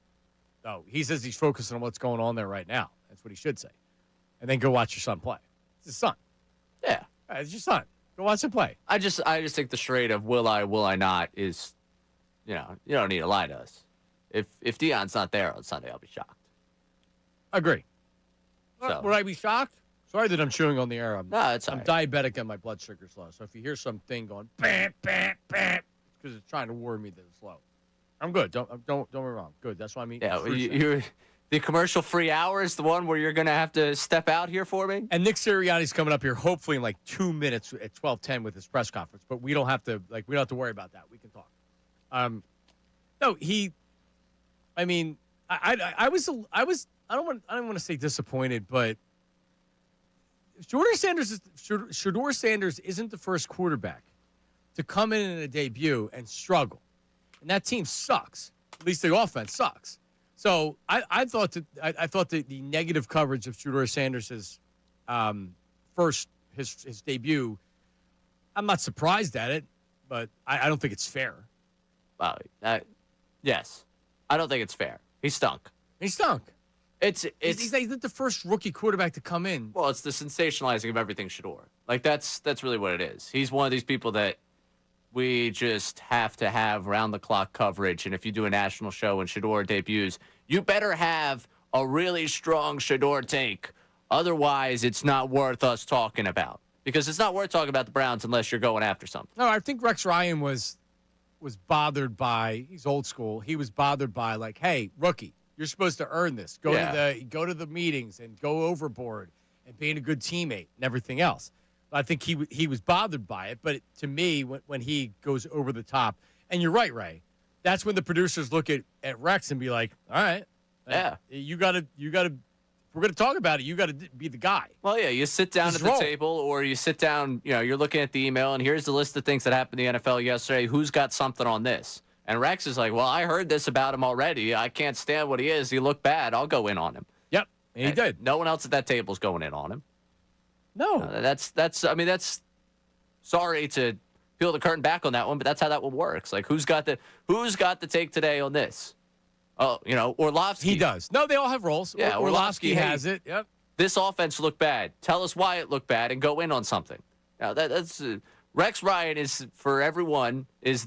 S1: No, he says he's focusing on what's going on there right now. That's what he should say. And then go watch your son play. It's his son.
S2: Yeah.
S1: It's your son. Go watch him play.
S2: I just think the charade of will I not is, you don't need to lie to us. If Deion's not there on Sunday, I'll be shocked.
S1: Agree.
S2: So.
S1: Would I be shocked? Sorry that I'm chewing on the air. I'm
S2: right.
S1: diabetic and my blood sugar's low. So if you hear something going, bam, bam, bam, it's because it's trying to warn me that it's low. I'm good. Don't get me wrong. Good. That's why I'm eating.
S2: Yeah, the commercial-free hour is the one where you're going to have to step out here for me?
S1: And Nick Sirianni's coming up here hopefully in like 2 minutes at 12:10 with his press conference. But we don't have to worry about that. We can talk. No, I mean, I don't want to say disappointed, but Shedeur Sanders isn't the first quarterback to come in a debut and struggle. And that team sucks. At least the offense sucks. So I thought that the negative coverage of Shedeur Sanders' his debut, I'm not surprised at it, but I don't think it's fair.
S2: Yes. I don't think it's fair. He stunk.
S1: He's not the first rookie quarterback to come in.
S2: Well, it's the sensationalizing of everything Shedeur. Like, that's really what it is. He's one of these people that we just have to have round-the-clock coverage. And if you do a national show and Shedeur debuts, you better have a really strong Shedeur take. Otherwise, it's not worth us talking about. Because it's not worth talking about the Browns unless you're going after something.
S1: No, I think Rex Ryan was bothered by, he's old school, he was bothered by, like, hey, rookie, you're supposed to earn this. Go to the meetings and go overboard and being a good teammate and everything else. I think he was bothered by it, but to me, when he goes over the top, and you're right, Ray, that's when the producers look at Rex and be like, all right, you gotta, if we're gonna talk about it, you gotta be the guy.
S2: Well, yeah, you sit down at the table, or you sit down, you're looking at the email, and here's the list of things that happened in the NFL yesterday. Who's got something on this? And Rex is like, well, I heard this about him already. I can't stand what he is. He looked bad. I'll go in on him.
S1: Yep, and he did.
S2: No one else at that table is going in on him.
S1: No.
S2: That's sorry to peel the curtain back on that one, but that's how that one works. Like, who's got the take today on this? Oh, Orlovsky.
S1: He does. No, they all have roles.
S2: Yeah,
S1: Orlovsky has it. Yep.
S2: This offense looked bad. Tell us why it looked bad and go in on something. Now, that's Rex Ryan is, for everyone, is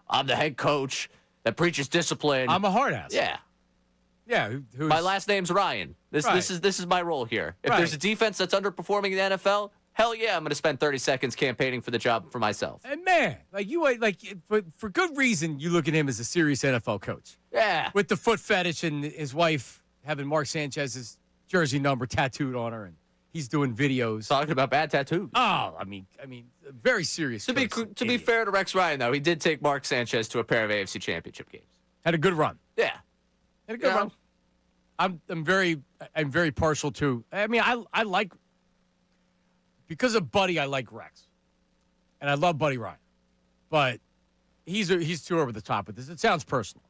S2: I'm the head coach that preaches discipline.
S1: I'm a hard ass.
S2: Yeah.
S1: Yeah,
S2: my last name's Ryan. This is my role here. If there's a defense that's underperforming in the NFL, hell yeah, I'm going to spend 30 seconds campaigning for the job for myself.
S1: And man, for good reason, you look at him as a serious NFL coach.
S2: Yeah,
S1: with the foot fetish and his wife having Mark Sanchez's jersey number tattooed on her, and he's doing videos
S2: talking about bad tattoos.
S1: Oh, I mean, very serious.
S2: To be fair to Rex Ryan, though, he did take Mark Sanchez to a pair of AFC Championship games.
S1: Had a good run.
S2: Yeah.
S1: Had a good run. I'm very partial to. I mean, I like, because of Buddy, I like Rex, and I love Buddy Ryan, but he's too over the top with this. It sounds personal.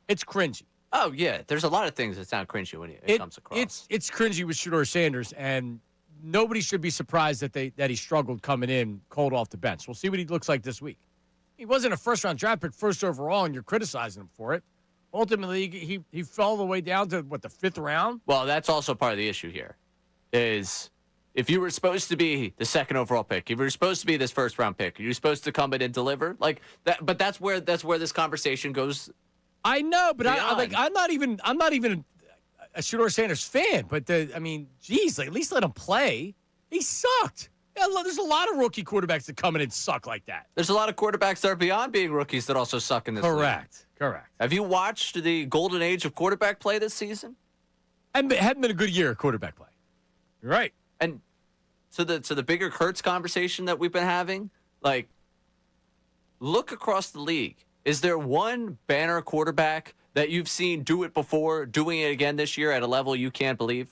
S1: It's cringy.
S2: Oh yeah, there's a lot of things that sound cringy when it comes across.
S1: It's cringy with Shedeur Sanders, and nobody should be surprised that he struggled coming in cold off the bench. We'll see what he looks like this week. He wasn't a first-round draft pick, first overall, and you're criticizing him for it. Ultimately, he fell all the way down to, the 5th round?
S2: Well, that's also part of the issue here, is if you were supposed to be the 2nd overall pick, if you were supposed to be this first-round pick, you're supposed to come in and deliver, like that. But that's where this conversation goes.
S1: I know, but I'm not even a Shedeur Sanders fan. But geez, at least let him play. He sucked. Yeah, there's a lot of rookie quarterbacks that come in and suck like that.
S2: There's a lot of quarterbacks that are beyond being rookies that also suck in this league.
S1: Correct.
S2: Have you watched the golden age of quarterback play this season?
S1: Hadn't been a good year of quarterback play. You're right.
S2: And to the bigger Kurtz conversation that we've been having, like, look across the league. Is there one banner quarterback that you've seen do it before, doing it again this year at a level you can't believe?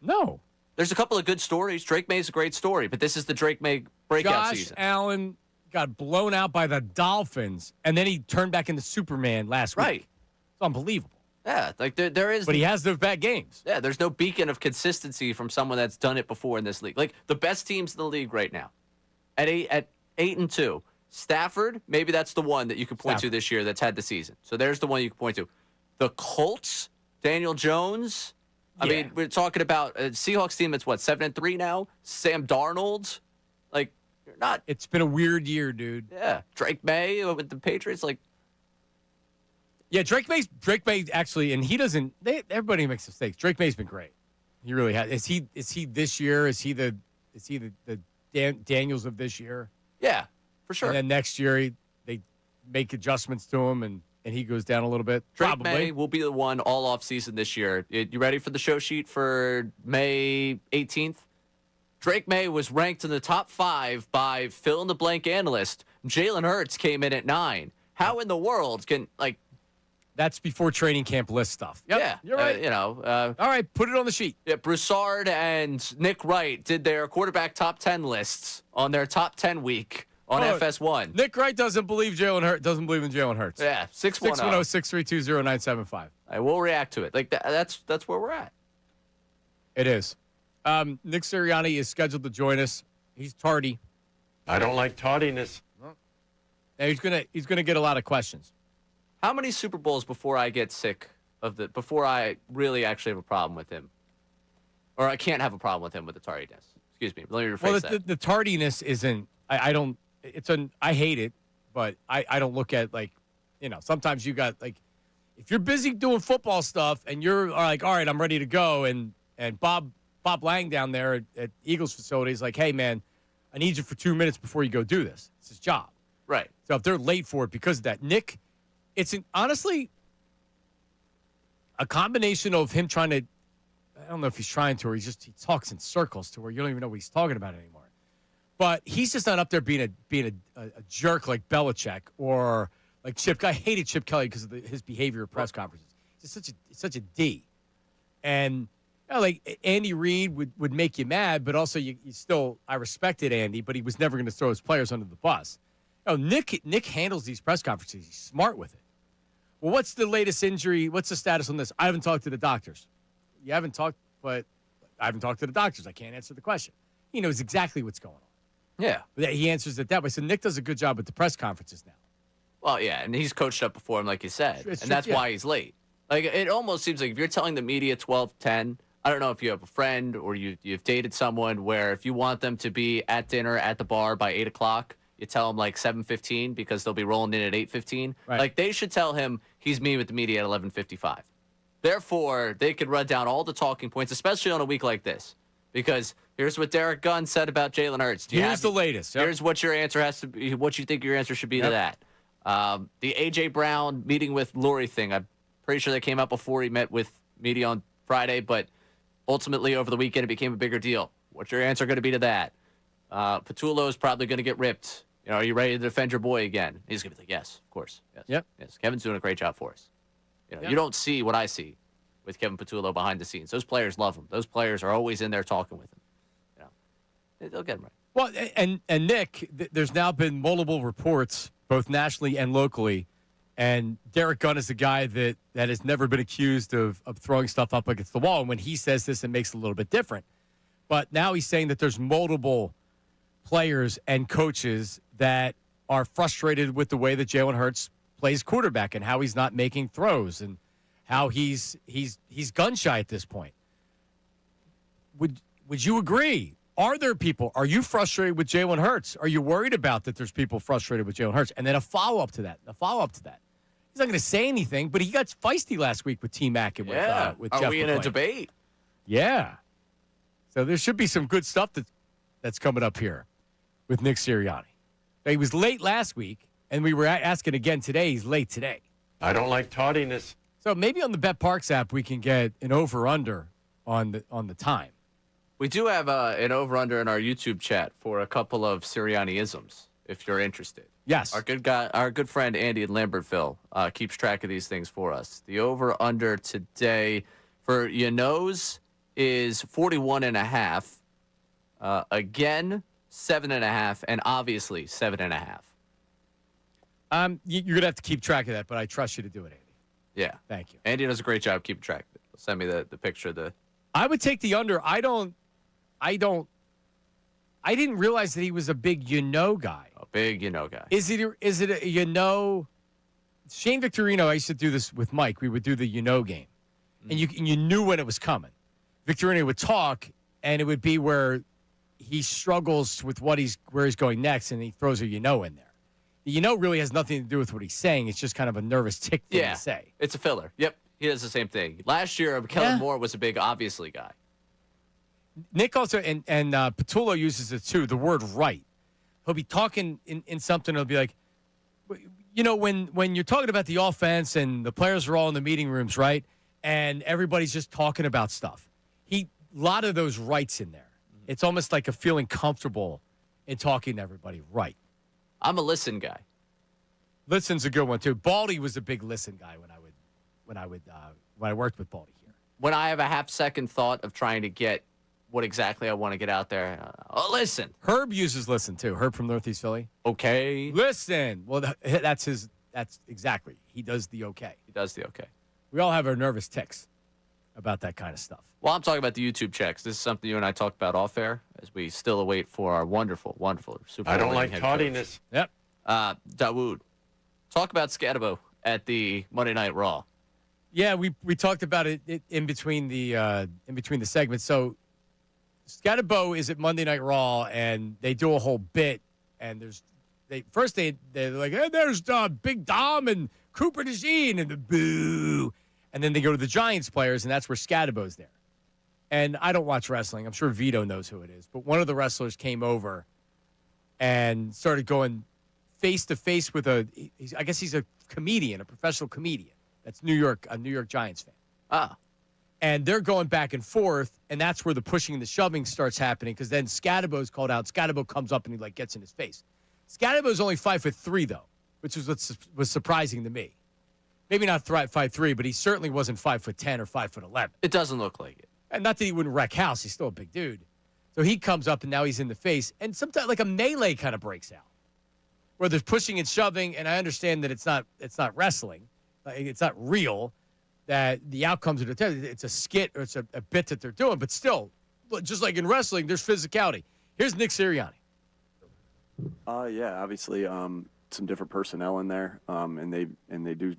S1: No.
S2: There's a couple of good stories. Drake May's a great story, but this is the Drake May breakout
S1: Josh
S2: season.
S1: Allen got blown out by the Dolphins, and then he turned back into Superman last week.
S2: Right.
S1: It's unbelievable.
S2: Yeah, like there is.
S1: But he has those bad games.
S2: Yeah, there's no beacon of consistency from someone that's done it before in this league. Like the best teams in the league right now, at 8-2. Stafford, maybe that's the one that you could point to this year that's had the season. So there's the one you can point to. The Colts, Daniel Jones. I mean, we're talking about a Seahawks team that's what, 7-3 now. Sam Darnold, like you're not.
S1: It's been a weird year, dude.
S2: Yeah, Drake May with the Patriots, like.
S1: Yeah, Drake May actually, and he doesn't. Everybody makes mistakes. Drake May's been great. He really has. Is he this year? Is he the Daniels of this year?
S2: Yeah, for sure.
S1: And then next year they make adjustments to him, and he goes down a little bit.
S2: Drake
S1: Probably.
S2: May will be the one all off season this year. You ready for the show sheet for May 18th? Drake May was ranked in the top 5 by fill in the blank analyst. Jalen Hurts came in at 9. How in the world can like?
S1: That's before training camp list stuff. Yep,
S2: yeah,
S1: you're right.
S2: All
S1: right, put it on the sheet.
S2: Yeah, Broussard and Nick Wright did their quarterback top 10 lists on their top 10 week on FS1.
S1: Nick Wright doesn't believe in Jalen Hurts.
S2: Yeah,
S1: 610-632-0975.
S2: I will react to it. Like that's where we're at.
S1: It is. Nick Sirianni is scheduled to join us. He's tardy.
S21: I don't like tardiness.
S1: Now he's gonna get a lot of questions.
S2: How many Super Bowls before I get sick before I really actually have a problem with him? Or I can't have a problem with him with the tardiness. Excuse me. Let me rephrase that.
S1: The tardiness isn't, I hate it, but I don't look at sometimes you got if you're busy doing football stuff and you're like, all right, I'm ready to go. And Bob Lang down there at Eagles facility is like, hey man, I need you for 2 minutes before you go do this. It's his job.
S2: Right.
S1: So if they're late for it because of that, Nick, it's honestly a combination of him trying to, I don't know if he's trying to, or he talks in circles to where you don't even know what he's talking about anymore. But he's just not up there being a jerk like Belichick or like Chip. I hated Chip Kelly because of his behavior at press conferences. He's such a D. And like Andy Reid would make you mad, but also you still, I respected Andy, but he was never going to throw his players under the bus. Nick handles these press conferences. He's smart with it. Well, what's the latest injury? What's the status on this? I haven't talked to the doctors. You haven't talked, but I haven't talked to the doctors. I can't answer the question. He knows exactly what's going on.
S2: Yeah.
S1: But he answers it that way. So Nick does a good job with the press conferences now.
S2: Well, yeah, and he's coached up before him, like you said. And that's why he's late. Like, it almost seems like if you're telling the media 12:10, I don't know if you have a friend or you've dated someone where if you want them to be at dinner at the bar by 8 o'clock, you tell them like 7:15 because they'll be rolling in at 8:15.
S1: Right.
S2: Like they should tell him he's meeting with the media at 11:55. Therefore, they could run down all the talking points, especially on a week like this. Because here's what Derek Gunn said about Jalen Hurts.
S1: Here's the latest. Yep.
S2: Here's what your answer has to be. What you think your answer should be to that. The A.J. Brown meeting with Lori thing. I'm pretty sure that came out before he met with media on Friday, but ultimately over the weekend it became a bigger deal. What's your answer going to be to that? Patullo is probably going to get ripped. Are you ready to defend your boy again? He's going to be like, yes, of course. Yes.
S1: Yep.
S2: Yes. Kevin's doing a great job for us. You don't see what I see with Kevin Patullo behind the scenes. Those players love him. Those players are always in there talking with him. They'll get him right.
S1: Well, and Nick, there's now been multiple reports, both nationally and locally, and Derek Gunn is a guy that has never been accused of throwing stuff up against the wall. And when he says this, it makes it a little bit different. But now he's saying that there's multiple players and coaches that are frustrated with the way that Jalen Hurts plays quarterback and how he's not making throws and how he's gun shy at this point. Would you agree? Are there people? Are you frustrated with Jalen Hurts? Are you worried about that there's people frustrated with Jalen Hurts? And then a follow-up to that. He's not going to say anything, but he got feisty last week with T-Mac and with Jeff
S2: Are we in
S1: McClain.
S2: a debate?
S1: Yeah. So there should be some good stuff that's coming up here with Nick Sirianni. He was late last week, and we were asking again today. He's late today.
S21: I don't like tardiness.
S1: So maybe on the Bet Parks app we can get an over-under on the time.
S2: We do have an over-under in our YouTube chat for a couple of Sirianni-isms. if you're interested.
S1: Yes.
S2: Our good friend Andy in Lambertville keeps track of these things for us. The over-under today for Yano's is 41.5. Again, 7.5, and obviously 7.5.
S1: You're going to have to keep track of that, but I trust you to do it, Andy.
S2: Yeah.
S1: Thank you.
S2: Andy does a great job keeping track of it. Send me the picture of the...
S1: I would take the under. I didn't realize that he was a big guy.
S2: A big guy.
S1: Is it a Shane Victorino, I used to do this with Mike. We would do the game. And you knew when it was coming. Victorino would talk, and it would be where he struggles with where he's going next, and he throws a in there. The really has nothing to do with what he's saying. It's just kind of a nervous tick thing to say.
S2: It's a filler. Yep, he does the same thing. Last year, Kellen Moore was a big obviously guy.
S1: Nick also, and Patullo uses it too, the word right. He'll be talking in something, he'll be like, when you're talking about the offense and the players are all in the meeting rooms, right? And everybody's just talking about stuff. A lot of those rights in there. It's almost like a feeling comfortable in talking to everybody right.
S2: I'm a listen guy.
S1: Listen's a good one too. Baldy was a big listen guy when I worked with Baldy here.
S2: When I have a half-second thought of trying to get what exactly I want to get out there, listen.
S1: Herb uses listen too. Herb from Northeast Philly.
S2: Okay.
S1: Listen. Well, that's exactly. He does the okay.
S2: He does the okay.
S1: We all have our nervous tics about that kind of stuff.
S2: Well, I'm talking about the YouTube checks. This is something you and I talked about off air as we still await for our wonderful, wonderful Super Bowl.
S21: I don't like
S2: head
S21: tardiness.
S1: Yep.
S2: Dawood, talk about Scatabo at the Monday Night Raw.
S1: Yeah, we talked about it in between the segments. So Scatabo is at Monday Night Raw, and they do a whole bit. And they're like, hey, there's Big Dom and Cooper DeJean and the boo. And then they go to the Giants players, and that's where Scatabo's there. And I don't watch wrestling. I'm sure Vito knows who it is. But one of the wrestlers came over and started going face-to-face with I guess he's a comedian, a professional comedian. That's a New York Giants fan. And they're going back and forth, and that's where the pushing and the shoving starts happening because then Scatabo's called out. Scatabo comes up, and he, gets in his face. Scatabo's only 5'3", though, which is what was surprising to me. Maybe not 5'3", but he certainly wasn't 5'10" or 5'11".
S2: It doesn't look like it.
S1: And not that he wouldn't wreck house. He's still a big dude. So he comes up, and now he's in the face. And sometimes, a melee kind of breaks out where there's pushing and shoving, and I understand that it's not wrestling. It's not real, that the outcomes of it's a skit or it's a bit that they're doing. But still, just like in wrestling, there's physicality. Here's Nick Sirianni.
S4: Yeah, obviously some different personnel in there, and they do,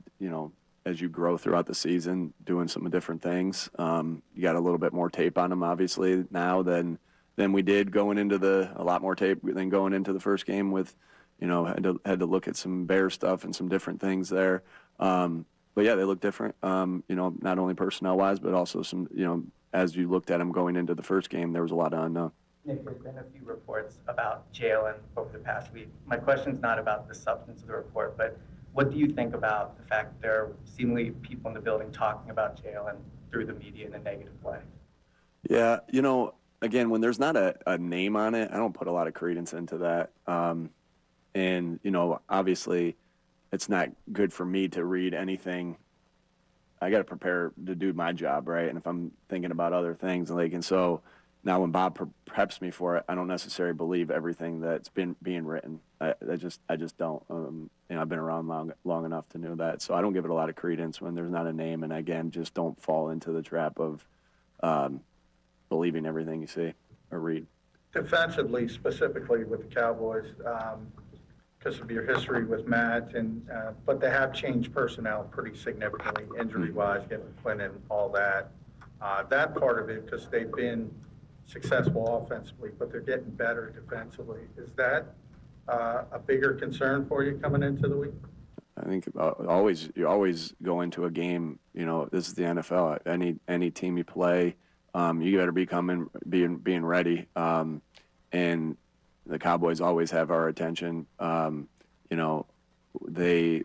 S4: as you grow throughout the season, doing some different things. You got a little bit more tape on them, obviously, now than we did going into a lot more tape than going into the first game with, had to look at some Bear stuff and some different things there. But yeah, they look different, not only personnel-wise, but also some, as you looked at them going into the first game, there was a lot of unknown.
S5: Nick, there's been a few reports about Jalen over the past week. My question's not about the substance of the report, but what do you think about the fact that there are seemingly people in the building talking about Jalen through the media in a negative way?
S4: Yeah, again, when there's not a name on it, I don't put a lot of credence into that. And, obviously it's not good for me to read anything. I got to prepare to do my job, right? And if I'm thinking about other things, and so now when Bob preps me for it, I don't necessarily believe everything that's being written. I just don't. I've been around long enough to know that. So I don't give it a lot of credence when there's not a name. And again, just don't fall into the trap of believing everything you see or read.
S6: Defensively, specifically with the Cowboys, because of your history with Matt, but they have changed personnel pretty significantly, injury-wise, getting Quinn and all that. That part of it, because they've been successful offensively, but they're getting better defensively. Is that a bigger concern for you coming into the week?
S4: I think you always go into a game. This is the NFL. Any team you play, you got to be being ready. And the Cowboys always have our attention. They've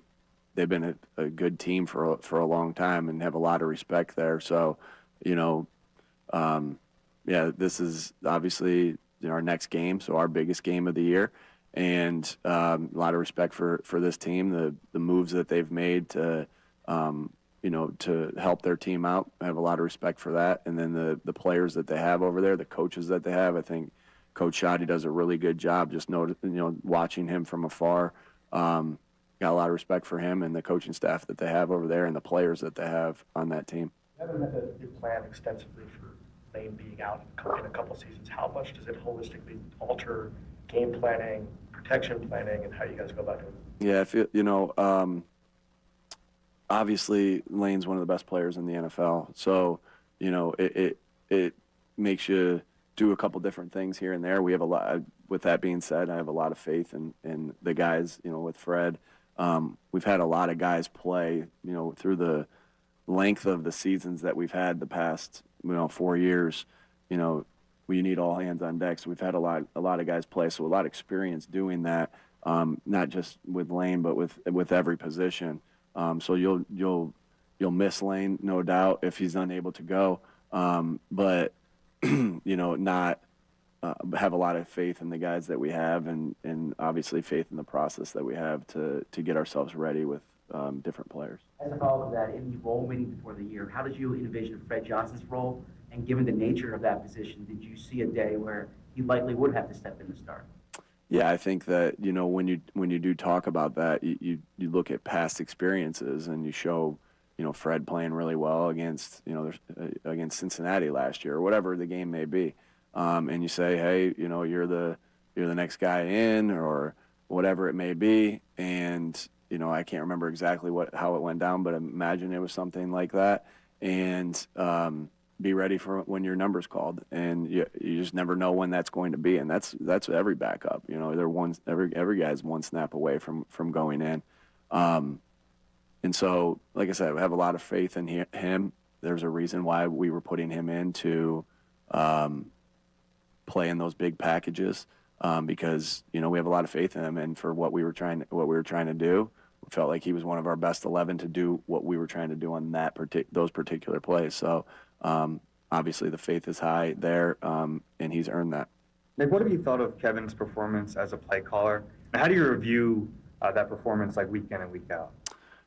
S4: been a good team for a long time and have a lot of respect there. So, this is obviously our next game, so our biggest game of the year. And a lot of respect for this team, the moves that they've made to, to help their team out. I have a lot of respect for that. And then the players that they have over there, the coaches that they have, I think Coach Shoddy does a really good job. Just watching him from afar, got a lot of respect for him and the coaching staff that they have over there and the players that they have on that team.
S9: You haven't met the plan extensively for Lane being out in a couple seasons. How much does it holistically alter game planning, protection planning, and how you guys go about doing it?
S4: Yeah, I feel, obviously Lane's one of the best players in the NFL. So, it makes you do a couple different things here and there. We have a lot, with that being said, I have a lot of faith in the guys, with Fred. We've had a lot of guys play, through the length of the seasons that we've had the past, 4 years, we need all hands on deck. So we've had a lot of guys play. So a lot of experience doing that, not just with Lane, but with every position. So you'll miss Lane, no doubt, if he's unable to go. But not have a lot of faith in the guys that we have, and obviously faith in the process that we have to get ourselves ready with different players.
S11: As a follow-up to that, in the role meeting before the year, how did you envision Fred Johnson's role? And given the nature of that position, did you see a day where he likely would have to step in to start?
S4: Yeah, I think that when you do talk about that, you look at past experiences and you show Fred playing really well against against Cincinnati last year or whatever the game may be, and you say, hey, you're the next guy in or whatever it may be, and I can't remember exactly how it went down, but imagine it was something like that, and be ready for when your number's called, and you just never know when that's going to be, and that's every backup. Every guy's one snap away from going in, and so like I said, I have a lot of faith in him. There's a reason why we were putting him in to play in those big packages, because we have a lot of faith in him, and for what we were trying to do, we felt like he was one of our best 11 to do what we were trying to do on those particular plays. So. Obviously, the faith is high there, and he's earned that.
S13: Nick, what have you thought of Kevin's performance as a play caller? And how do you review that performance like week in and week out?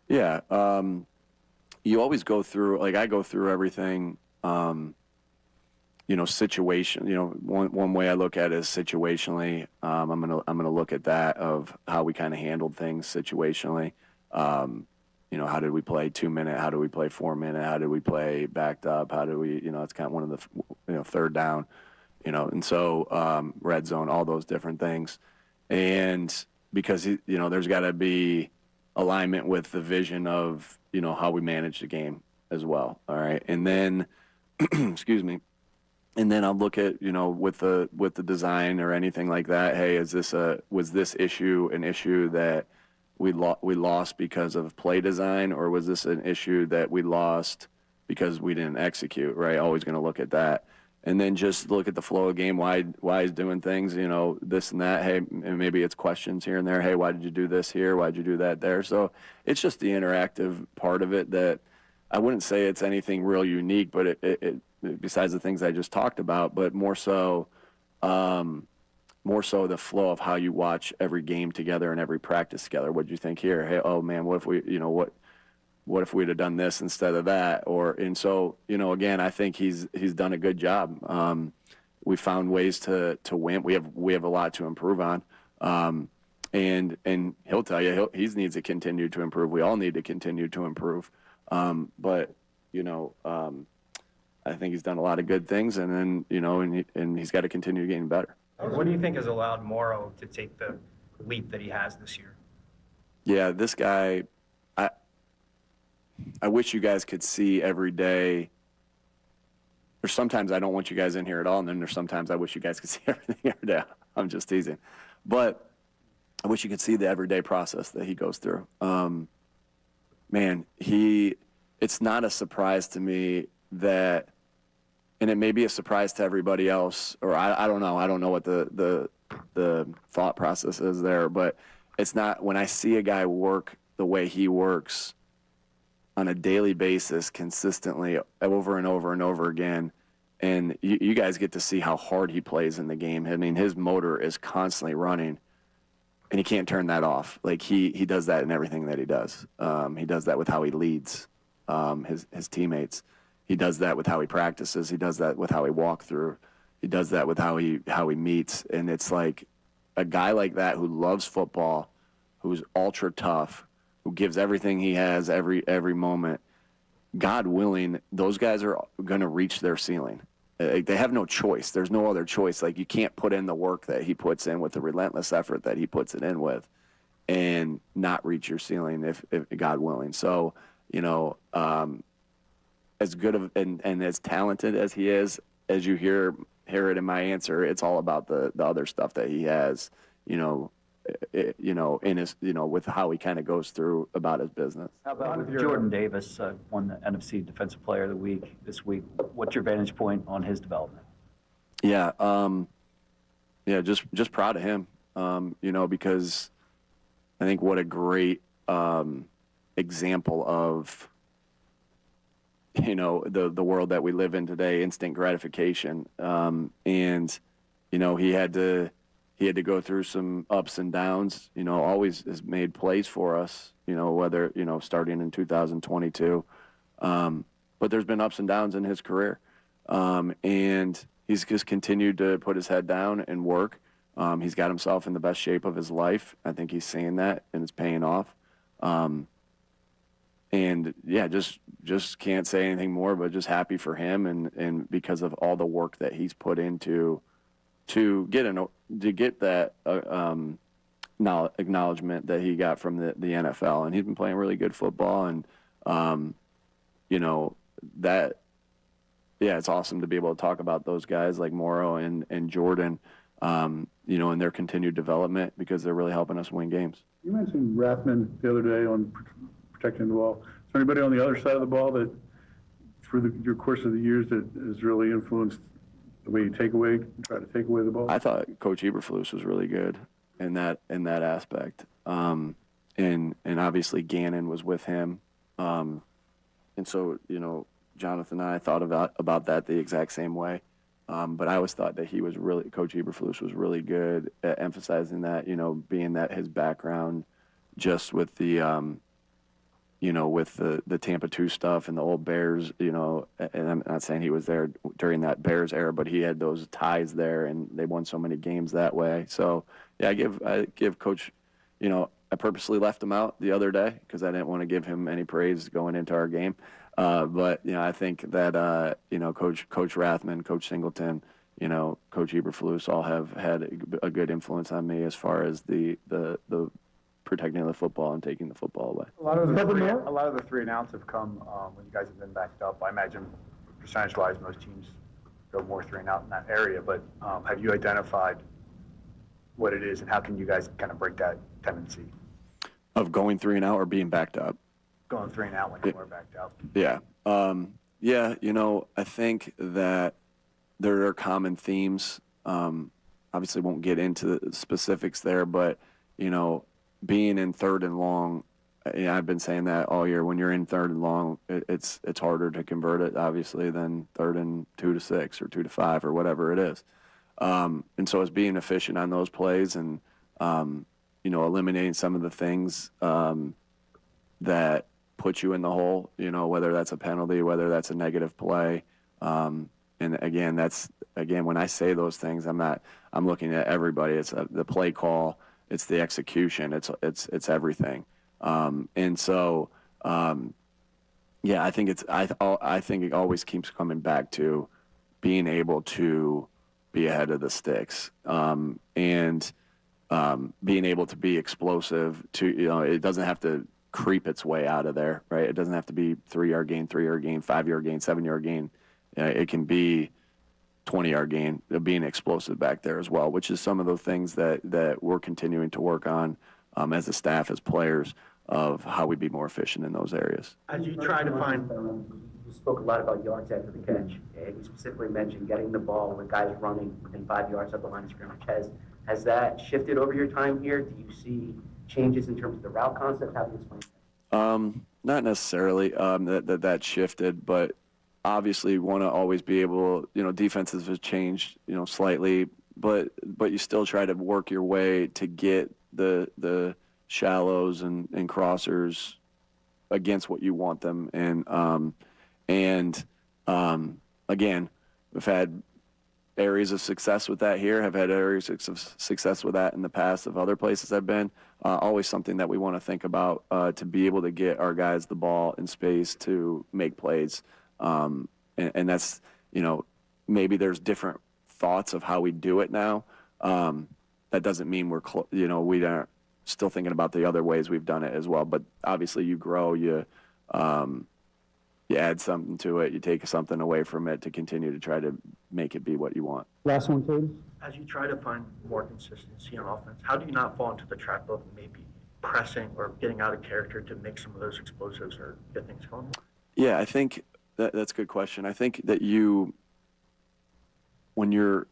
S4: Yeah, you always go through, like I go through everything, situation. One way I look at it is situationally. I'm gonna look at that of how we kind of handled things situationally. How did we play 2 minute? How did we play 4 minute? How did we play backed up? How did we, it's kind of one of the, third down, and so red zone, all those different things. And because, there's got to be alignment with the vision of, how we manage the game as well. All right. And then, excuse me. And then I'll look at, with the design or anything like that. Hey, was this issue an issue that we lost because of play design, or was this an issue that we lost because we didn't execute, right? Always going to look at that. And then just look at the flow of game, why he's doing things, this and that. Hey, and maybe it's questions here and there. Hey, why did you do this here? Why did you do that there? So it's just the interactive part of it that I wouldn't say it's anything real unique, but it besides the things I just talked about, but more so the flow of how you watch every game together and every practice together. What do you think here? Hey, oh man, what if we, what if we'd have done this instead of that? And so, again, I think he's done a good job. We found ways to win. We have a lot to improve on. And he'll tell you he needs to continue to improve. We all need to continue to improve. But I think he's done a lot of good things, and then and he's got to continue getting better.
S9: What do you think has allowed Morrow to take the leap that he has this year?
S4: Yeah, this guy, I wish you guys could see every day. There's sometimes I don't want you guys in here at all, and then there's sometimes I wish you guys could see everything every day. I'm just teasing. But I wish you could see the everyday process that he goes through. Man, it's not a surprise to me that, and it may be a surprise to everybody else, or I don't know. I don't know what the thought process is there, but it's not, when I see a guy work the way he works on a daily basis, consistently, over and over and over again, and you guys get to see how hard he plays in the game. I mean, his motor is constantly running. and he can't turn that off. Like he does that in everything that he does. He does that with how he leads his teammates. He does that with how he practices. He does that with how he walks through. He does that with how he meets. And it's like a guy like that who loves football, who's ultra tough, who gives everything he has every moment. God willing, those guys are going to reach their ceiling. They have no choice. There's no other choice. Like, you can't put in the work that he puts in with the relentless effort that he puts it in with and not reach your ceiling if God willing. So, as good of and as talented as he is, as you hear it in my answer, it's all about the other stuff that he has, in his, with how he kind of goes through about his business.
S12: How about Jordan Davis won the NFC Defensive Player of the Week this week? What's your vantage point on his development?
S4: Yeah, just proud of him, because I think what a great example of, the world that we live in today, instant gratification. And, he had to go through some ups and downs, always has made plays for us, whether, starting in 2022. But there's been ups and downs in his career. And he's just continued to put his head down and work. He's got himself in the best shape of his life. I think he's seeing that, and it's paying off. And yeah, just can't say anything more, but just happy for him and because of all the work that he's put into to get that acknowledgement that he got from the NFL. And he's been playing really good football, and it's awesome to be able to talk about those guys like Morrow and Jordan, and their continued development, because they're really helping us win games.
S8: You mentioned Rathman the other day on protecting the ball. Is there anybody on the other side of the ball that, through your course of the years, that has really influenced the way you try to take away the ball?
S4: I thought Coach Eberflus was really good in that aspect. And obviously Gannon was with him. And so, Jonathan and I thought about that the exact same way. But I always thought that Coach Eberflus was really good at emphasizing that, being that his background just with the, with the Tampa 2 stuff and the old Bears, and I'm not saying he was there during that Bears era, but he had those ties there, and they won so many games that way. So, yeah, I give Coach, I purposely left him out the other day because I didn't want to give him any praise going into our game. But, I think that, Coach Rathman, Coach Singleton, Coach Eberflus all have had a good influence on me as far as the protecting the football and taking the football away.
S13: A lot of the 3 and outs have come when you guys have been backed up. I imagine percentage-wise, most teams go more 3 and out in that area. But have you identified what it is, and how can you guys kind of break that tendency
S4: of going 3 and out or being backed up?
S13: Going 3 and out when you are backed up.
S4: Yeah. I think that there are common themes. Obviously won't get into the specifics there, but, being in 3rd and long, I've been saying that all year. When you're in 3rd and long, it's harder to convert it, obviously, than 3rd and 2 to 6 or 2 to 5 or whatever it is. And so it's being efficient on those plays and, eliminating some of the things that put you in the hole, whether that's a penalty, whether that's a negative play. And again, when I say those things, I'm looking at everybody. It's the play call. It's the execution. It's everything. And so, I think I think it always keeps coming back to being able to be ahead of the sticks, and being able to be explosive. It doesn't have to creep its way out of there, right? It doesn't have to be 3-yard gain, 3-yard gain, 5-yard gain, 7-yard gain. It can be 20-yard gain, being explosive back there as well, which is some of the things that we're continuing to work on as a staff, as players, of how we be more efficient in those areas.
S11: As you try to find, you spoke a lot about yards after the catch, and you specifically mentioned getting the ball with guys running within 5 yards of the line of scrimmage. Has that shifted over your time here? Do you see changes in terms of the route concept? How do you explain that?
S4: Not necessarily that shifted, but obviously want to always be able, defenses have changed, slightly, but you still try to work your way to get the shallows and crossers against what you want them. And again, we've had areas of success with that here, have had areas of success with that in the past of other places I've been. Always something that we want to think about to be able to get our guys the ball in space to make plays. And that's, maybe there's different thoughts of how we do it now. That doesn't mean we aren't still thinking about the other ways we've done it as well. But obviously you grow, you add something to it, you take something away from it to continue to try to make it be what you want.
S9: Last one, please. As you try to find more consistency on offense, how do you not fall into the trap of maybe pressing or getting out of character to make some of those explosives or get things going?
S4: Yeah, I think that's a good question. I think that when you're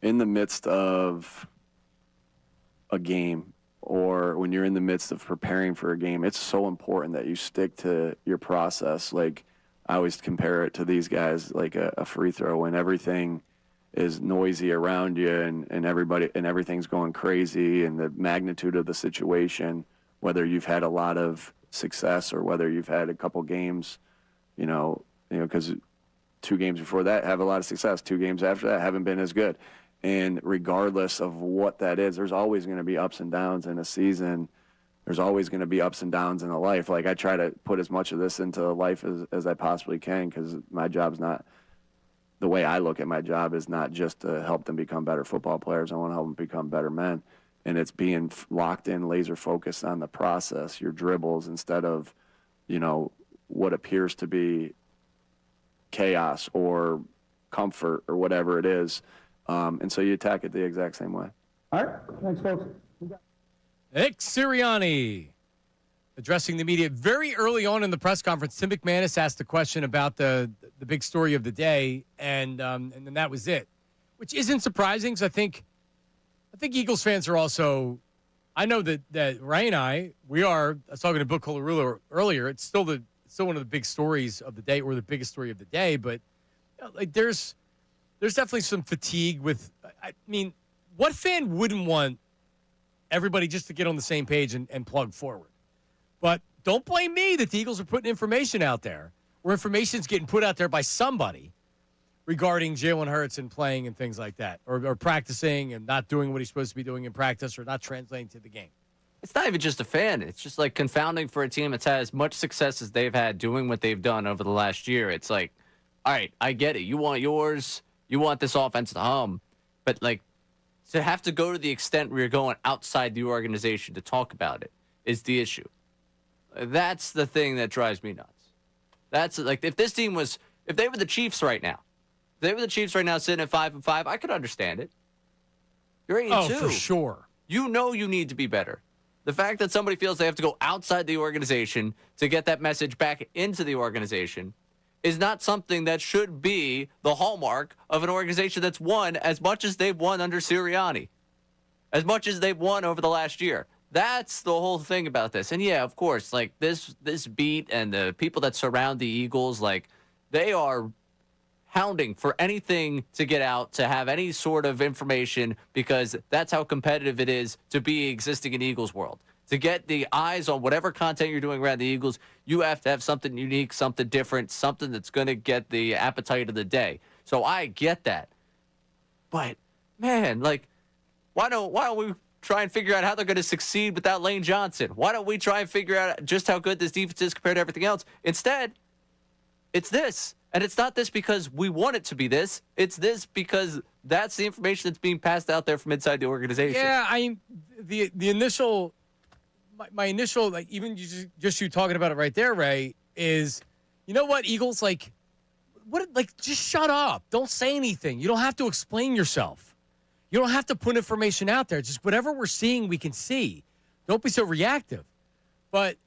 S4: in the midst of a game or when you're in the midst of preparing for a game, it's so important that you stick to your process. Like, I always compare it to these guys, like a free throw, when everything is noisy around you and everything's going crazy, and the magnitude of the situation, whether you've had a lot of success or whether you've had a couple games, because 2 games before that have a lot of success, 2 games after that haven't been as good. And regardless of what that is, there's always going to be ups and downs in a season. There's always going to be ups and downs in a life. Like, I try to put as much of this into life as I possibly can, because my job's not, the way I look at my job is not just to help them become better football players. I want to help them become better men. And it's being locked in, laser focused on the process, your dribbles, instead of, what appears to be chaos or comfort or whatever it is. And so you attack it the exact same way.
S6: All right. Thanks, folks.
S1: Nick Sirianni addressing the media very early on in the press conference. Tim McManus asked a question about the big story of the day, and then that was it, which isn't surprising, because I think Eagles fans are also. I know that Ray and I was talking to Bill Colarulo earlier. It's still one of the big stories of the day, or the biggest story of the day. But there's definitely some fatigue with. I mean, what fan wouldn't want everybody just to get on the same page and plug forward? But don't blame me that the Eagles are putting information out there, or information's getting put out there by somebody regarding Jalen Hurts and playing and things like that, or practicing and not doing what he's supposed to be doing in practice, or not translating to the game.
S2: It's not even just a fan. It's just like confounding for a team that's had as much success as they've had doing what they've done over the last year. It's like, all right, I get it. You want yours. You want this offense to hum. But, to have to go to the extent where you're going outside the organization to talk about it is the issue. That's the thing that drives me nuts. That's if this team was, if they were the Chiefs right now, sitting at 5-5, I could understand it. You're 8-2.
S1: Oh, for sure.
S2: You need to be better. The fact that somebody feels they have to go outside the organization to get that message back into the organization is not something that should be the hallmark of an organization that's won as much as they've won under Sirianni, as much as they've won over the last year. That's the whole thing about this. And yeah, of course, this beat and the people that surround the Eagles, they are hounding for anything to get out, to have any sort of information, because that's how competitive it is to be existing in Eagles world. To get the eyes on whatever content you're doing around the Eagles, you have to have something unique, something different, something that's going to get the appetite of the day. So I get that. But, man, why don't we try and figure out how they're going to succeed without Lane Johnson? Why don't we try and figure out just how good this defense is compared to everything else? Instead, it's this. And it's not this because we want it to be this. It's this because that's the information that's being passed out there from inside the organization.
S1: Yeah, the initial, my initial, even just you talking about it right there, Ray, is, you know what, Eagles, just shut up. Don't say anything. You don't have to explain yourself. You don't have to put information out there. Just whatever we're seeing, we can see. Don't be so reactive. But,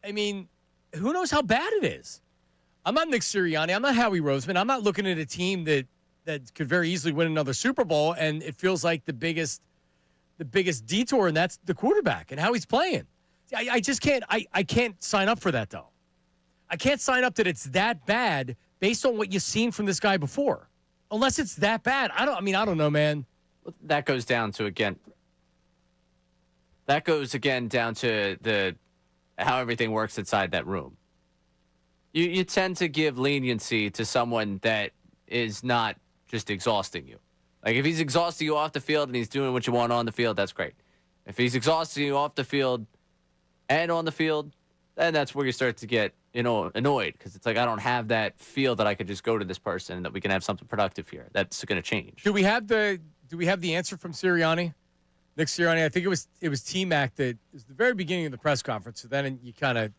S1: who knows how bad it is? I'm not Nick Sirianni. I'm not Howie Roseman. I'm not looking at a team that could very easily win another Super Bowl, and it feels like the biggest detour, and that's the quarterback and how he's playing. I just can't. I can't sign up for that, though. I can't sign up that it's that bad based on what you've seen from this guy before, unless it's that bad. I don't know, man.
S2: That goes down to again. That goes again down to how everything works inside that room. You tend to give leniency to someone that is not just exhausting you. Like if he's exhausting you off the field and he's doing what you want on the field, that's great. If he's exhausting you off the field and on the field, then that's where you start to get, annoyed because it's like I don't have that feel that I could just go to this person and that we can have something productive here. That's going to change.
S1: Do we have the answer from Sirianni? Nick Sirianni, I think it was T-Mac that is the very beginning of the press conference. So then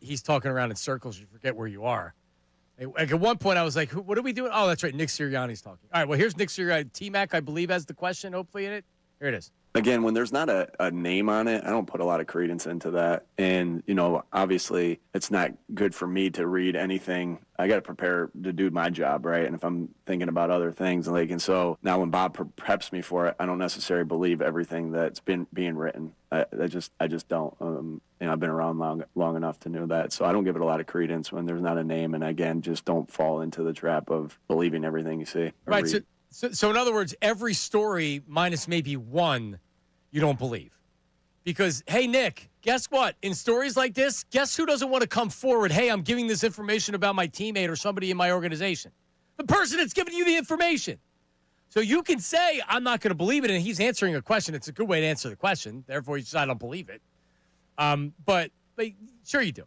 S1: he's talking around in circles. You forget where you are. Like at one point I was like, what are we doing? Oh, that's right. Nick Sirianni's talking. All right. Well, here's Nick Sirianni. T-Mac, I believe, has the question hopefully in it. Here it is.
S4: Again, when there's not a name on it, I don't put a lot of credence into that. And, obviously it's not good for me to read anything. I got to prepare to do my job, right? And if I'm thinking about other things, and so now when Bob preps me for it, I don't necessarily believe everything that's being written. I just don't. I've been around long enough to know that. So I don't give it a lot of credence when there's not a name. And again, just don't fall into the trap of believing everything you see.
S1: Right. So in other words, every story minus maybe one you don't believe. Because, hey, Nick, guess what? In stories like this, guess who doesn't want to come forward? Hey, I'm giving this information about my teammate or somebody in my organization. The person that's giving you the information. So you can say, I'm not going to believe it, and he's answering a question. It's a good way to answer the question. Therefore, you say, I don't believe it. But sure you do.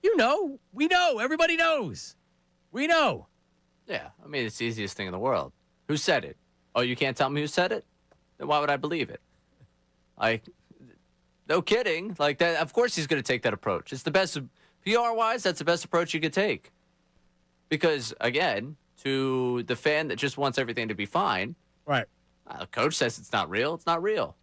S1: We know. Everybody knows. We know.
S2: Yeah, I mean, it's the easiest thing in the world. Who said it? Oh, you can't tell me who said it? Then why would I believe it? No kidding. Like that, of course he's going to take that approach. It's the best, PR-wise, that's the best approach you could take. Because, again, to the fan that just wants everything to be fine,
S1: right?
S2: The coach says it's not real. It's not real.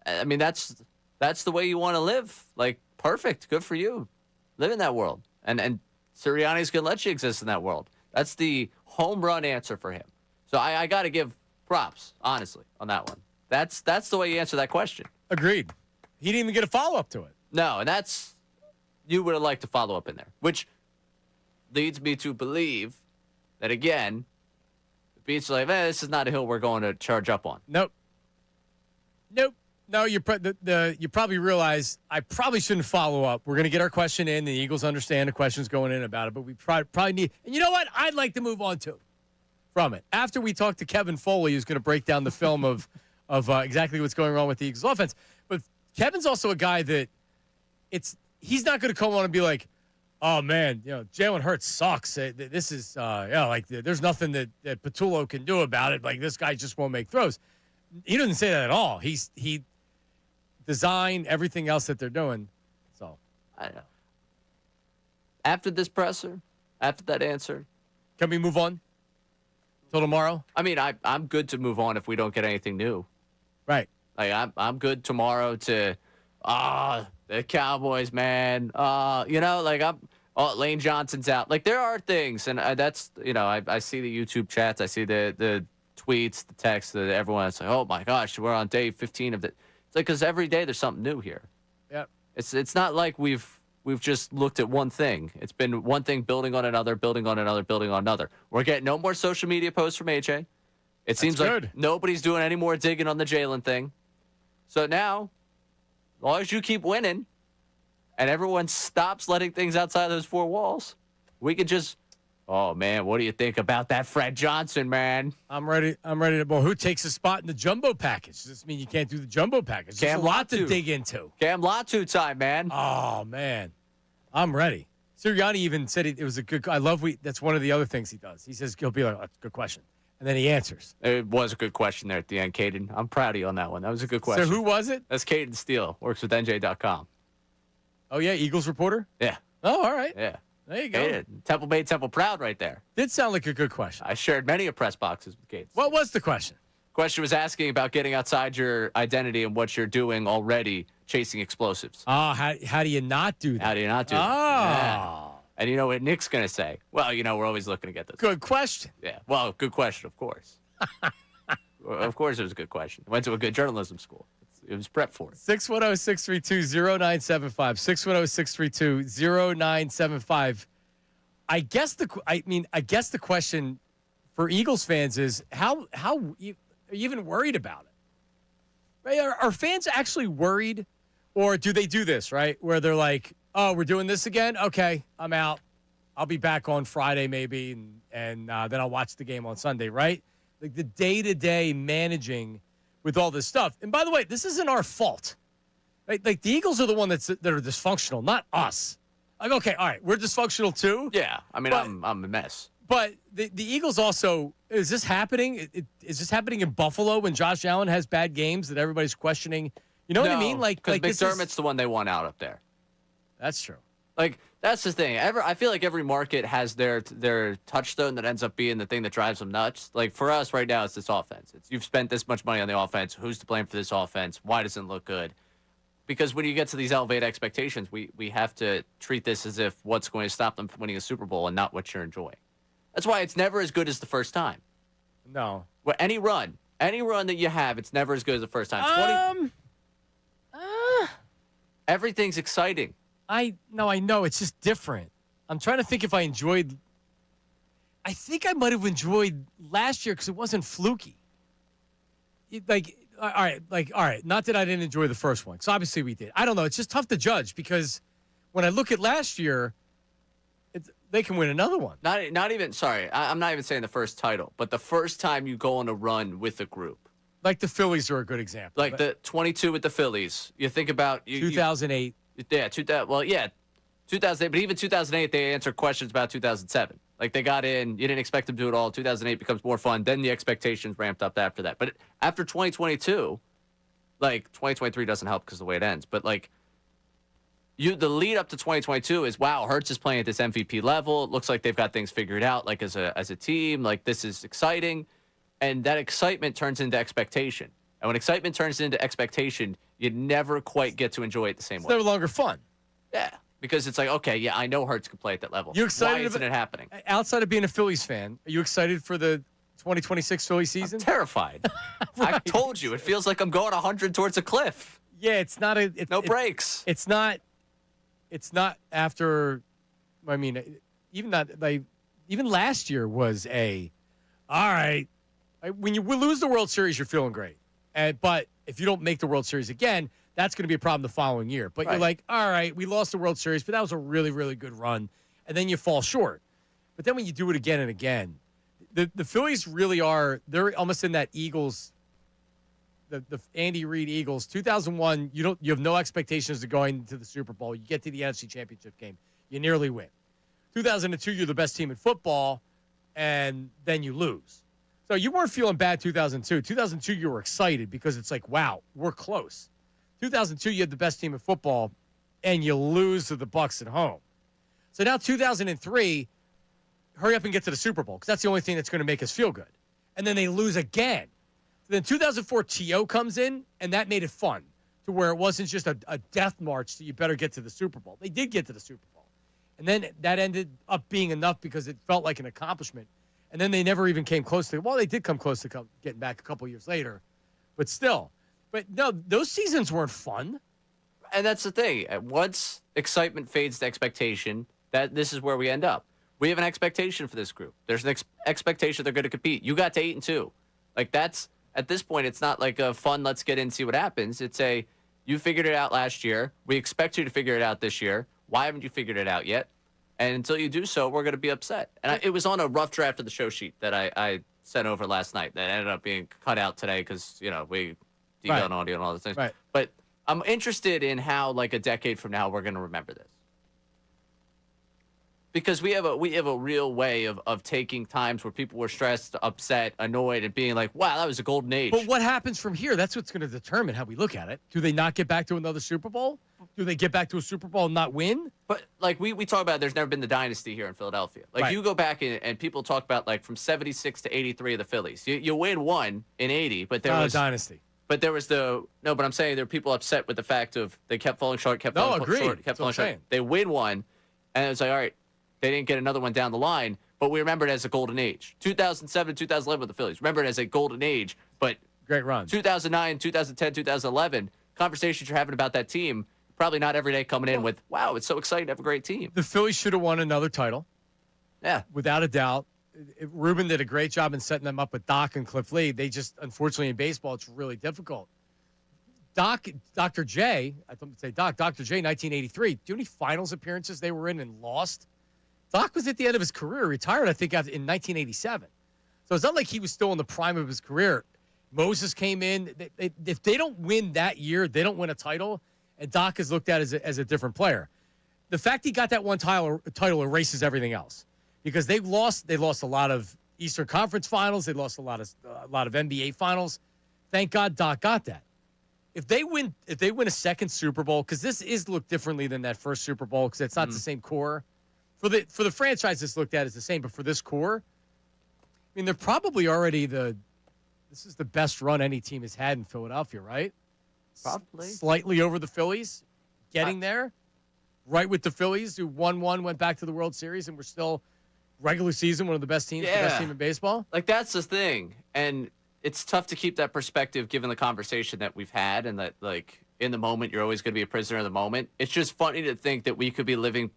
S2: I mean, that's the way you want to live. Like, perfect. Good for you. Live in that world. And Sirianni's going to let you exist in that world. That's the home run answer for him. So I got to give props, honestly, on that one. That's the way you answer that question.
S1: Agreed. He didn't even get a follow-up to it.
S2: No, and you would have liked to follow up in there, which leads me to believe that, again, the Beats are like, this is not a hill we're going to charge up on.
S1: Nope. No, you probably realize I probably shouldn't follow up. We're going to get our question in. The Eagles understand the question's going in about it, but we probably need – and you know what? I'd like to move on, too, from it. After we talk to Kevin Foley, who's going to break down the film of exactly what's going on with the Eagles offense. But Kevin's also a guy that he's not going to come on and be like, oh, man, Jalen Hurts sucks. This is, there's nothing that Patullo can do about it. Like, this guy just won't make throws. He doesn't say that at all. He designed everything else that they're doing. So
S2: I know. After this presser, after that answer,
S1: can we move on till tomorrow?
S2: I mean, I'm good to move on if we don't get anything new.
S1: Right.
S2: Like I'm good tomorrow to the Cowboys, man. Lane Johnson's out. Like there are things, and that's I see the YouTube chats, I see the tweets, the texts that everyone's like, oh my gosh, we're on day 15 of the. It's like because every day there's something new here.
S1: Yep.
S2: It's not like we've just looked at one thing. It's been one thing building on another, building on another, building on another. We're getting no more social media posts from AJ. It seems like nobody's doing any more digging on the Jalen thing. So now, as long as you keep winning and everyone stops letting things outside those four walls, we could just, oh, man, what do you think about that Fred Johnson, man?
S1: I'm ready to, well, who takes a spot in the jumbo package? Does this mean you can't do the jumbo package? There's a lot to dig into.
S2: Cam Latu time, man.
S1: Oh, man. I'm ready. Sirianni even said it was a good, that's one of the other things he does. He says, he'll be like, that's a good question. And then he answers.
S2: It was a good question there at the end, Caden. I'm proud of you on that one. That was a good question.
S1: So who was it?
S2: That's Caden Steele. Works with NJ.com.
S1: Oh, yeah? Eagles reporter?
S2: Yeah.
S1: Oh, all right.
S2: Yeah.
S1: There you go.
S2: Caden. Temple made Temple proud right there.
S1: Did sound like a good question.
S2: I shared many of press boxes with Caden.
S1: What was the question?
S2: Question was asking about getting outside your identity and what you're doing already chasing explosives.
S1: Oh, how do you not do that?
S2: How do you not do that? Yeah. And you know what Nick's going to say? Well, we're always looking to get this.
S1: Good question.
S2: Yeah. Well, good question, of course. Of course it was a good question. Went to a good journalism school. It was prepped for it.
S1: 610-632-0975. 610-632-0975. I guess the question for Eagles fans is how Are you even worried about it? Right? Are fans actually worried? Or do they do this, right? Where they're like, oh, we're doing this again? Okay, I'm out. I'll be back on Friday maybe, and then I'll watch the game on Sunday, right? Like the day-to-day managing with all this stuff. And by the way, this isn't our fault. Right? Like the Eagles are the one that are dysfunctional, not us. Like, okay, all right, we're dysfunctional too.
S2: Yeah, I mean, I'm a mess.
S1: But the Eagles also, is this happening? Is this happening in Buffalo when Josh Allen has bad games that everybody's questioning? You know what I mean?
S2: Because McDermott's the one they want out up there.
S1: That's true.
S2: Like, that's the thing. I feel like every market has their touchstone that ends up being the thing that drives them nuts. Like, for us right now, it's this offense. You've spent this much money on the offense. Who's to blame for this offense? Why doesn't it look good? Because when you get to these elevated expectations, we have to treat this as if what's going to stop them from winning a Super Bowl and not what you're enjoying. That's why it's never as good as the first time.
S1: No.
S2: Well, any run that you have, it's never as good as the first time. Everything's exciting.
S1: I know. It's just different. I'm trying to think if I enjoyed. I think I might have enjoyed last year because it wasn't fluky. All right. Not that I didn't enjoy the first one, because obviously we did. I don't know. It's just tough to judge because when I look at last year, they can win another one.
S2: Not even. Sorry, I'm not even saying the first title, but the first time you go on a run with a group.
S1: Like the Phillies are a good example.
S2: Like the 22 with the Phillies. You think about
S1: 2008.
S2: 2008. But even 2008, they answered questions about 2007. Like they got in, you didn't expect them to do it all. 2008 becomes more fun. Then the expectations ramped up after that. But after 2022, like 2023 doesn't help because of the way it ends. But like the lead up to 2022 is, wow, Hurts is playing at this MVP level. It looks like they've got things figured out. Like as a team, like this is exciting. And that excitement turns into expectation. And when excitement turns into expectation, you never quite get to enjoy it the same way.
S1: It's no longer fun.
S2: Yeah, because it's like, okay, yeah, I know Hurts can play at that level.
S1: You excited?
S2: Why isn't it happening?
S1: Outside of being a Phillies fan, are you excited for the 2026 Phillies season?
S2: I'm terrified.
S1: Right.
S2: I told you, it feels like I'm going 100 towards a cliff.
S1: Yeah, it's not a...
S2: No brakes.
S1: It's not after... I mean, even last year was all right. When you lose the World Series, you're feeling great. But if you don't make the World Series again, that's going to be a problem the following year. But You're like, all right, we lost the World Series, but that was a really, really good run. And then you fall short. But then when you do it again and again, the Phillies really they're almost in that Eagles, the Andy Reid Eagles. 2001, you have no expectations of going to the Super Bowl. You get to the NFC Championship game. You nearly win. 2002, you're the best team in football, and then you lose. So you weren't feeling bad 2002. 2002, you were excited because it's like, wow, we're close. 2002, you had the best team in football, and you lose to the Bucs at home. So now 2003, hurry up and get to the Super Bowl because that's the only thing that's going to make us feel good. And then they lose again. So then 2004, T.O. comes in, and that made it fun to where it wasn't just a death march that you better get to the Super Bowl. They did get to the Super Bowl. And then that ended up being enough because it felt like an accomplishment. And then they never even came close to it. Well, they did come close to getting back a couple years later. But still. But no, those seasons weren't fun.
S2: And that's the thing. Once excitement fades to expectation, this is where we end up. We have an expectation for this group. There's an expectation they're going to compete. You got to 8-2. Like that's, at this point, it's not like a fun, let's get in and see what happens. It's you figured it out last year. We expect you to figure it out this year. Why haven't you figured it out yet? And until you do so, we're going to be upset. And it was on a rough draft of the show sheet that I sent over last night that ended up being cut out today because, we deal and audio and all those things.
S1: Right.
S2: But I'm interested in how, like, a decade from now, we're going to remember this. Because we have a real way of taking times where people were stressed, upset, annoyed, and being like, wow, that was a golden age.
S1: But what happens from here? That's what's going to determine how we look at it. Do they not get back to another Super Bowl? Do they get back to a Super Bowl and not win?
S2: But, like, we talk about there's never been the dynasty here in Philadelphia. Like, you go back and people talk about, like, from 76 to 83 of the Phillies. You win one in 80, but there was...
S1: a dynasty.
S2: But there was but I'm saying there were people upset with the fact of they kept falling short, kept falling short. They win one, and it's like, all right, they didn't get another one down the line, but we remember it as a golden age. 2007, 2011 with the Phillies. Remember it as a golden age, but...
S1: Great run.
S2: 2009, 2010, 2011, conversations you're having about that team... Probably not every day coming in with, wow, it's so exciting to have a great team.
S1: The Phillies should have won another title.
S2: Yeah.
S1: Without a doubt. Ruben did a great job in setting them up with Doc and Cliff Lee. They just, unfortunately, in baseball, it's really difficult. Dr. J, I thought I'd say Doc, Dr. J, 1983. Do you know how many finals appearances they were in and lost? Doc was at the end of his career, retired, I think, in 1987. So it's not like he was still in the prime of his career. Moses came in. If they don't win that year, they don't win a title, and Doc is looked at as a different player. The fact he got that one title erases everything else because they lost a lot of Eastern Conference finals. They lost a lot of NBA finals. Thank God Doc got that. If they win a second Super Bowl, because this is looked differently than that first Super Bowl because it's not the same core. For the franchise, it's looked at as the same, but for this core, I mean, they're probably already this is the best run any team has had in Philadelphia, right?
S2: Probably.
S1: Slightly over the Phillies, getting there, right with the Phillies, who won, went back to the World Series, and were still regular season one of the best teams, the best team in baseball.
S2: Like, that's the thing. And it's tough to keep that perspective given the conversation that we've had and that, like, in the moment, you're always going to be a prisoner of the moment. It's just funny to think that we could be living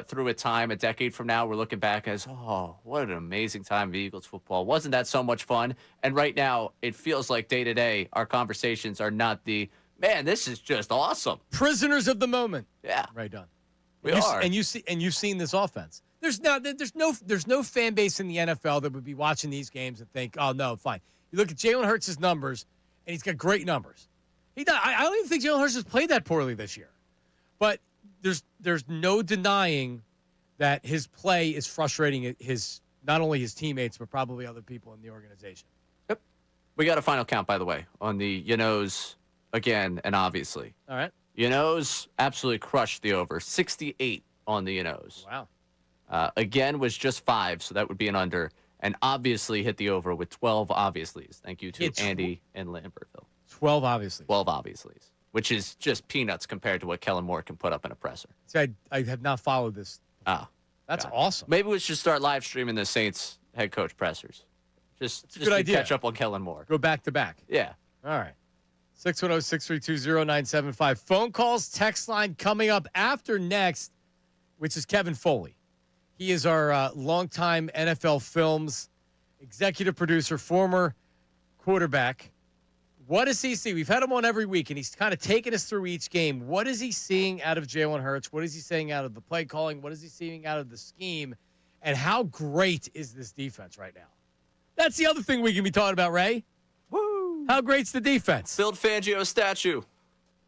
S2: through a time a decade from now, we're looking back as, oh, what an amazing time of Eagles football. Wasn't that so much fun? And right now, it feels like day to day, our conversations are not the, man, this is just awesome.
S1: Prisoners of the moment.
S2: Yeah.
S1: Right done.
S2: We are.
S1: And you've seen this offense. There's no fan base in the NFL that would be watching these games and think, oh, no, fine. You look at Jalen Hurts' numbers, and he's got great numbers. I don't even think Jalen Hurts has played that poorly this year. But there's no denying that his play is frustrating not only his teammates, but probably other people in the organization.
S2: Yep. We got a final count, by the way, on the you-knows again and obviously.
S1: All right.
S2: You-knows absolutely crushed the over. 68 on the you-knows.
S1: Wow.
S2: Again was just 5, so that would be an under. And obviously hit the over with 12 obviously's. Thank you to Andy and Lambertville.
S1: 12 obviously.
S2: 12 obviously's, which is just peanuts compared to what Kellen Moore can put up in a presser.
S1: See, I have not followed this.
S2: Oh.
S1: That's awesome.
S2: Maybe we should start live streaming the Saints head coach pressers. Just
S1: good idea.
S2: Catch up on Kellen Moore.
S1: Go back to back.
S2: Yeah.
S1: All right. 610-632-0975. Phone calls, text line coming up after next, which is Kevin Foley. He is our longtime NFL Films executive producer, former quarterback. What does he see? We've had him on every week, and he's kind of taken us through each game. What is he seeing out of Jalen Hurts? What is he seeing out of the play calling? What is he seeing out of the scheme? And how great is this defense right now? That's the other thing we can be talking about, Ray.
S2: Woo!
S1: How great's the defense?
S2: Build Fangio statue.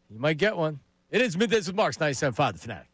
S1: You might get one. It is Middays with Marks, 97.5 The Fanatic.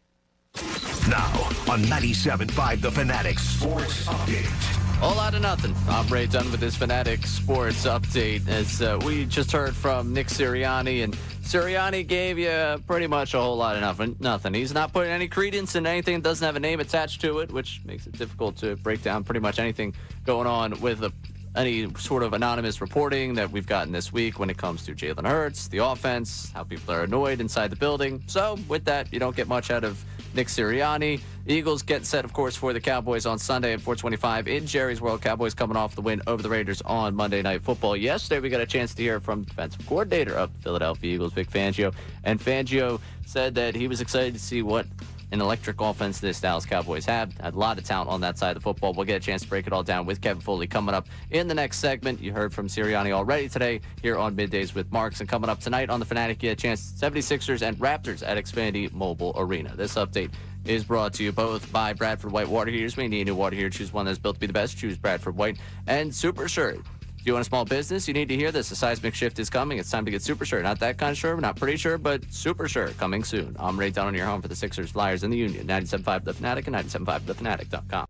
S7: Now on 97.5 The Fanatic Sports Update.
S2: All out of nothing. I'm Ray Dunn with this Fanatic Sports Update. As we just heard from Nick Sirianni, and Sirianni gave you pretty much a whole lot of nothing. He's not putting any credence in anything that doesn't have a name attached to it, which makes it difficult to break down pretty much anything going on with any sort of anonymous reporting that we've gotten this week when it comes to Jalen Hurts, the offense, how people are annoyed inside the building. So with that, you don't get much out of Nick Sirianni. Eagles get set, of course, for the Cowboys on Sunday at 4:25 in Jerry's World. Cowboys coming off the win over the Raiders on Monday Night Football. Yesterday, we got a chance to hear from defensive coordinator of the Philadelphia Eagles, Vic Fangio. And Fangio said that he was excited to see what an electric offense this Dallas Cowboys have. Had a lot of talent on that side of the football. We'll get a chance to break it all down with Kevin Foley coming up in the next segment. You heard from Sirianni already today here on Middays with Marks. And coming up tonight on the Fanatic, you get a chance to 76ers and Raptors at Xfinity Mobile Arena. This update is brought to you both by Bradford White Water Heaters. When you need a new water heater, choose one that's built to be the best. Choose Bradford White and Super Sure. If you own a small business, you need to hear this. A seismic shift is coming. It's time to get super sure. Not that kind of sure, not pretty sure, but super sure. Coming soon. I'm Ray Down on your home for the Sixers, Flyers, and the Union. 97.5 The Fanatic and 97.5thefanatic.com.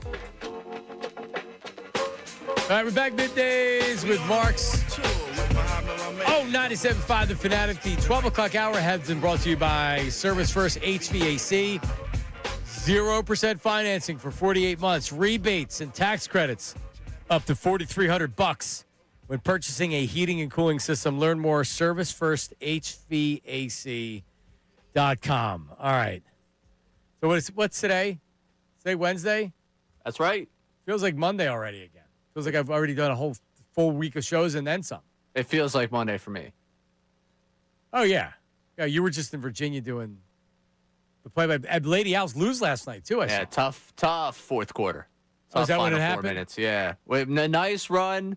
S1: All right, we're back middays with Marks. Oh, 97.5 The Fanatic. The 12 o'clock hour has been brought to you by Service First HVAC. 0% financing for 48 months. Rebates and tax credits up to $4,300 when purchasing a heating and cooling system. Learn more, ServiceFirstHVAC.com. All right. So what's today? Today Wednesday?
S2: That's right.
S1: Feels like Monday already again. Feels like I've already done a whole full week of shows and then some.
S2: It feels like Monday for me.
S1: Oh, yeah. Yeah, you were just in Virginia doing the play-by. Lady Owls lose last night, too, I saw.
S2: Tough fourth quarter.
S1: Oh, is that when it
S2: final 4
S1: happened?
S2: minutes, yeah. With a nice run,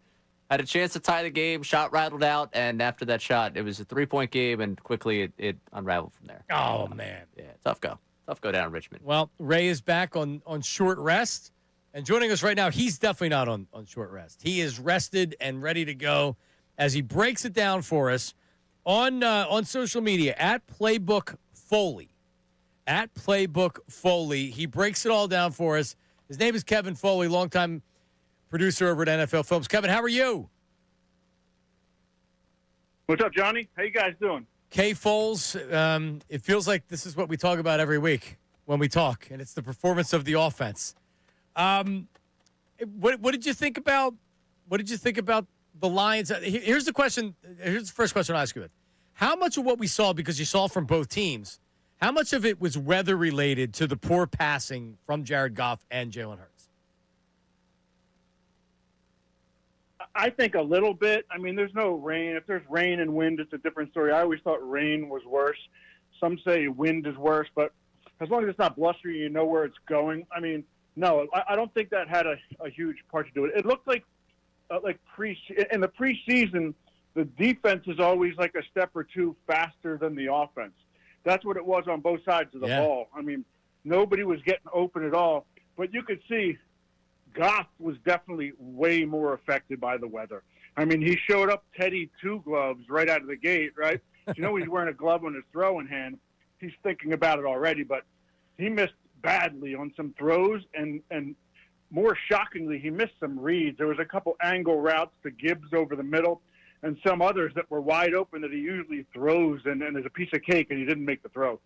S2: had a chance to tie the game, shot rattled out, and after that shot, it was a 3-point game, and quickly it unraveled from there.
S1: Oh, man.
S2: Yeah, tough go. Tough go down in Richmond.
S1: Well, Ray is back on short rest. And joining us right now, he's definitely not on short rest. He is rested and ready to go as he breaks it down for us on social media at Playbook Foley. At Playbook Foley. He breaks it all down for us. His name is Kevin Foley, longtime producer over at NFL Films. Kevin, how are you?
S3: What's up, Johnny? How you guys doing?
S1: K. Foles, it feels like this is what we talk about every week when we talk, and it's the performance of the offense. What did you think about? What did you think about the Lions? Here's the question. Here's the first question I'll ask you. How much of what we saw, because you saw from both teams, how much of it was weather related to the poor passing from Jared Goff and Jalen Hurts?
S3: I think a little bit. I mean, there's no rain. If there's rain and wind, it's a different story. I always thought rain was worse. Some say wind is worse, but as long as it's not blustery, you know where it's going. I mean, no, I don't think that had a huge part to do with it. It looked like in the preseason, the defense is always like a step or two faster than the offense. That's what it was on both sides of the ball. I mean, nobody was getting open at all, but you could see Goff was definitely way more affected by the weather. I mean, he showed up Teddy two gloves right out of the gate, right? You know, he's wearing a glove on his throwing hand. He's thinking about it already, but he missed badly on some throws, and more shockingly, he missed some reads. There was a couple angle routes to Gibbs over the middle and some others that were wide open that he usually throws, and there's a piece of cake, and he didn't make the throw.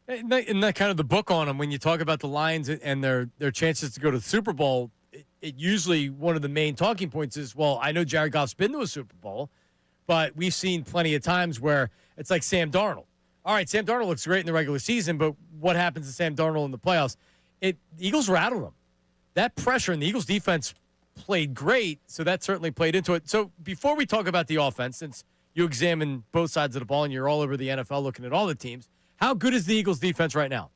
S1: Isn't that kind of the book on them when you talk about the Lions and their chances to go to the Super Bowl? It usually one of the main talking points is, well, I know Jared Goff's been to a Super Bowl, but we've seen plenty of times where it's like Sam Darnold. All right, Sam Darnold looks great in the regular season, but what happens to Sam Darnold in the playoffs? The Eagles rattled him. That pressure, and the Eagles defense played great, so that certainly played into it. So before we talk about the offense, since you examine both sides of the ball and you're all over the NFL looking at all the teams, how good is the Eagles defense right now?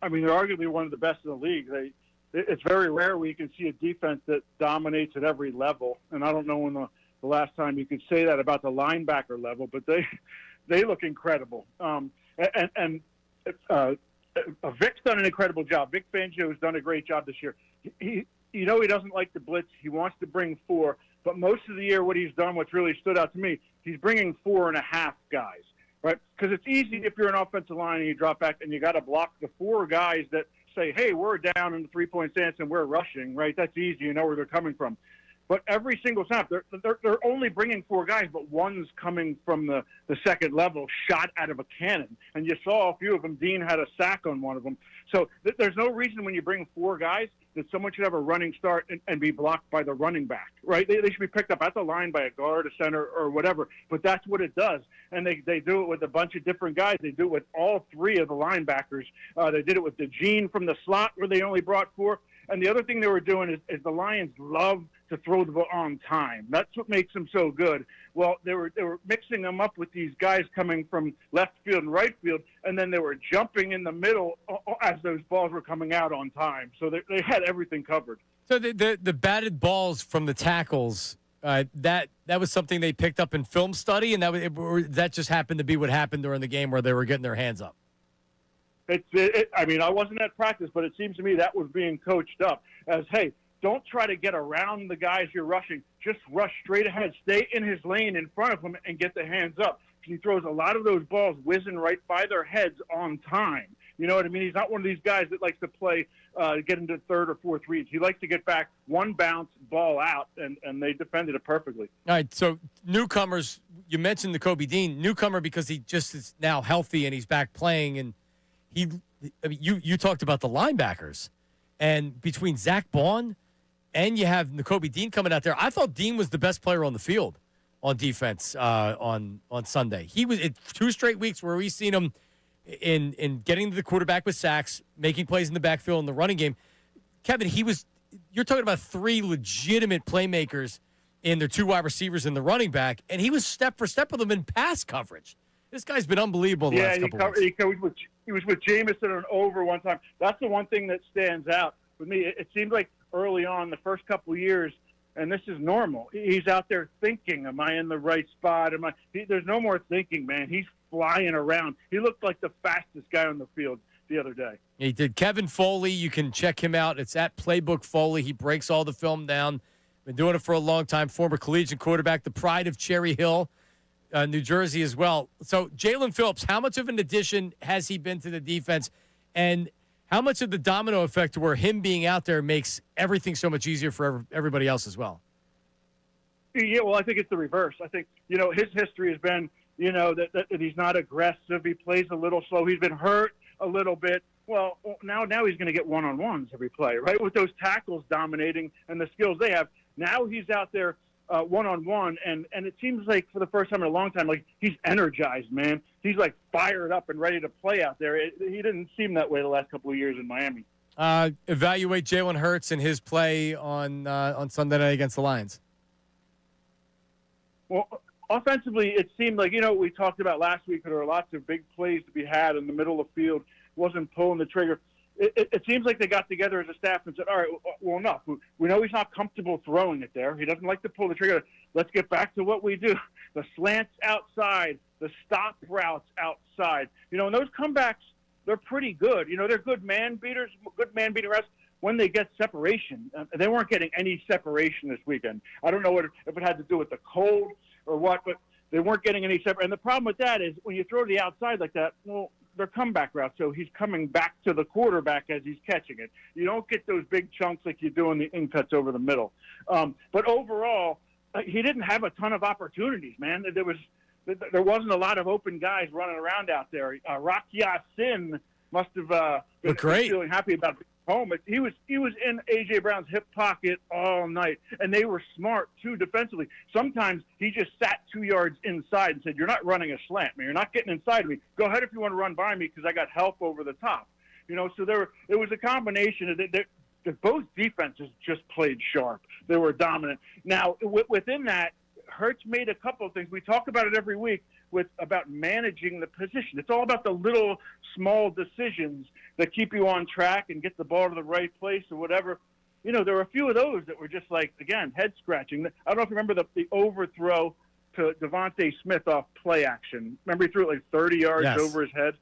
S3: I mean, they're arguably one of the best in the league. It's very rare where you can see a defense that dominates at every level, and I don't know when the last time you could say that about the linebacker level, but they look incredible. Vic's done an incredible job. Vic Fangio has done a great job this year. He doesn't like the blitz. He wants to bring 4, but most of the year what he's done, what's really stood out to me, he's bringing 4.5 guys, right? Because it's easy if you're an offensive line and you drop back and you got to block the 4 guys that say, hey, we're down in the 3-point stance and we're rushing, right? That's easy. You know where they're coming from. But every single snap, they're only bringing 4 guys, but one's coming from the second level, shot out of a cannon. And you saw a few of them. Dean had a sack on one of them. So there's no reason when you bring 4 guys that someone should have a running start and be blocked by the running back, right? They should be picked up at the line by a guard, a center, or whatever. But that's what it does. And they do it with a bunch of different guys. They do it with all 3 of the linebackers. They did it with DeJean from the slot where they only brought 4. And the other thing they were doing is the Lions love to throw the ball on time. That's what makes them so good. Well, they were mixing them up with these guys coming from left field and right field, and then they were jumping in the middle as those balls were coming out on time. So they had everything covered.
S1: So the batted balls from the tackles, that was something they picked up in film study, and that just happened to be what happened during the game where they were getting their hands up.
S3: I mean, I wasn't at practice, but it seems to me that was being coached up as, hey, don't try to get around the guys you're rushing. Just rush straight ahead. Stay in his lane in front of him and get the hands up. He throws a lot of those balls whizzing right by their heads on time. You know what I mean? He's not one of these guys that likes to play, get into third or fourth reads. He likes to get back, one bounce, ball out, and they defended it perfectly.
S1: All right, so newcomers, you mentioned the Kobe Dean, newcomer because he just is now healthy and he's back playing. And you talked about the linebackers. And between Zach Bond and you have Nakobe Dean coming out there, I thought Dean was the best player on the field on defense on Sunday. He was in 2 straight weeks where we've seen him in getting to the quarterback with sacks, making plays in the backfield in the running game. Kevin, you're talking about 3 legitimate playmakers in their 2 wide receivers in the running back, and he was step for step with them in pass coverage. This guy's been unbelievable the last couple of weeks.
S3: He was with Jameson and over one time. That's the one thing that stands out with me. It seemed like early on, the first couple of years, and this is normal, he's out there thinking, am I in the right spot? There's no more thinking, man. He's flying around. He looked like the fastest guy on the field the other day.
S1: He did. Kevin Foley, you can check him out. It's at Playbook Foley. He breaks all the film down. Been doing it for a long time. Former collegiate quarterback, the pride of Cherry Hill, New Jersey as well. So Jalen Phillips, how much of an addition has he been to the defense? And how much of the domino effect where him being out there makes everything so much easier for everybody else as well?
S3: Yeah, well, I think it's the reverse. I think, his history has been, that he's not aggressive. He plays a little slow. He's been hurt a little bit. Well, now he's going to get one-on-ones every play, right? With those tackles dominating and the skills they have. Now he's out there one-on-one, and it seems like for the first time in a long time, like he's energized, man. He's like fired up and ready to play out there. He didn't seem that way the last couple of years in Miami.
S1: Evaluate Jalen Hurts and his play on Sunday night against the Lions.
S3: Well, offensively, it seemed like, we talked about last week, there were lots of big plays to be had in the middle of the field, wasn't pulling the trigger. It seems like they got together as a staff and said, all right, well, enough. We know he's not comfortable throwing it there. He doesn't like to pull the trigger. Let's get back to what we do. The slants outside, the stop routes outside. And those comebacks, they're pretty good. They're good man beaters, good man beating routes when they get separation. They weren't getting any separation this weekend. I don't know if it had to do with the cold or what, but they weren't getting any separation. And the problem with that is when you throw to the outside like that, well, they're comeback routes, so he's coming back to the quarterback as he's catching it. You don't get those big chunks like you do in the in-cuts over the middle. But overall, he didn't have a ton of opportunities, man. There wasn't a lot of open guys running around out there. Rock Ya-Sin must have been feeling happy about being home. He was in A.J. Brown's hip pocket all night, and they were smart, too, defensively. Sometimes he just sat 2 yards inside and said, you're not running a slant, man. You're not getting inside of me. Go ahead if you want to run by me because I got help over the top. So it was a combination of both defenses just played sharp. They were dominant. Now, within that, Hurts made a couple of things. We talk about it every week about managing the position. It's all about the little small decisions that keep you on track and get the ball to the right place or whatever. There were a few of those that were just like, again, head scratching. I don't know if you remember the overthrow to Devontae Smith off play action. Remember he threw it like 30 yards over his head?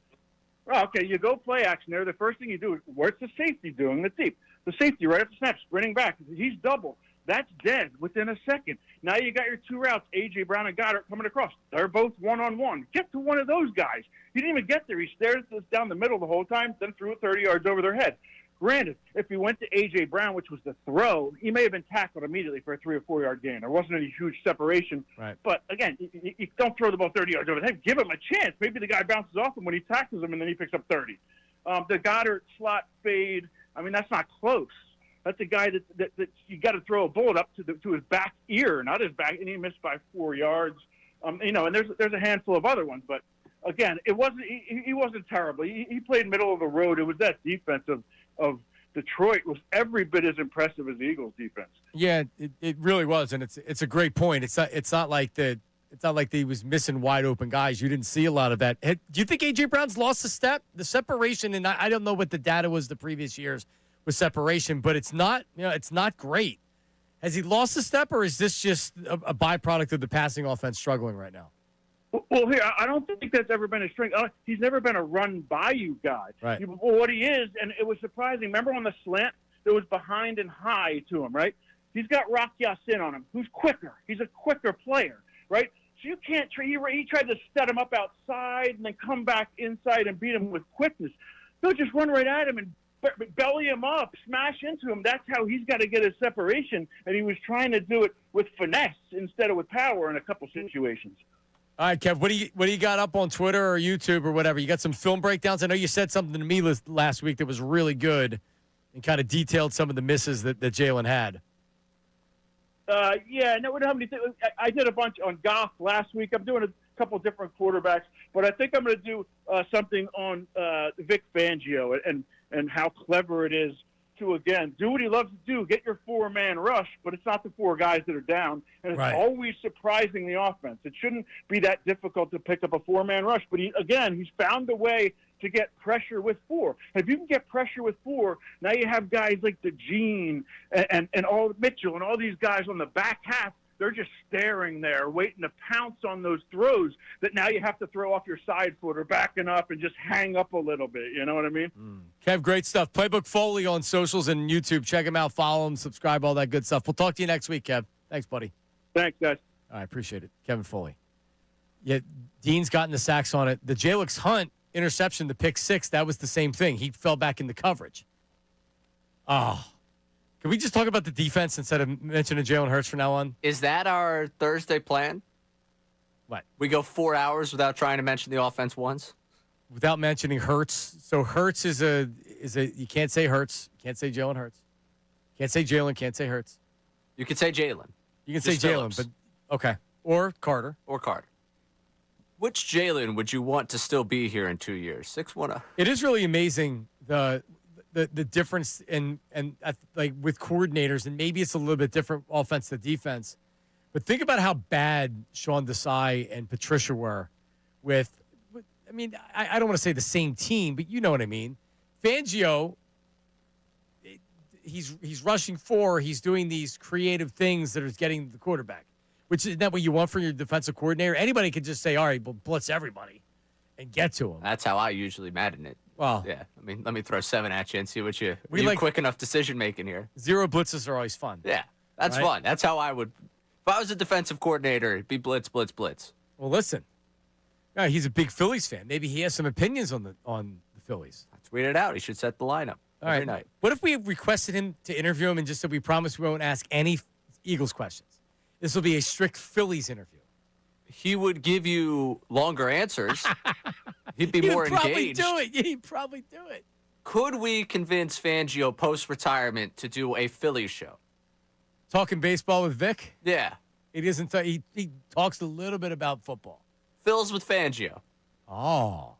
S3: Well, okay, you go play action there. The first thing you do is, what's the safety doing? The safety right after snap, sprinting back. He's double. That's dead within a second. Now you got your 2 routes, A.J. Brown and Goddard coming across. They're both one-on-one. Get to one of those guys. He didn't even get there. He stared down the middle the whole time, then threw it 30 yards over their head. Granted, if he went to A.J. Brown, which was the throw, he may have been tackled immediately for a 3 or 4 yard gain. There wasn't any huge separation.
S1: Right.
S3: But, again, you don't throw the ball 30 yards over the head. Give him a chance. Maybe the guy bounces off him when he tackles him, and then he picks up 30. The Goddard slot fade, that's not close. That's a guy that you got to throw a bullet up to his back ear, not his back, and he missed by 4 yards. And there's a handful of other ones, but again, he wasn't terrible. He played middle of the road. It was that defense of Detroit was every bit as impressive as the Eagles' defense.
S1: Yeah, it really was, and it's a great point. It's not like he was missing wide open guys. You didn't see a lot of that. Do you think A.J. Brown's lost a step? The separation, and I don't know what the data was the previous years with separation, but it's not great. Has he lost a step, or is this just a byproduct of the passing offense struggling right now?
S3: Well, here, I don't think that's ever been his strength. He's never been a run-by-you guy.
S1: Right.
S3: What he is, and it was surprising, remember on the slant, there was behind and high to him, right? He's got Rock Ya-Sin on him, who's quicker. He's a quicker player, right? So you can't he tried to set him up outside and then come back inside and beat him with quickness. they'll just run right at him and belly him up, smash into him. That's how he's got to get his separation, and he was trying to do it with finesse instead of with power in a couple situations.
S1: All right, Kev, what do you got up on Twitter or YouTube or whatever? You got some film breakdowns? I know you said something to me last week that was really good and kind of detailed some of the misses that Jalen had.
S3: Yeah, no, I did a bunch on Goff last week. I'm doing a couple different quarterbacks, but I think I'm going to do something on Vic Fangio and how clever it is to, again, do what he loves to do, get your four-man rush, but it's not the four guys that are down, and it's always surprising the offense. It shouldn't be that difficult to pick up a four-man rush, but he's found a way to get pressure with four. If you can get pressure with four, now you have guys like DeGene and all Mitchell and all these guys on the back half. They're just staring there, waiting to pounce on those throws that now you have to throw off your side foot or backing up and just hang up a little bit. You know what I mean?
S1: Kev, great stuff. Playbook Foley on socials and YouTube. Check him out, follow him, subscribe, all that good stuff. We'll talk to you next week, Kev. Thanks, buddy.
S3: Thanks, guys.
S1: I appreciate it. Kevin Foley. Yeah, Dean's gotten the sacks on it. The Jalix Hunt interception, the pick six, that was the same thing. He fell back into coverage. Oh. Can we just talk about the defense instead of mentioning Jalen Hurts from now on?
S2: Is that our Thursday plan?
S1: What?
S2: We go 4 hours without trying to mention the offense once?
S1: Without mentioning Hurts. So Hurts is a you can't say Hurts. You can't say Jalen Hurts. Can't say Jalen. Can't say Hurts.
S2: You can say Jalen.
S1: You can say Jalen, but okay. Or Carter.
S2: Which Jalen would you want to still be here in 2 years? 6-1.
S1: It is really amazing the difference in like with coordinators, and maybe it's a little bit different offense to defense. But think about how bad Sean Desai and Patricia were with. I mean, I don't want to say the same team, but you know what I mean. Fangio, he's rushing four. He's doing these creative things that are getting the quarterback, which is not what you want for your defensive coordinator. Anybody could just say, all right, we'll blitz everybody and get to them.
S2: That's how I usually madden it.
S1: Well,
S2: yeah. I mean, let me throw 7 at you and see what you
S1: like
S2: quick enough decision making here.
S1: Zero blitzes are always fun.
S2: Yeah, that's fun. That's how I would. If I was a defensive coordinator, it'd be blitz, blitz, blitz.
S1: Well, listen, he's a big Phillies fan. Maybe he has some opinions on the Phillies.
S2: Tweet it out. He should set the lineup every night.
S1: What if we requested him to interview him and just said we promise we won't ask any Eagles questions? This will be a strict Phillies interview.
S2: He would give you longer answers. He'd be more engaged.
S1: He'd probably do it.
S2: Could we convince Fangio post-retirement to do a Phillies show?
S1: Talking baseball with Vic?
S2: Yeah.
S1: He doesn't. He talks a little bit about football.
S2: Phil's with Fangio.
S1: Oh.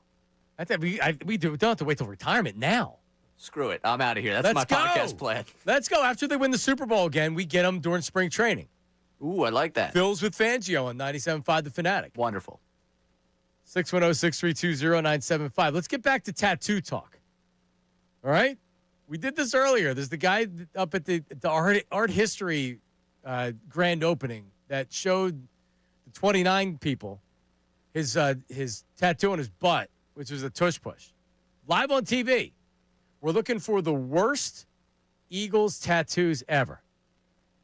S1: I thought we don't have to wait till retirement now.
S2: Screw it. I'm out of here. That's my podcast plan.
S1: Let's go. After they win the Super Bowl again, we get them during spring training.
S2: Ooh, I like that.
S1: Phil's with Fangio on 97.5 The Fanatic.
S2: Wonderful.
S1: 610-632-0975. Let's get back to tattoo talk. All right? We did this earlier. There's the guy up at the art history grand opening that showed the 29 people his tattoo on his butt, which was a tush push. Live on TV. We're looking for the worst Eagles tattoos ever.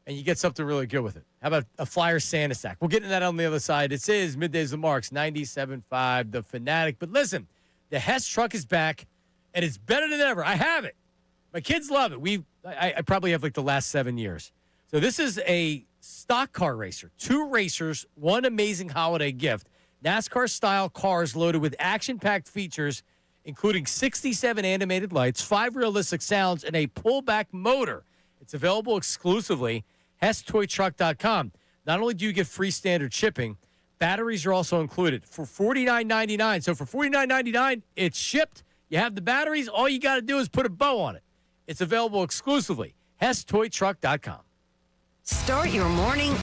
S1: And you get something really good with it. How about a Flyer Santa sack? We'll get into that on the other side. It is Middays with Marks, 97.5 The Fanatic. But listen, the Hess truck is back, and it's better than ever. I have it. My kids love it. I probably have like the last 7 years. So this is a stock car racer. 2 racers, 1 amazing holiday gift. NASCAR-style cars loaded with action-packed features, including 67 animated lights, 5 realistic sounds, and a pullback motor. It's available exclusively HessToyTruck.com. Not only do you get free standard shipping, batteries are also included for $49.99. So for $49.99, it's shipped. You have the batteries. All you got to do is put a bow on it. It's available exclusively HessToyTruck.com.
S17: Start your morning.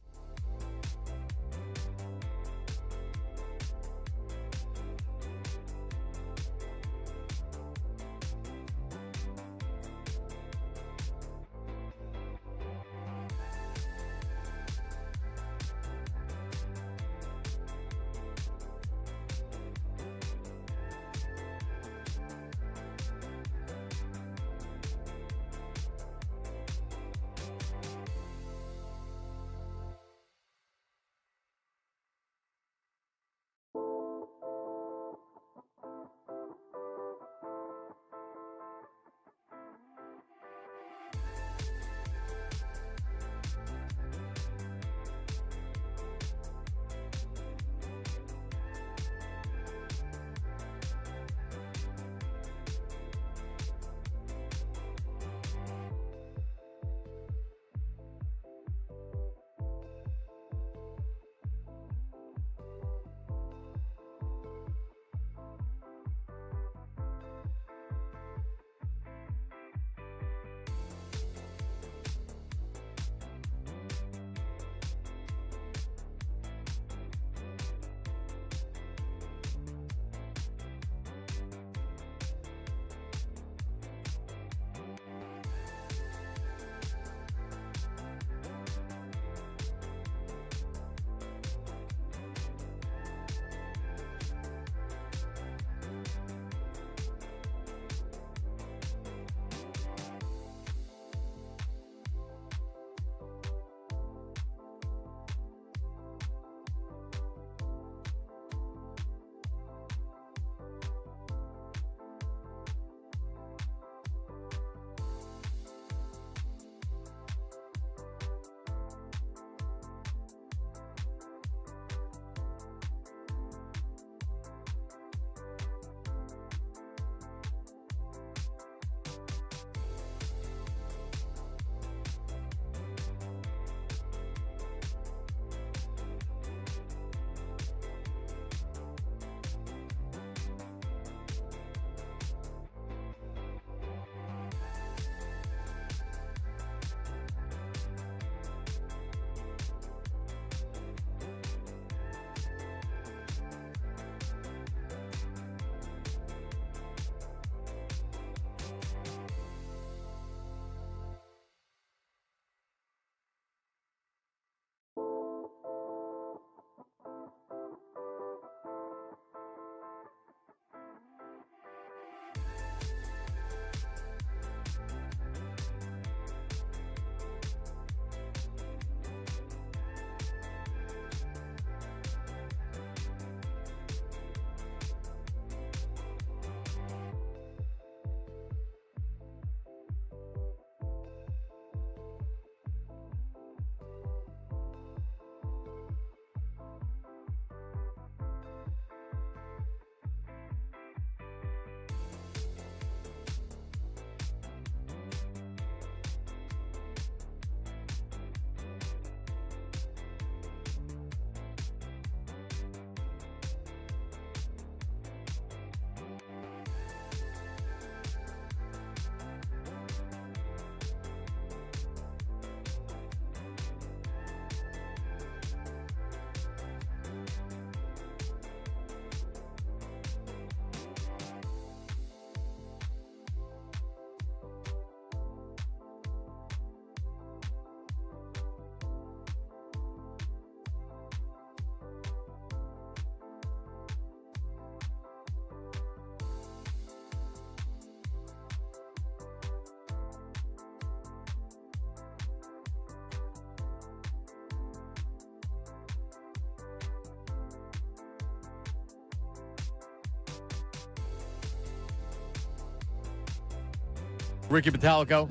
S1: Ricky Batalico,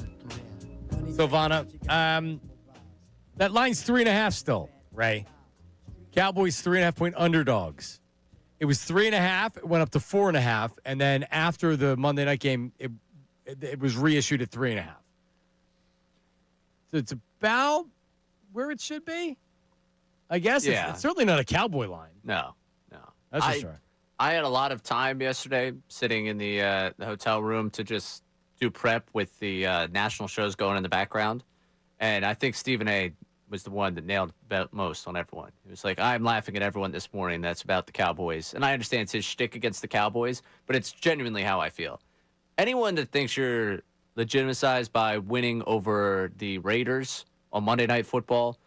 S1: Silvana. That line's 3.5 still, Ray. Cowboys 3.5-point underdogs. It was 3.5. It went up to 4.5, and then after the Monday night game, it was reissued at 3.5. So it's about where it should be, I guess.
S2: Yeah.
S1: It's certainly not a Cowboy line.
S2: No.
S1: That's for sure.
S2: I had a lot of time yesterday sitting in the hotel room to just do prep with the national shows going in the background. And I think Stephen A. was the one that nailed it most on everyone. It was like, I'm laughing at everyone this morning that's about the Cowboys. And I understand it's his shtick against the Cowboys, but it's genuinely how I feel. Anyone that thinks you're legitimized by winning over the Raiders on Monday Night Football,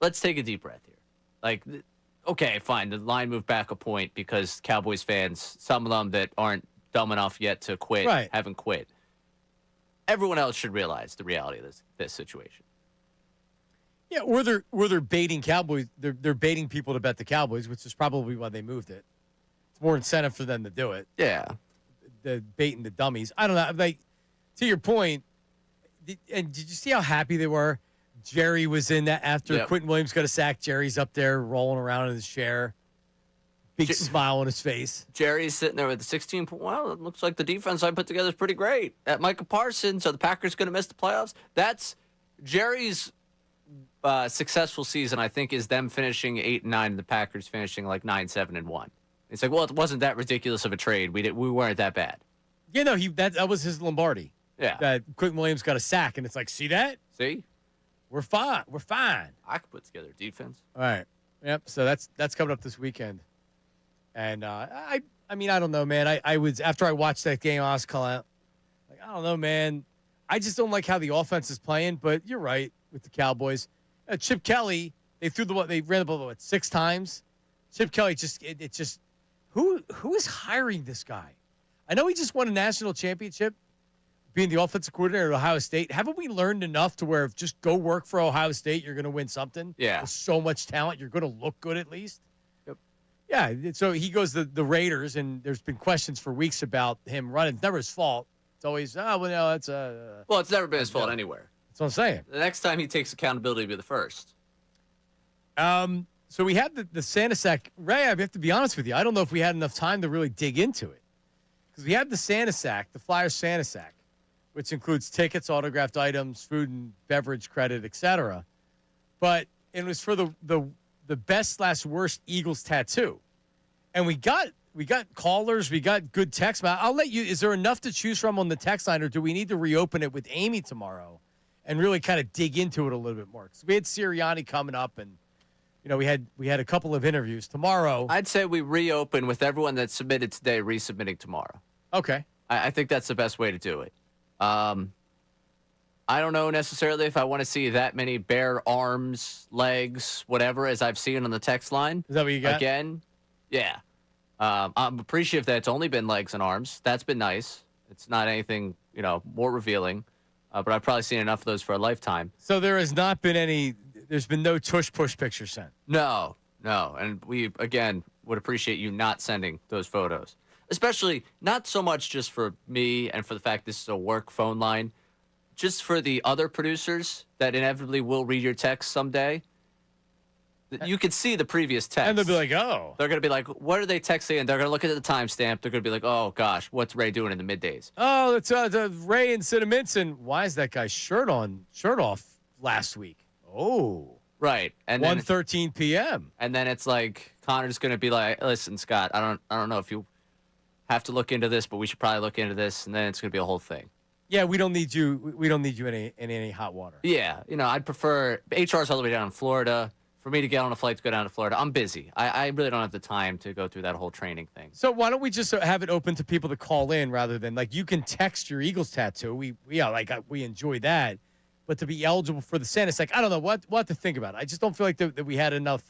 S2: let's take a deep breath here. Like, okay, fine, the line moved back a point because Cowboys fans, some of them that aren't dumb enough yet to quit, haven't quit. Everyone else should realize the reality of this situation.
S1: Yeah, or they're baiting Cowboys. They're baiting people to bet the Cowboys, which is probably why they moved it. It's more incentive for them to do it.
S2: Yeah.
S1: The baiting the dummies. I don't know. Like, to your point, and did you see how happy they were? Jerry was in that after Quentin Williams got a sack. Jerry's up there rolling around in his chair. Big smile on his face.
S2: Jerry's sitting there with the 16 point. Well, it looks like the defense I put together is pretty great. At Micah Parsons, so the Packers going to miss the playoffs. That's Jerry's successful season, I think, is them finishing 8-9 and the Packers finishing like 9-7-1. It's like, well, it wasn't that ridiculous of a trade. We weren't that bad.
S1: Yeah, no, that was his Lombardi.
S2: Yeah.
S1: That Quentin Williams got a sack, and it's like, see that?
S2: See?
S1: We're fine. We're fine.
S2: I could put together defense.
S1: All right. Yep. So that's coming up this weekend. And I mean, I don't know, man. I was after I watched that game, I was calling out, like, I don't know, man. I just don't like how the offense is playing. But you're right with the Cowboys. Chip Kelly, they ran the ball 6 times. Chip Kelly just who is hiring this guy? I know he just won a national championship, being the offensive coordinator at Ohio State. Haven't we learned enough to where if just go work for Ohio State, you're going to win something?
S2: Yeah.
S1: There's so much talent. You're going to look good at least.
S2: Yep.
S1: Yeah. So he goes to the Raiders, and there's been questions for weeks about him running. It's never his fault. It's always, it's
S2: well, it's never been his fault anywhere.
S1: That's what I'm saying.
S2: The next time he takes accountability, will be the first.
S1: So we had the Santa Sack. Ray, I have to be honest with you. I don't know if we had enough time to really dig into it. Because we had the Santa Sack, the Flyers Santa Sack, which includes tickets, autographed items, food and beverage credit, etc. But it was for the best/worst Eagles tattoo. And we got callers, we got good text. I'll let you. Is there enough to choose from on the text line, or do we need to reopen it with Amy tomorrow and really kind of dig into it a little bit more? Because we had Sirianni coming up, and we had a couple of interviews tomorrow.
S2: I'd say we reopen with everyone that submitted today resubmitting tomorrow.
S1: Okay.
S2: I think that's the best way to do it. I don't know necessarily if I want to see that many bare arms, legs, whatever, as I've seen on the text line.
S1: Is that what you got?
S2: Again, yeah. I'm appreciative that it's only been legs and arms. That's been nice. It's not anything, more revealing. But I've probably seen enough of those for a lifetime.
S1: So there's been no tush-push pictures sent?
S2: No. And we, again, would appreciate you not sending those photos. Especially not so much just for me and for the fact this is a work phone line, just for the other producers that inevitably will read your text someday. You could see the previous text.
S1: And they'll be like, oh.
S2: They're going to be like, what are they texting? And they're going to look at the timestamp. They're going to be like, oh, gosh, what's Ray doing in the middays?
S1: Oh, it's Ray and Cinnaminson. Why is that guy's shirt off last week? Oh.
S2: Right. And
S1: 1:13 p.m.
S2: And then it's like, Connor's going to be like, listen, Scott, I don't know if you have to look into this, but we should probably look into this. And then it's going to be a whole thing.
S1: Yeah, we don't need you. We don't need you in any hot water.
S2: Yeah. I'd prefer HR's all the way down in Florida. For me to get on a flight to go down to Florida, I'm busy. I really don't have the time to go through that whole training thing.
S1: So why don't we just have it open to people to call in rather than you can text your Eagles tattoo. We enjoy that, but to be eligible for the Santa Sack, I don't know what to think about it. I just don't feel like that we had enough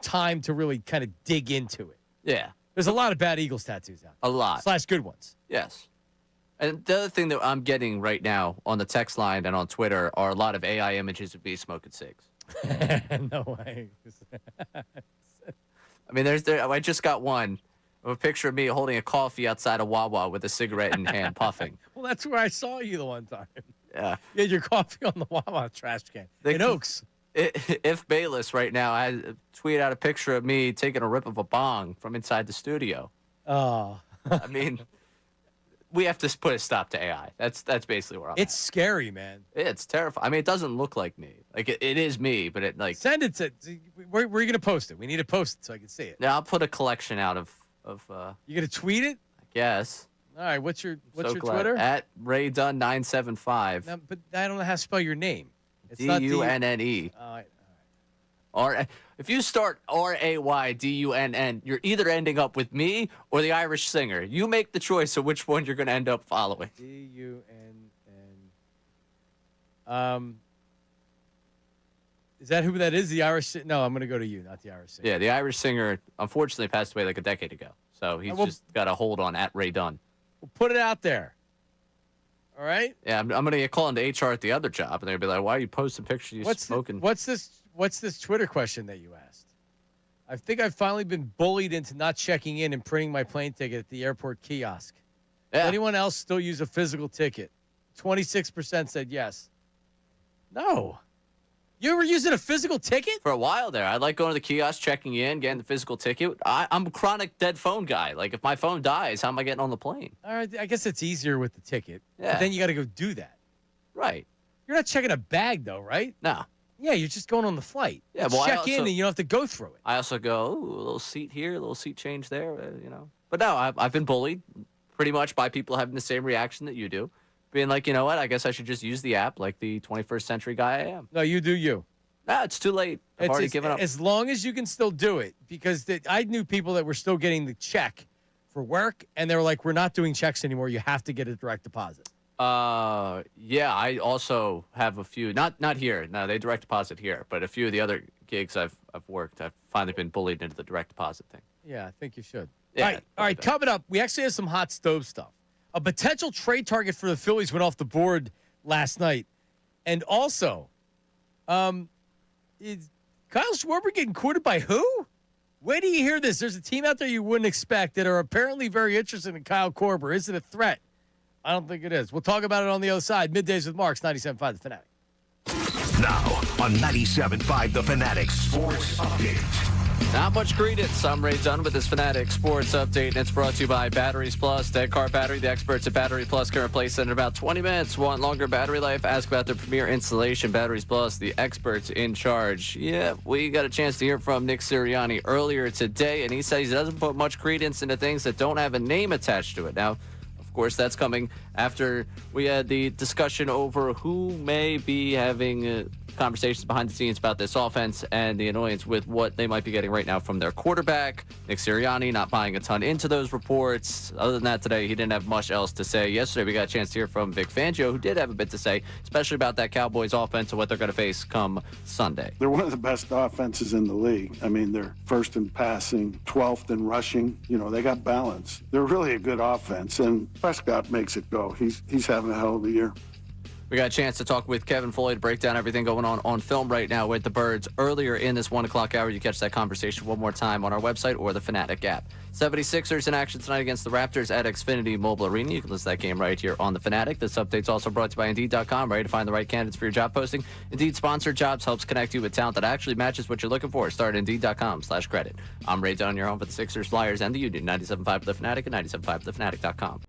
S1: time to really kind of dig into it.
S2: Yeah,
S1: there's a lot of bad Eagles tattoos out there.
S2: A lot
S1: / good ones.
S2: Yes. And the other thing that I'm getting right now on the text line and on Twitter are a lot of AI images of me smoking cigs.
S1: No way.
S2: I mean, I just got one, of a picture of me holding a coffee outside of Wawa with a cigarette in hand, puffing.
S1: Well, that's where I saw you the one time.
S2: Yeah.
S1: You had your coffee on the Wawa trash can in Oaks.
S2: If Bayless right now, I tweet out a picture of me taking a rip of a bong from inside the studio.
S1: Oh.
S2: I mean, we have to put a stop to AI. That's basically where I'm
S1: It's scary, man.
S2: It's terrifying. I mean, it doesn't look like me. Like, it is me, but it, like...
S1: Send it to... Where are you going to post it? We need to post it so I can see it.
S2: Yeah, I'll put a collection out of
S1: You going to tweet it?
S2: I guess.
S1: All right, what's your
S2: glad.
S1: Twitter?
S2: At RayDunn975.
S1: No, but I don't know how to spell your name. It's
S2: DUNNE.
S1: All right.
S2: Or if you start RAYDUNN, you're either ending up with me or the Irish singer. You make the choice of which one you're going to end up following.
S1: DUNN. Is that who that is? The Irish? No, I'm going to go to you, not the Irish singer.
S2: Yeah, the Irish singer unfortunately passed away like a decade ago. So he's just got a hold on at Ray Dunn.
S1: We'll put it out there. All right?
S2: Yeah, I'm going to get called into HR at the other job, and they're going to be like, why are you posting pictures of you smoking?
S1: What's this Twitter question that you asked? I think I've finally been bullied into not checking in and printing my plane ticket at the airport kiosk.
S2: Yeah.
S1: Does anyone else still use a physical ticket? 26% said yes. No. You were using a physical ticket?
S2: For a while there. I like going to the kiosk, checking in, getting the physical ticket. I'm a chronic dead phone guy. Like, if my phone dies, how am I getting on the plane?
S1: All right, I guess it's easier with the ticket.
S2: Yeah.
S1: But then you got to go do that.
S2: Right.
S1: You're not checking a bag, though, right?
S2: No.
S1: Yeah, you're just going on the flight.
S2: Yeah,
S1: Just
S2: well,
S1: check in and you don't have to go through it.
S2: I also go, ooh, a little seat here, a little seat change there, you know. But no, I've been bullied pretty much by people having the same reaction that you do. Being like, you know what, I guess I should just use the app like the 21st century guy I am.
S1: No, you do you.
S2: Nah, it's too late. I've already given up.
S1: As long as you can still do it, because I knew people that were still getting the check for work, and they were like, we're not doing checks anymore. You have to get a direct deposit.
S2: Yeah, I also have a few, not here. No, they direct deposit here, but a few of the other gigs I've worked, I've finally been bullied into the direct deposit thing.
S1: Yeah, I think you should.
S2: Yeah,
S1: all right. Coming up, we actually have some hot stove stuff. A potential trade target for the Phillies went off the board last night, and also, is Kyle Schwarber getting courted by who? Where do you hear this? There's a team out there you wouldn't expect that are apparently very interested in Kyle Korver. Is it a threat? I don't think it is. We'll talk about it on the other side. Middays with Marks, 97.5 The Fanatic.
S7: Now on 97.5 The Fanatic Sports Update.
S2: Not much credence. I'm Ray Dunn with this Fanatic Sports Update, and it's brought to you by Batteries Plus. Dead car battery, the experts at Battery Plus can replace it in about 20 minutes. Want longer battery life? Ask about their premier installation. Batteries Plus, the experts in charge. Yeah, we got a chance to hear from Nick Sirianni earlier today, and he says he doesn't put much credence into things that don't have a name attached to it. Now, of course, that's coming after we had the discussion over who may be having conversations behind the scenes about this offense and the annoyance with what they might be getting right now from their quarterback. Nick Sirianni not buying a ton into those reports. Other than that, today he didn't have much else to say. Yesterday we got a chance to hear from Vic Fangio, who did have a bit to say, especially about that Cowboys offense and what they're going to face come Sunday.
S20: They're one of the best offenses in the league. I mean, they're first in passing, 12th in rushing. You know, they got balance. They're really a good offense, and Prescott makes it go. He's having a hell of a year.
S2: We got a chance to talk with Kevin Foley to break down everything going on film right now with the Birds earlier in this 1 o'clock hour. You catch that conversation one more time on our website or the Fanatic app. 76ers in action tonight against the Raptors at Xfinity Mobile Arena. You can listen to that game right here on the Fanatic. This update's also brought to you by Indeed.com. Ready to find the right candidates for your job posting? Indeed sponsored jobs helps connect you with talent that actually matches what you're looking for. Start at Indeed.com/credit. I'm Ray Dunn, your home for the Sixers, Flyers, and the Union. 97.5 The Fanatic and 97.5thefanatic.com.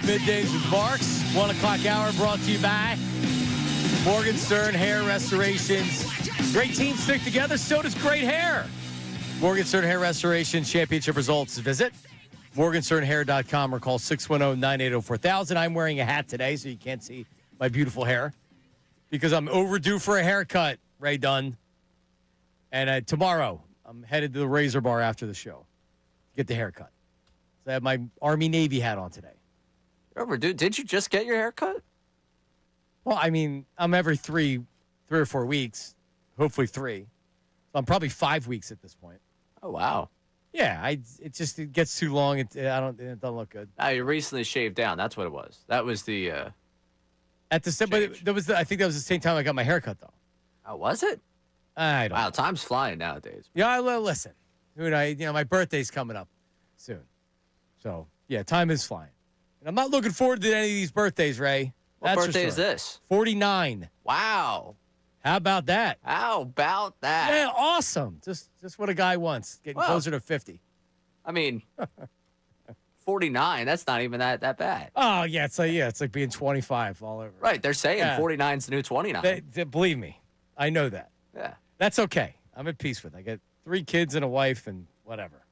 S1: Middays with Marks. 1 o'clock hour brought to you by Morgan Stern Hair Restorations. Great teams stick together, so does great hair. Morgan Stern Hair Restoration championship results. Visit morgansternhair.com or call 610-980-4000. I'm wearing a hat today, so you can't see my beautiful hair because I'm overdue for a haircut, Ray Dunn. And tomorrow, I'm headed to the Razor Bar after the show to get the haircut. So I have my Army-Navy hat on today.
S2: Overdue. Did you just get your haircut?
S1: Well, I mean, I'm every three or 4 weeks, hopefully 3. So I'm probably 5 weeks at this point.
S2: Oh, wow.
S1: Yeah, it gets too long. It doesn't look good.
S2: You recently shaved down. That's what it was. That was the.
S1: At the but I think that was the same time I got my haircut though.
S2: Oh, was it?
S1: I don't.
S2: Wow, time's flying nowadays.
S1: Yeah, listen. My birthday's coming up soon, so yeah, time is flying. And I'm not looking forward to any of these birthdays, Ray.
S2: What birthday is this?
S1: 49.
S2: Wow.
S1: How about that?
S2: How about that?
S1: Yeah, awesome. Just what a guy wants. Getting closer to 50.
S2: I mean, 49. That's not even that bad.
S1: Oh yeah, it's like being 25 all over.
S2: Right. They're saying 49 is the new 29.
S1: Believe me, I know that.
S2: Yeah.
S1: That's okay. I'm at peace with it. I got 3 kids and a wife and whatever.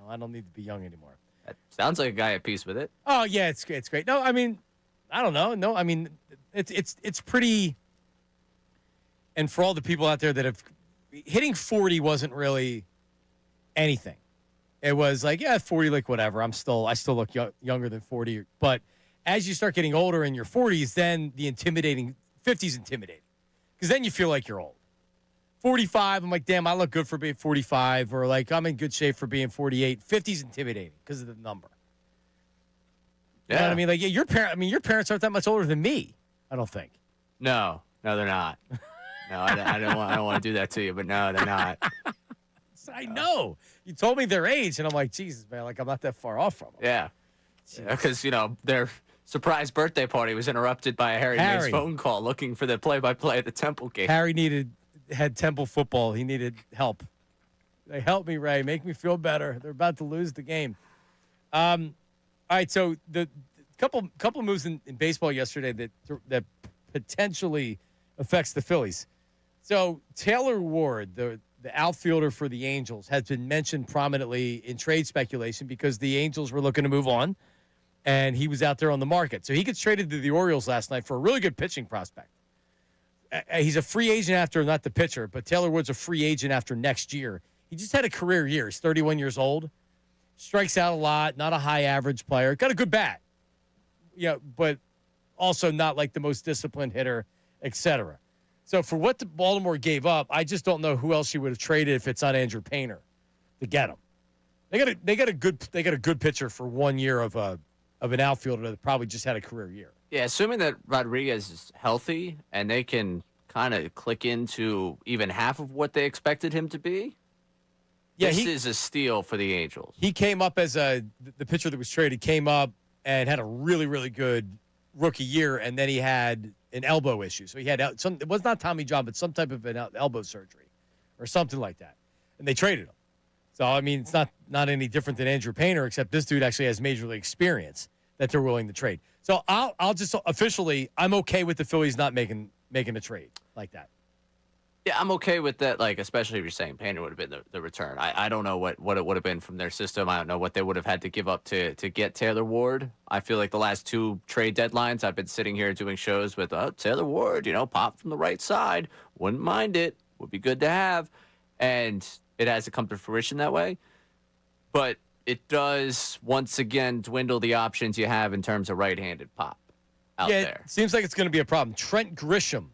S1: I don't need to be young anymore.
S2: That sounds like a guy at peace with it.
S1: Oh yeah, it's great. No, I mean, I don't know. No, I mean, it's pretty. And for all the people out there that have hitting 40 wasn't really anything. It was like, yeah, 40, like whatever. I still look younger than 40. But as you start getting older in your 40s, then the 50's intimidating because then you feel like you're old. 45, I'm like, damn, I look good for being 45, or like I'm in good shape for being 48. 50's intimidating because of the number. You know what I mean? Like, yeah, your parents aren't that much older than me. I don't think.
S2: No, they're not. No, I don't want to do that to you, but no, they're not.
S1: I know. You told me their age, and I'm like, Jesus, man, like I'm not that far off from them.
S2: Yeah. Because, their surprise birthday party was interrupted by a Harry Mays phone call looking for the play-by-play at the Temple game.
S1: Harry had Temple football. He needed help. They help me, Ray. Make me feel better. They're about to lose the game. All right, so the couple moves in baseball yesterday that potentially affects the Phillies. So Taylor Ward, the outfielder for the Angels, has been mentioned prominently in trade speculation because the Angels were looking to move on, and he was out there on the market. So he gets traded to the Orioles last night for a really good pitching prospect. He's a free agent after, not the pitcher, but Taylor Ward's a free agent after next year. He just had a career year. He's 31 years old, strikes out a lot, not a high average player, got a good bat, but also not like the most disciplined hitter, etc. So for what the Baltimore gave up, I just don't know who else you would have traded if it's not Andrew Painter to get him. They got a good pitcher for 1 year of an outfielder that probably just had a career year.
S2: Yeah, assuming that Rodriguez is healthy and they can kind of click into even half of what they expected him to be. Yeah, this is a steal for the Angels.
S1: He came up as the pitcher that was traded came up and had a really, really good rookie year, and then he had an elbow issue. So he had it was not Tommy John, but some type of an elbow surgery or something like that. And they traded him. So, I mean, it's not any different than Andrew Painter, except this dude actually has major league experience that they're willing to trade. So I'll just officially, I'm okay with the Phillies not making a trade like that.
S2: Yeah, I'm okay with that, like, especially if you're saying Painter would have been the return. I don't know what it would have been from their system. I don't know what they would have had to give up to get Taylor Ward. I feel like the last 2 trade deadlines, I've been sitting here doing shows with Taylor Ward, pop from the right side. Wouldn't mind it. Would be good to have. And it hasn't come to fruition that way. But it does, once again, dwindle the options you have in terms of right-handed pop out there.
S1: It seems like it's going to be a problem. Trent Grisham,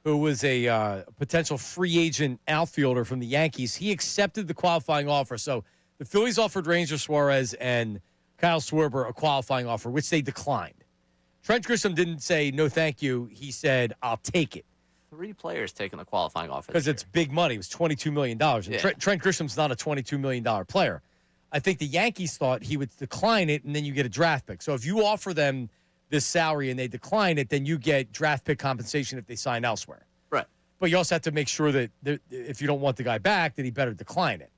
S1: who was a potential free agent outfielder from the Yankees, he accepted the qualifying offer. So the Phillies offered Ranger Suarez and Kyle Schwarber a qualifying offer, which they declined. Trent Grisham didn't say, no, thank you. He said, I'll take it.
S2: 3 players taking the qualifying offer.
S1: Because it's big money. It was $22 million. And
S2: Yeah.
S1: Trent Grisham's not a $22 million player. I think the Yankees thought he would decline it, and then you get a draft pick. So if you offer them this salary and they decline it, then you get draft pick compensation if they sign elsewhere.
S2: Right.
S1: But you also have to make sure that if you don't want the guy back, that he better decline it.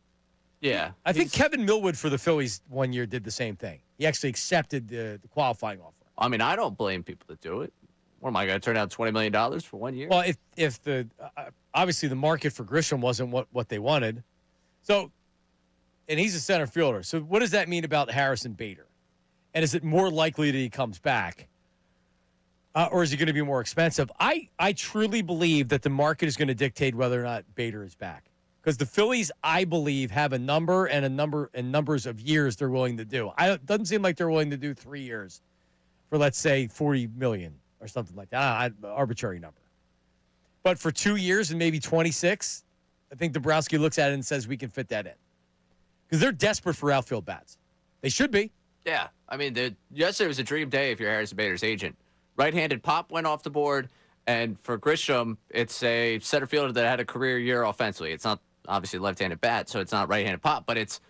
S2: Yeah.
S1: I think Kevin Millwood for the Phillies one year did the same thing. He actually accepted the qualifying offer.
S2: I mean, I don't blame people that do it. What am I going to turn down $20 million for 1 year?
S1: Well, if the obviously the market for Grisham wasn't what they wanted, so and he's a center fielder. So what does that mean about Harrison Bader? And is it more likely that he comes back, or is he going to be more expensive? I truly believe that the market is going to dictate whether or not Bader is back, because the Phillies, I believe, have a number and numbers of years they're willing to do. It doesn't seem like they're willing to do 3 years for, let's say, $40 million or something like that. Arbitrary number. But for 2 years and maybe 26, I think Dombrowski looks at it and says we can fit that in, because they're desperate for outfield bats. They should be.
S2: Yeah. I mean, yesterday was a dream day if you're Harrison Bader's agent. Right-handed pop went off the board, and for Grisham, it's a center fielder that had a career year offensively. It's not obviously left-handed bat, so it's not right-handed pop, but it's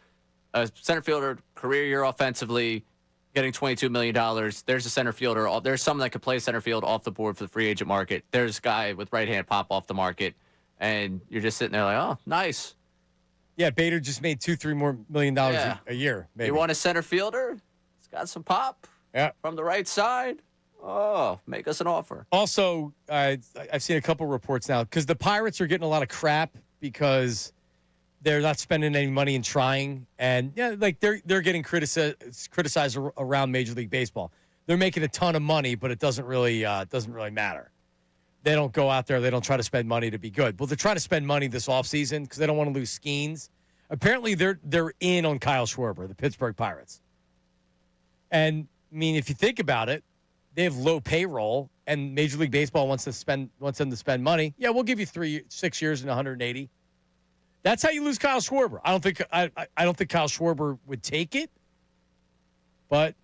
S2: a center fielder, career year offensively, getting $22 million. There's a center fielder. There's someone that could play center field off the board for the free agent market. There's a guy with right-hand pop off the market, and you're just sitting there like, oh, nice.
S1: Yeah, Bader just made $2-3 more million a year. Maybe.
S2: You want a center fielder? It's got some pop.
S1: Yeah.
S2: From the right side. Oh, make us an offer.
S1: Also, I've seen a couple reports now, because the Pirates are getting a lot of crap because they're not spending any money and trying, and like they're getting criticized around Major League Baseball. They're making a ton of money, but it doesn't really matter. They don't go out there. They don't try to spend money to be good. Well, they're trying to spend money this offseason because they don't want to lose Skeens. Apparently, they're in on Kyle Schwarber, the Pittsburgh Pirates. And I mean, if you think about it, they have low payroll, and Major League Baseball wants them to spend money. Yeah, we'll give you 6 years and 180. That's how you lose Kyle Schwarber. I don't think Kyle Schwarber would take it, but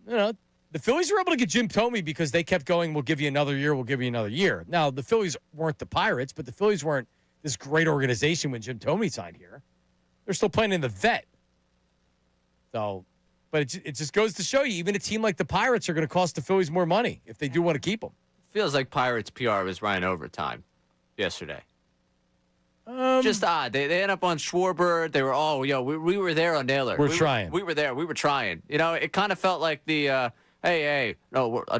S1: the Phillies were able to get Jim Thome because they kept going. We'll give you another year. We'll give you another year. Now the Phillies weren't the Pirates, but the Phillies weren't this great organization when Jim Thome signed here. They're still playing in the vet. So, but it just goes to show you, even a team like the Pirates are going to cost the Phillies more money if they do want to keep them.
S2: Feels like Pirates PR was running overtime yesterday. Just odd. They end up on Schwarber. They were, we were there on Naylor.
S1: We're trying.
S2: We were there. We were trying. It kind of felt like the,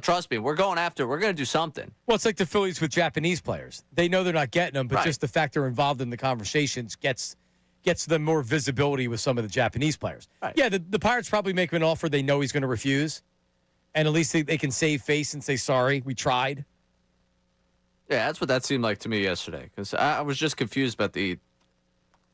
S2: trust me, we're going after. We're going to do something.
S1: Well, it's like the Phillies with Japanese players. They know they're not getting them, but just the fact they're involved in the conversations gets them more visibility with some of the Japanese players.
S2: Right.
S1: Yeah, the Pirates probably make him an offer they know he's going to refuse, and at least they can save face and say, sorry, we tried.
S2: Yeah, that's what that seemed like to me yesterday, because I was just confused about the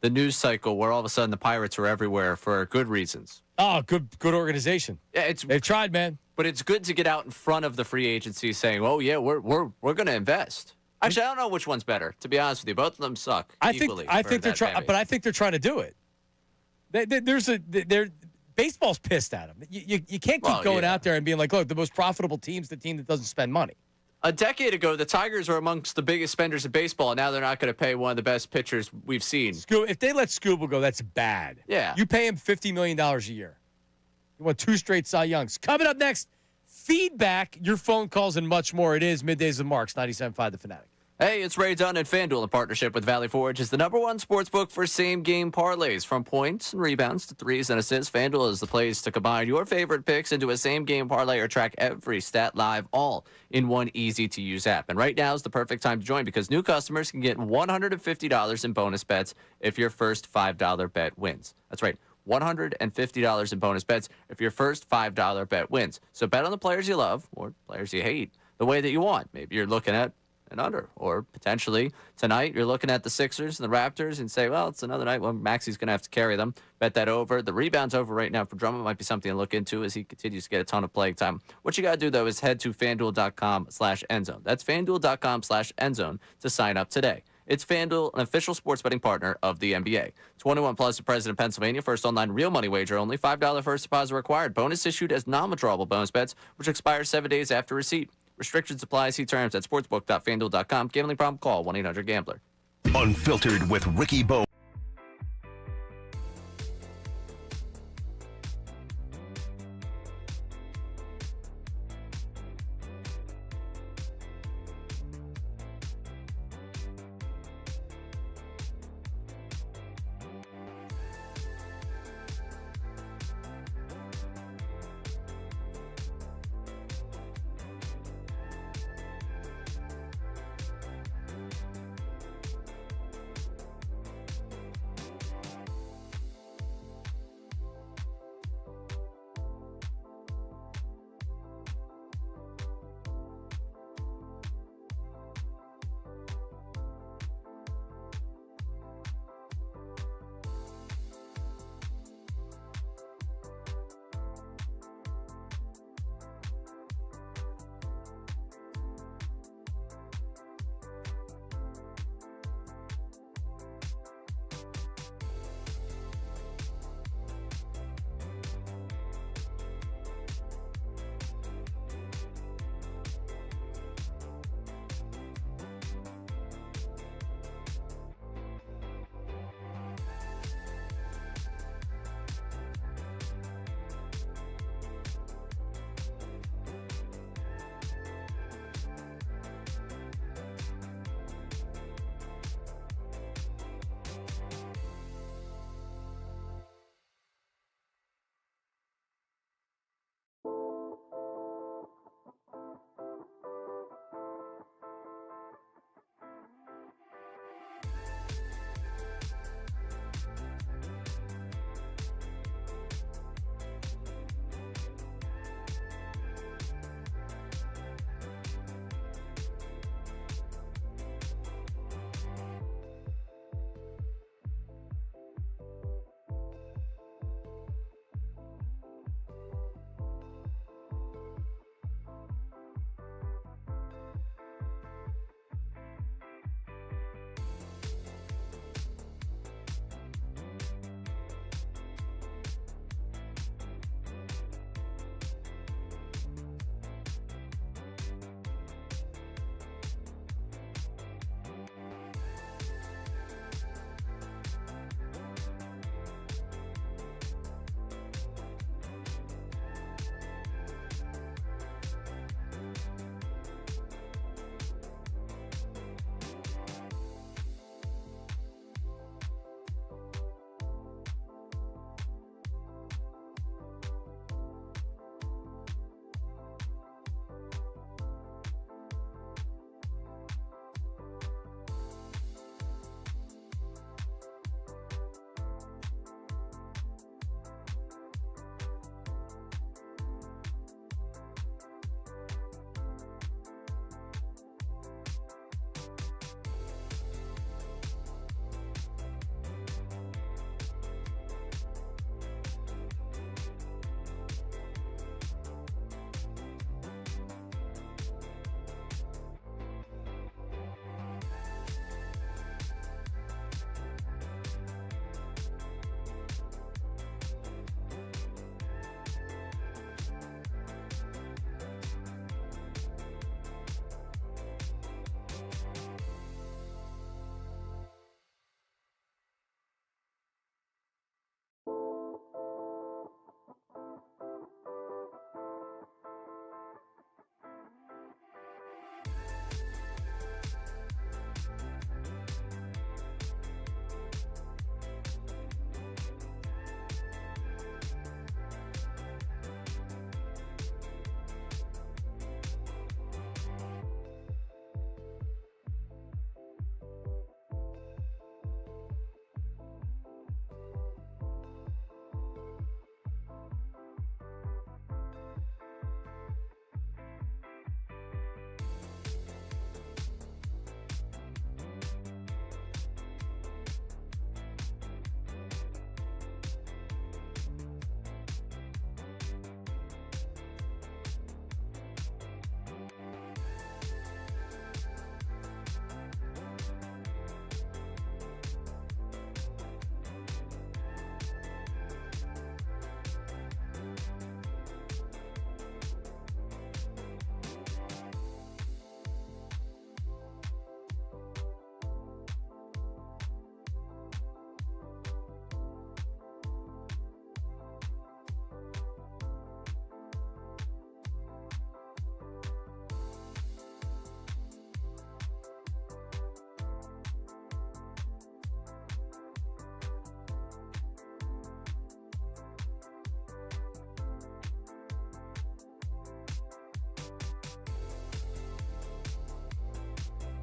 S2: news cycle where all of a sudden the Pirates are everywhere for good reasons.
S1: Oh, good organization.
S2: Yeah,
S1: they've tried, man.
S2: But it's good to get out in front of the free agency saying, "Oh yeah, we're going to invest." Actually, I don't know which one's better. To be honest with you, both of them suck.
S1: I think they're trying, but I think they're trying to do it. Baseball's pissed at them. You can't keep going out there and being like, look, the most profitable team's the team that doesn't spend money.
S2: A decade ago, the Tigers were amongst the biggest spenders in baseball, and now they're not going to pay one of the best pitchers we've seen.
S1: If they let Scuba go, that's bad.
S2: Yeah.
S1: You pay him $50 million a year. You want 2 straight Cy Youngs. Coming up next, feedback, your phone calls, and much more. It is Middays with Marks, 97.5 The Fanatic.
S2: Hey, it's Ray Dunn and FanDuel in partnership with Valley Forge is the #1 sportsbook for same-game parlays. From points and rebounds to threes and assists, FanDuel is the place to combine your favorite picks into a same-game parlay or track every stat live, all in one easy-to-use app. And right now is the perfect time to join because new customers can get $150 in bonus bets if your first $5 bet wins. That's right, $150 in bonus bets if your first $5 bet wins. So bet on the players you love or players you hate the way that you want. Maybe you're looking at an under, or potentially tonight you're looking at the Sixers and the Raptors and say, well, it's another night when Maxi's going to have to carry them. Bet that over. The rebound's over right now for Drummond. Might be something to look into as he continues to get a ton of playing time. What you got to do, though, is head to FanDuel.com/endzone. That's FanDuel.com/endzone to sign up today. It's FanDuel, an official sports betting partner of the NBA. 21 plus to President Pennsylvania. First online real money wager only. $5 first deposit required. Bonus issued as non-withdrawable bonus bets, which expires 7 days after receipt. Restrictions apply. See terms at sportsbook.fanduel.com. Gambling problem? Call 1-800-GAMBLER.
S7: Unfiltered with Ricky Bo.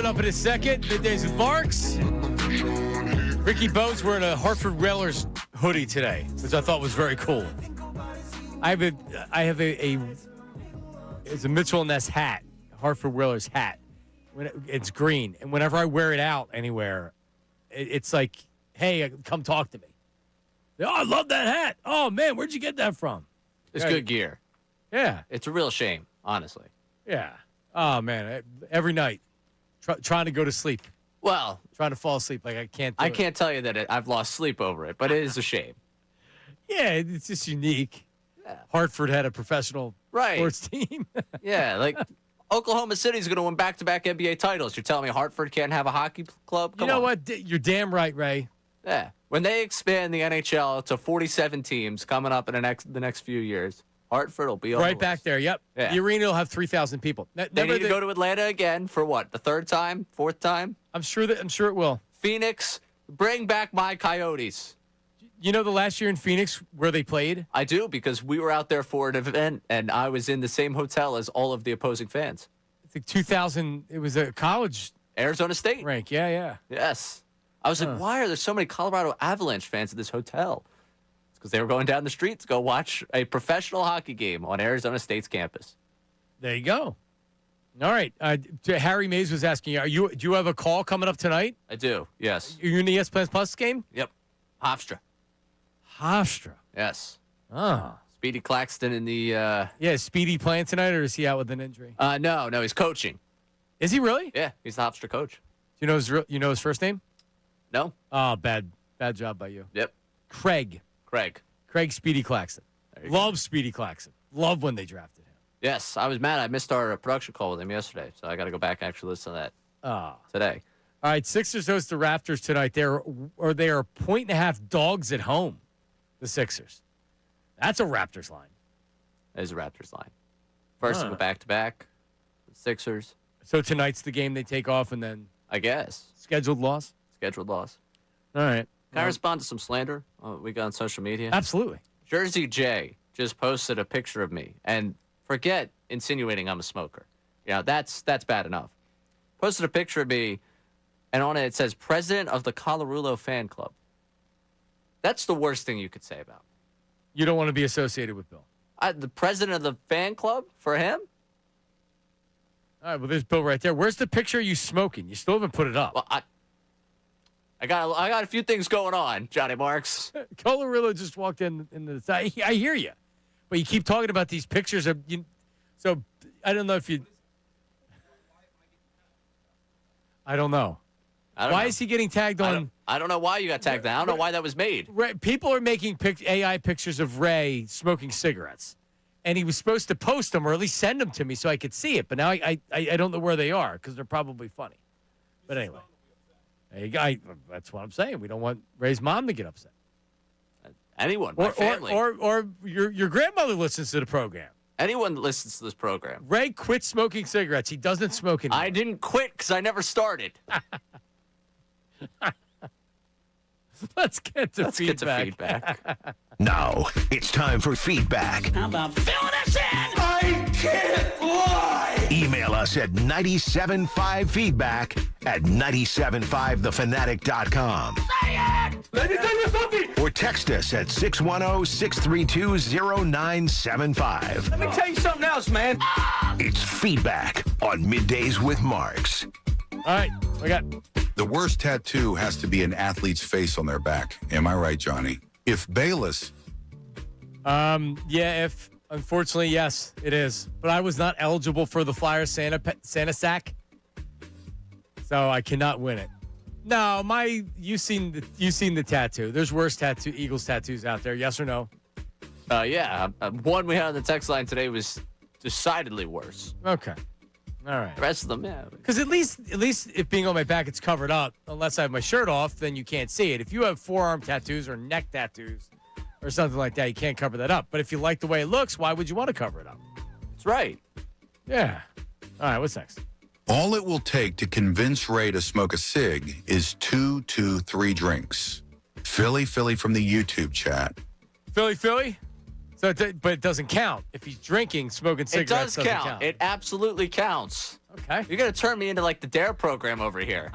S1: Up in a second, Middays with Marks. Ricky Bo's wearing a Hartford Whalers hoodie today, which I thought was very cool. I have a it's a Mitchell & Ness hat, Hartford Whalers hat. It's green, and whenever I wear it out anywhere, it's like, hey, come talk to me. Oh, I love that hat. Oh man, where'd you get that from?
S2: It's good gear.
S1: Yeah,
S2: it's a real shame, honestly.
S1: Yeah. Oh man, every night. Trying to go to sleep.
S2: Well,
S1: trying to fall asleep. Like I can't.
S2: I can't tell you that I've lost sleep over it, but it is a shame.
S1: Yeah, it's just unique. Yeah. Hartford had a professional sports team.
S2: Yeah, like Oklahoma City's going to win back-to-back NBA titles. You're telling me Hartford can't have a hockey club? Come
S1: you know
S2: on.
S1: what? You're damn right, Ray.
S2: Yeah. When they expand the NHL to 47 teams coming up in the next few years, Hartford will be on
S1: right back there. Yep.
S2: Yeah.
S1: The arena will have 3,000 people.
S2: They need to go to Atlanta again for what? The third time? Fourth time?
S1: I'm sure it will.
S2: Phoenix, bring back my Coyotes.
S1: You know the last year in Phoenix where they played?
S2: I do, because we were out there for an event, and I was in the same hotel as all of the opposing fans.
S1: I think 2000. It was a college.
S2: Arizona State.
S1: Rank. Yeah.
S2: Yes. I was like, why are there so many Colorado Avalanche fans at this hotel? Because they were going down the street to go watch a professional hockey game on Arizona State's campus.
S1: There you go. All right. Harry Mays was asking, do you have a call coming up tonight?
S2: I do, yes.
S1: Are you in the ESPN Plus game?
S2: Yep. Hofstra.
S1: Yes.
S2: Yes.
S1: Oh.
S2: Speedy Claxton in the...
S1: Yeah, is Speedy playing tonight, or is he out with an injury?
S2: No, he's coaching.
S1: Is he really?
S2: Yeah, he's the Hofstra coach.
S1: Do you know his first name?
S2: No.
S1: Oh, bad job by you.
S2: Yep.
S1: Craig Speedy Claxton. Love Speedy Claxton. Love when they drafted him.
S2: Yes, I was mad. I missed our production call with him yesterday, so I got to go back and actually listen to that today.
S1: All right, Sixers host the Raptors tonight. They are 1.5 dogs at home, the Sixers. That's a Raptors line.
S2: That is a Raptors line. First of a back-to-back, the Sixers.
S1: So tonight's the game they take off, and then...
S2: I guess.
S1: Scheduled loss?
S2: Scheduled loss.
S1: All right.
S2: Can I respond to some slander we got on social media?
S1: Absolutely.
S2: Jersey J just posted a picture of me, and forget insinuating I'm a smoker. That's bad enough. Posted a picture of me, and on it says President of the Colorulo Fan Club. That's the worst thing you could say about me.
S1: You don't want to be associated with Bill.
S2: The president of the fan club for him?
S1: All right, well, there's Bill right there. Where's the picture of you smoking? You still haven't put it up.
S2: Well, I got a few things going on, Johnny Marks.
S1: Colorillo just walked in the side. I hear you, but you keep talking about these pictures of you. So I don't know if you. I don't know. Why is he getting tagged on?
S2: I don't know why you got tagged. I don't know why that was made.
S1: People are making AI pictures of Ray smoking cigarettes, and he was supposed to post them or at least send them to me so I could see it. But now I don't know where they are because they're probably funny. But anyway. That's what I'm saying. We don't want Ray's mom to get upset.
S2: Anyone, my family.
S1: Or your grandmother listens to the program.
S2: Anyone that listens to this program.
S1: Ray quit smoking cigarettes. He doesn't smoke anymore.
S2: I didn't quit because I never started.
S1: Let's get to feedback.
S7: Now, it's time for feedback.
S10: How about filling us in?
S7: I can't lie! Email us at 975feedback@975thefanatic.com.
S10: Say it! Let me tell you something!
S7: Or text us at 610-632-0975.
S10: Let me tell you something else, man.
S7: It's feedback on Middays with Marks.
S1: All right, we got...
S14: The worst tattoo has to be an athlete's face on their back. Am I right, Johnny? If Bayless...
S1: Unfortunately, yes, it is. But I was not eligible for the Flyers Santa sack, so I cannot win it. No, you've seen the tattoo. There's worse Eagles tattoos out there. Yes or no?
S2: Yeah. One we had on the text line today was decidedly worse.
S1: Okay. All right.
S2: The rest of them, yeah.
S1: Because at least if being on my back, it's covered up. Unless I have my shirt off, then you can't see it. If you have forearm tattoos or neck tattoos or something like that, you can't cover that up. But if you like the way it looks, why would you want to cover it up?
S2: That's right.
S1: Yeah. All right, what's next?
S14: All it will take to convince Ray to smoke a cig is 2 to 3 drinks. Philly from the YouTube chat.
S1: Philly? So, but it doesn't count. If he's drinking, smoking cigarettes,
S2: it does count. It absolutely counts.
S1: Okay.
S2: You're going to turn me into like the DARE program over here.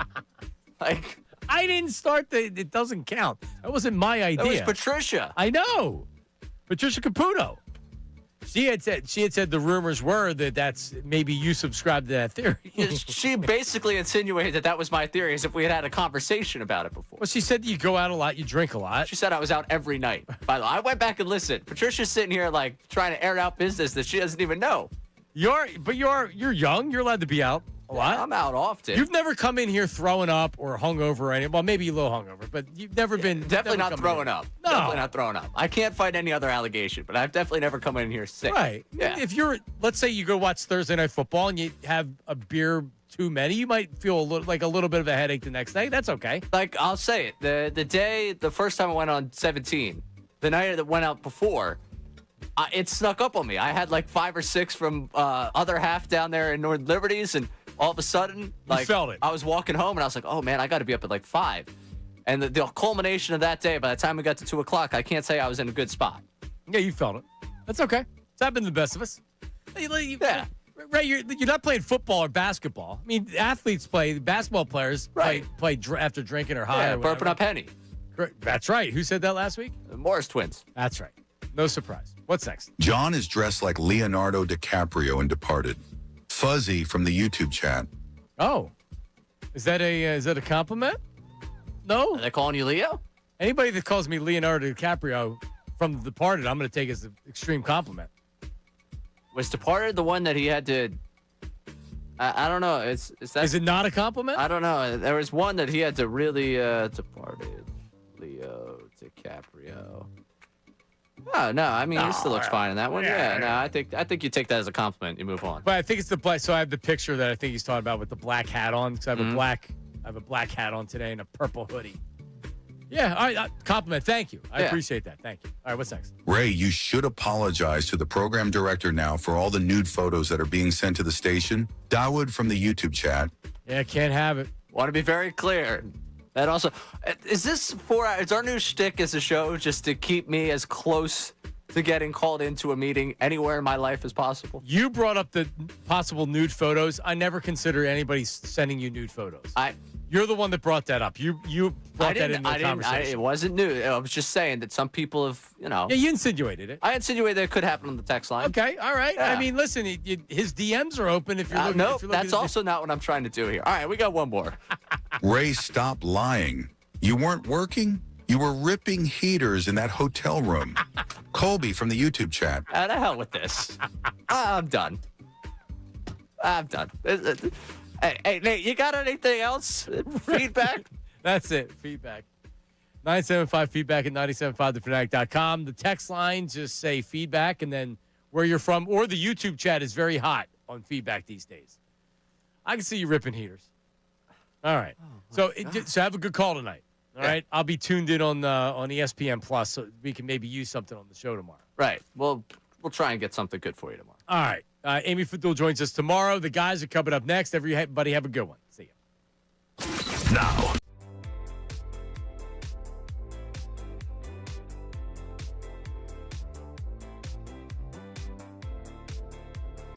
S2: Like,
S1: I didn't start it doesn't count. That wasn't my idea.
S2: that was Patricia.
S1: I know. Patricia Caputo. She had said the rumors were that's maybe you subscribe to that theory.
S2: She basically insinuated that was my theory, as if we had had a conversation about it before.
S1: Well, she said you go out a lot, you drink a lot.
S2: She said I was out every night. By the way, I went back and listened. Patricia's sitting here like trying to air out business that she doesn't even know.
S1: You're young. You're allowed to be out a lot.
S2: I'm out often.
S1: You've never come in here throwing up or hungover or anything. Well, maybe a little hungover, but you've never been.
S2: Definitely
S1: never
S2: not throwing up.
S1: No.
S2: Definitely not throwing up. I can't find any other allegation, but I've definitely never come in here sick.
S1: Right.
S2: Yeah.
S1: If let's say you go watch Thursday Night Football and you have a beer too many, you might feel a little bit of a headache the next day. That's okay.
S2: Like, I'll say it. The first time I went on 17, the night that went out before, it snuck up on me. I had like 5 or 6 from other half down there in North Liberties, and all of a sudden, like,
S1: you felt it.
S2: I was walking home, and I was like, oh, man, I got to be up at like 5. And the culmination of that day, by the time we got to 2 o'clock, I can't say I was in a good spot.
S1: Yeah, you felt it. That's okay. It's happened to the best of us.
S2: Yeah.
S1: Right, you're not playing football or basketball. I mean, athletes play, basketball players play after drinking or high.
S2: Yeah,
S1: or whatever.
S2: burping up Henny.
S1: That's right. Who said that last week?
S2: The Morris twins.
S1: That's right. No surprise. What's next?
S14: John is dressed like Leonardo DiCaprio in Departed. Fuzzy from the YouTube chat.
S1: Oh, is that a compliment? No.
S2: Are they calling you Leo?
S1: Anybody that calls me Leonardo DiCaprio from The Departed, I'm going to take as an extreme compliment.
S2: Was Departed the one that he had to? I don't know. Is
S1: it not a compliment?
S2: I don't know. There was one that he had to really Departed. Leo DiCaprio. Oh no, I mean, he still looks fine in that one. Yeah, no, I think you take that as a compliment. You move on.
S1: But I think it's the black. So I have the picture that I think he's talking about with the black hat on. Because I have a black hat on today and a purple hoodie. Yeah, all right, compliment. Thank you. I appreciate that. Thank you. All right, what's next?
S14: Ray, you should apologize to the program director now for all the nude photos that are being sent to the station. Dawood from the YouTube chat.
S1: Yeah, can't have it.
S2: Want to be very clear. That also, is our new shtick as a show just to keep me as close to getting called into a meeting anywhere in my life as possible?
S1: You brought up the possible nude photos. I never consider anybody sending you nude photos. You're the one that brought that up. You brought that into the conversation.
S2: It wasn't new. I was just saying that some people have,
S1: Yeah, you insinuated it.
S2: I insinuated that it could happen on the text line.
S1: Okay, all right.
S2: Yeah.
S1: I mean, listen, his DMs are open if you're looking.
S2: No,
S1: if you're
S2: that's also not what I'm trying to do here. All right, we got one more.
S14: Ray, stop lying. You weren't working? You were ripping heaters in that hotel room. Colby from the YouTube chat.
S2: The hell with this. I'm done. Hey, Nate, you got anything else? Feedback?
S1: That's it. Feedback. 975 feedback at 975thefanatic.com. The text line, just say feedback and then where you're from. Or the YouTube chat is very hot on feedback these days. I can see you ripping heaters. All right. So have a good call tonight. All right. I'll be tuned in on ESPN Plus so we can maybe use something on the show tomorrow.
S2: Right. Well, we'll try and get something good for you tomorrow.
S1: All right. Amy Fadul joins us tomorrow. The guys are coming up next. Everybody have a good one. See you.
S7: Now.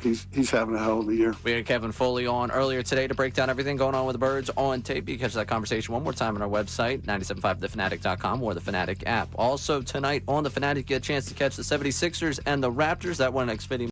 S20: He's having a hell of a year.
S2: We had Kevin Foley on earlier today to break down everything going on with the Birds on tape. You can catch that conversation one more time on our website, 975thefanatic.com or the Fanatic app. Also tonight on the Fanatic, you get a chance to catch the 76ers and the Raptors. That one, Xfinity